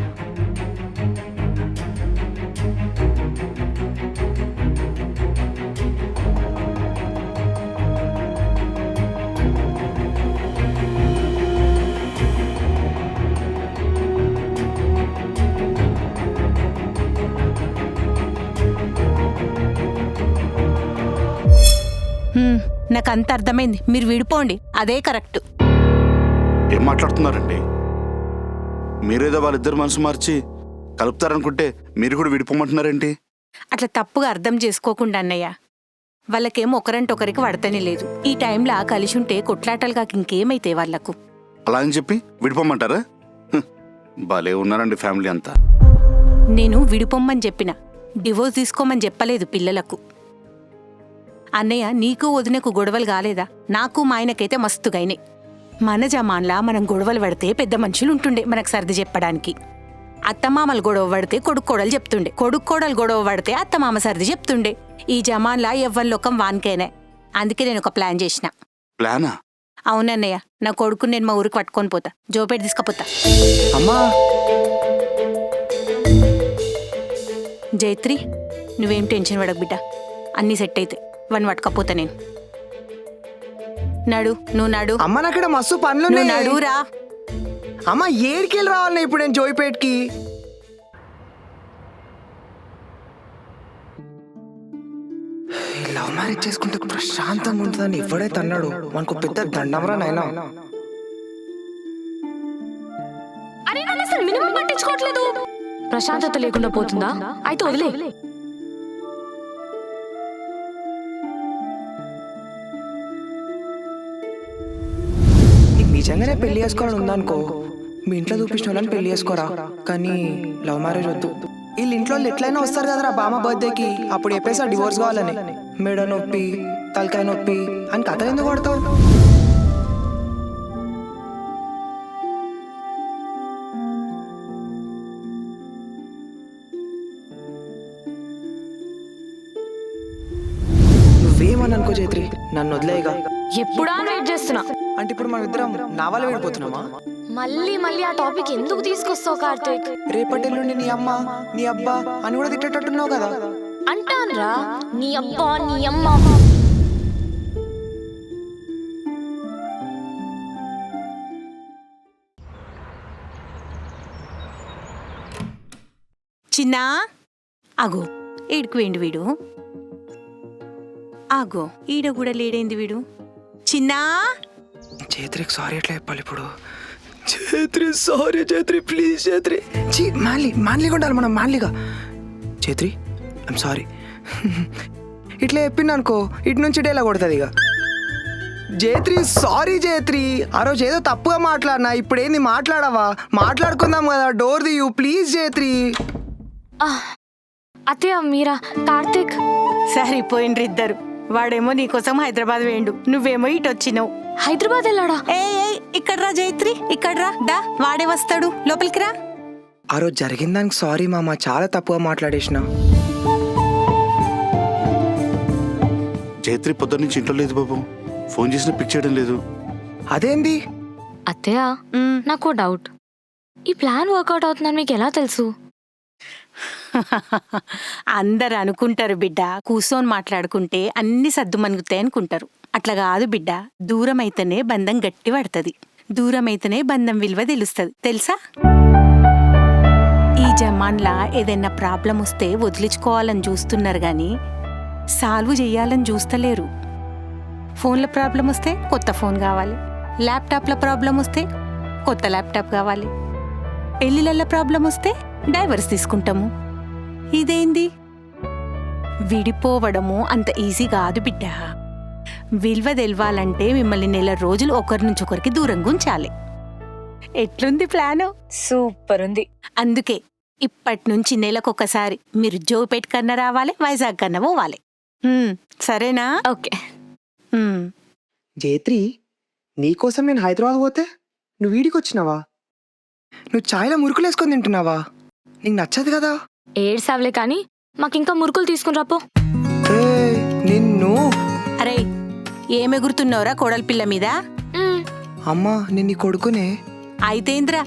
నాకు అంత అర్థమైంది, మీరు విడిపోండి, అదే కరెక్ట్. ఏం మాట్లాడుతున్నారండి? మీరేదో వాళ్ళిద్దరు మనసు మార్చి కలుపుతారనుకుంటే మీరు కూడా విడిపోమంటున్నారేంటి? అట్లా తప్పుగా అర్థం చేసుకోకుండా అన్నయ్య. వాళ్ళకేమో ఒకరంటే ఒకరికి పడతనే లేదు. ఈ టైంలో కలిసి ఉంటే కొట్లాటలు కాక ఇంకేమైతే వాళ్లకు. అలా అని చెప్పి విడిపోమంటారా? భలే ఉన్నారండి ఫ్యామిలీ అంతా. నేను విడిపోమ్మని చెప్పిన, డివోర్స్ తీసుకోమని చెప్పలేదు పిల్లలకు. అన్నయ్య నీకు వదినకు గొడవలు కాలేదా? నాకు మా ఆయనకైతే మస్తుగైనాయి. మన జమాన్లా మనం గొడవలు పడితే పెద్ద మనుషులు ఉంటుండే మనకు సర్ది చెప్పడానికి. అత్తమామలు గొడవ పడితే కొడుక్కోడలు చెప్తుండే, కొడుక్కోడలు గొడవ పడితే అత్తమామ సర్ది చెప్తుండే. ఈ జమాన్లా ఎవ్వరి లోకం వానికైనా. అందుకే నేను ఒక ప్లాన్ చేసిన. ప్లానా? అవునన్నయ్య, నా కొడుకుని నేను మా ఊరికి పట్టుకొని పోతా, జోపేట తీసుకపోతా. అమ్మా జైత్రి నువ్వేం టెన్షన్ పడకు బిడ్డ, అన్నీ సెట్ అయితే వాడిని పట్టుకపోతా నేను. నడు, నువ్వు నడు. అమ్మ నాకు ఇక్కడ మస్తు పనులు నువ్వు నడురా. అమ్మ ఏడికెళ్ళి రావాలి ఇప్పుడు నేను జోయిపేట్కి? లవ్ మ్యారేజ్ చేసుకుంటే ప్రశాంతంగా ఉంటుందని ఎవడైతే అన్నాడు, మనకు పెద్ద దండంరా నాయనా. అరే నన్ను అసలు మినిమం పట్టించుకోవట్లేదు. ప్రశాంతత లేకుండా పోతుందా? అయితే వదిలే. నీకు నిజంగానే పెళ్లి చేసుకోవాలని ఉందనుకో, మీ ఇంట్లో చూపించిన వాళ్ళని పెళ్లి చేసుకోరా, కానీ లవ్ మ్యారేజ్ వద్దు. వీళ్ళ ఇంట్లో ఎట్లయినా వస్తారు కదరా బామ్మ బర్త్డేకి, అప్పుడు చెప్పేసి డివోర్స్ కావాలని. మెడ నొప్పి, తలకాయ నొప్పి అని కథలు ఎందుకు కొడతావు? నువ్వేమని అనుకో చైత్రి, నన్ను వదిలేయగా. ఎప్పుడా వెయిట్ చేస్తున్నా. అంటే ఇప్పుడు మనం ఇద్దరం నా వల్ల విడిపోతున్నామా? మళ్ళీ మళ్ళీ ఆ టాపిక్ ఎందుకు తీసుకొస్తావు కార్తీక్? రేపటిల్లుండి నీ అమ్మ నీ అబ్బా అని కూడా తిట్టేటట్టున్నావు కదా. అంటాన్రా, నీ అబ్బా నీ అమ్మ. చిన్నా ఆగో ఏడుకు వేయండి వీడు. ఆగో ఈడ కూడా లేడైంది వీడు. చిన్నా చేత్రికి సారీ ఎట్లా చెప్పాలి ఇప్పుడు? Chhetri sorry Chhetri please Chhetri. మాన్లీగా ఉండాలి మనం, మాన్లీగా. Chhetri I'm sorry. ఇట్లా చెప్పింది అనుకో, ఇటు నుంచి డేలా కొడుతుంది ఇక. జేత్రి సారీ జేత్రి, ఆ రోజు ఏదో తప్పుగా మాట్లాడినా, ఇప్పుడు ఏంది మాట్లాడవా? మాట్లాడుకుందాం కదా, డోర్ దియు ప్లీజ్ జేత్రి. అత్తయ్య మీరా కార్తీక్ సరిపోయిండ్రు ఇద్దరు. వాడేమో నీకోసం హైదరాబాద్ వేయండు, నువ్వేమో ఇటు వచ్చినావు. హైదరాబాద్ వెళ్ళాడా? ఏ ఇక్కడ రా జైత్రి, ఇక్కడ రా. దా వాడే వస్తాడు, లోపలికి రా. ఆ రోజు జరిగిన దానికి సారీ మామ, చాలా తప్పుగా మాట్లాడేసిన. జైత్రి పొద్దున్న నుంచి ఇంట్లో లేదు బాబు, ఫోన్ చేసినా పిక్ చేయడం లేదు. అదేంది? అత్తయ్య నాకు డౌట్, ఈ ప్లాన్ వర్కౌట్ అవుతుందని మీకు ఎలా తెలుసు? అందరు అనుకుంటారు బిడ్డ, కూర్చొని మాట్లాడుకుంటే అన్ని సర్దు మనుగుతాయి అనుకుంటారు. అట్లా కాదు బిడ్డ, దూరం అయితేనే బంధం గట్టి పడుతుంది, దూరం అయితేనే బంధం విలువ తెలుస్తుంది, తెలుసా? ఈ జమాన్లా ఏదైనా ప్రాబ్లం వస్తే వదిలించుకోవాలని చూస్తున్నారు గాని సాల్వ్ చెయ్యాలని చూస్తలేరు. ఫోన్లో ప్రాబ్లం వస్తే కొత్త ఫోన్ కావాలి, ల్యాప్టాప్లో ప్రాబ్లం వస్తే కొత్త ల్యాప్టాప్ కావాలి, పెళ్లిళ్ళ ప్రాబ్లం వస్తే డైవర్స్ తీసుకుంటాము. ఇదేంది? విడిపోవడము అంత ఈజీ కాదు బిడ్డ. విలువ తెలవాలంటే మిమ్మల్ని నెల రోజులు ఒకరి నుంచి ఒకరికి దూరంగా ఉంచాలి. ఎట్లుంది ప్లాను? సూపర్ ఉంది. అందుకే ఇప్పటి నుంచి నెలకొకసారి మీరు జోపేట్ కన్నా రావాలి, వైజాగ్ కన్నా పోవాలి. సరేనా? ఓకే. జేత్రి, నీకోసం నేను హైదరాబాద్ పోతే నువ్వు వీడికి వచ్చినావా? నువ్వు ఛాయ్లో మురుకులు వేసుకొని తింటున్నావా? నీకు నచ్చదు కదా? ఏడ్సావులే కానీ మాకింకా మురుకులు తీసుకుని రాపో. నిన్ను. అరే ఏమెగురుతున్నావురా కోడలి పిల్ల మీద? అమ్మా నేను నీ కొడుకునే. అయితేంద్రా,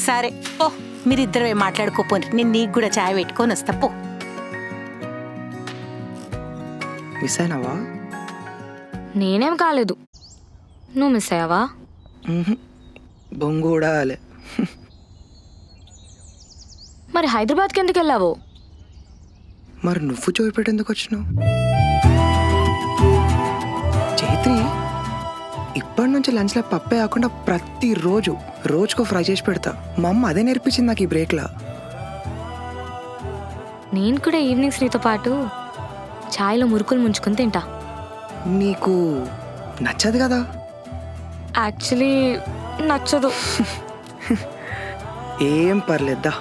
సరే పో, మీరిద్దరే మాట్లాడుకోపోండి, నేను నీకు కూడా ఛాయ్ పెట్టుకొని వస్తా పో. మిస్ అయినావా? నేనేం కాలేదు, నువ్వు మిస్ అయ్యావా? బొంగుడా అలే. మరి హైదరాబాద్కి ఎందుకు వెళ్ళావు? మరి నువ్వు చూపెట్టి ఎందుకు వచ్చినావు? చైత్రి, ఇప్పటి నుంచి లంచ్లో పప్పే కాకుండా ప్రతిరోజు రోజుకో ఫ్రై చేసి పెడతా. మా అమ్మ అదే నేర్పించింది నాకు ఈ బ్రేక్లో. నేను కూడా ఈవినింగ్స్ నీతో పాటు ఛాయ్లో మురుకులు ముంచుకొని తింటా. నీకు నచ్చదు కదా? యాక్చువల్లీ నచ్చదు. ఏం పర్లేద్దా.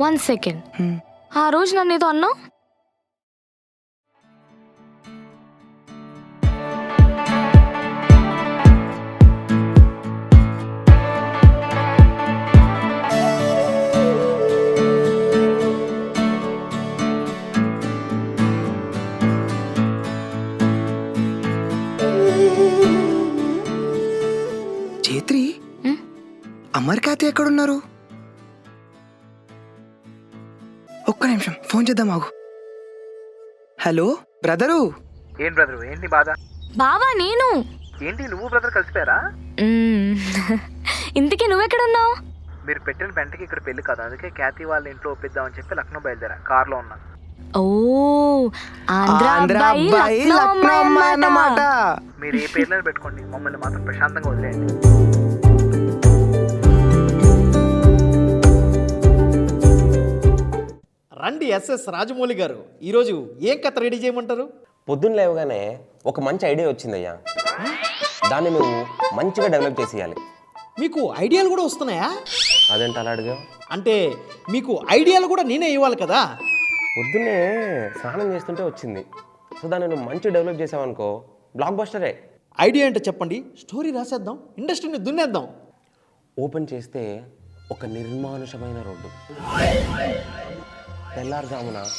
వన్ సెకండ్, ఆ రోజు నన్ను ఏదో అన్నావు. చైత్రి, అమర్ ఖ్యాతి ఎక్కడున్నారు? ఒక్క నిమిషం ఫోన్ చేద్దాం ఆగు. Hello brother. ఏంటి బ్రదరు, ఏంటి బాధ? బావా నేను. ఏంటి నువ్వు బ్రదర్ కలిసిపోయారా? ఇంతకీ నువ్వెక్కడున్నావు? మీరు పెట్టిన వెంటకి ఇక్కడ పెళ్లి కాదు, అందుకే ఖ్యాతి వాళ్ళ ఇంట్లో ఒప్పిద్దామని చెప్పి లక్నో బయలుదేరా, కార్లో ఉన్నా. ఓ ఆంధ్ర అబ్బాయి, లక్నో అమ్మాయి అన్నమాట. మీరు ఏ పేర్లను పెట్టుకోండి, మమ్మల్ని మాత్రం ప్రశాంతంగా వదిలేయండి. రండి ఎస్ఎస్ రాజమౌళి గారు, ఈరోజు ఏం కథ రెడీ చేయమంటారు? పొద్దున్న లేవగానే ఒక మంచి ఐడియా వచ్చిందయ్యా, దాన్ని నువ్వు మంచిగా డెవలప్ చేసేయాలి. మీకు ఐడియాలు కూడా వస్తున్నాయా? అదేంటి అలా అడిగా? అంటే మీకు ఐడియాలు కూడా నేనే ఇవ్వాలి కదా. పొద్దున్నే స్నానం చేస్తుంటే వచ్చింది, సో దాన్ని నువ్వు మంచిగా డెవలప్ చేసావనుకో బ్లాక్ బస్టరే. ఐడియా అంటే చెప్పండి, స్టోరీ రాసేద్దాం, ఇండస్ట్రీని దున్నేద్దాం. ఓపెన్ చేస్తే ఒక నిర్మానుషమైన రోడ్డు, తెల్లారుజామున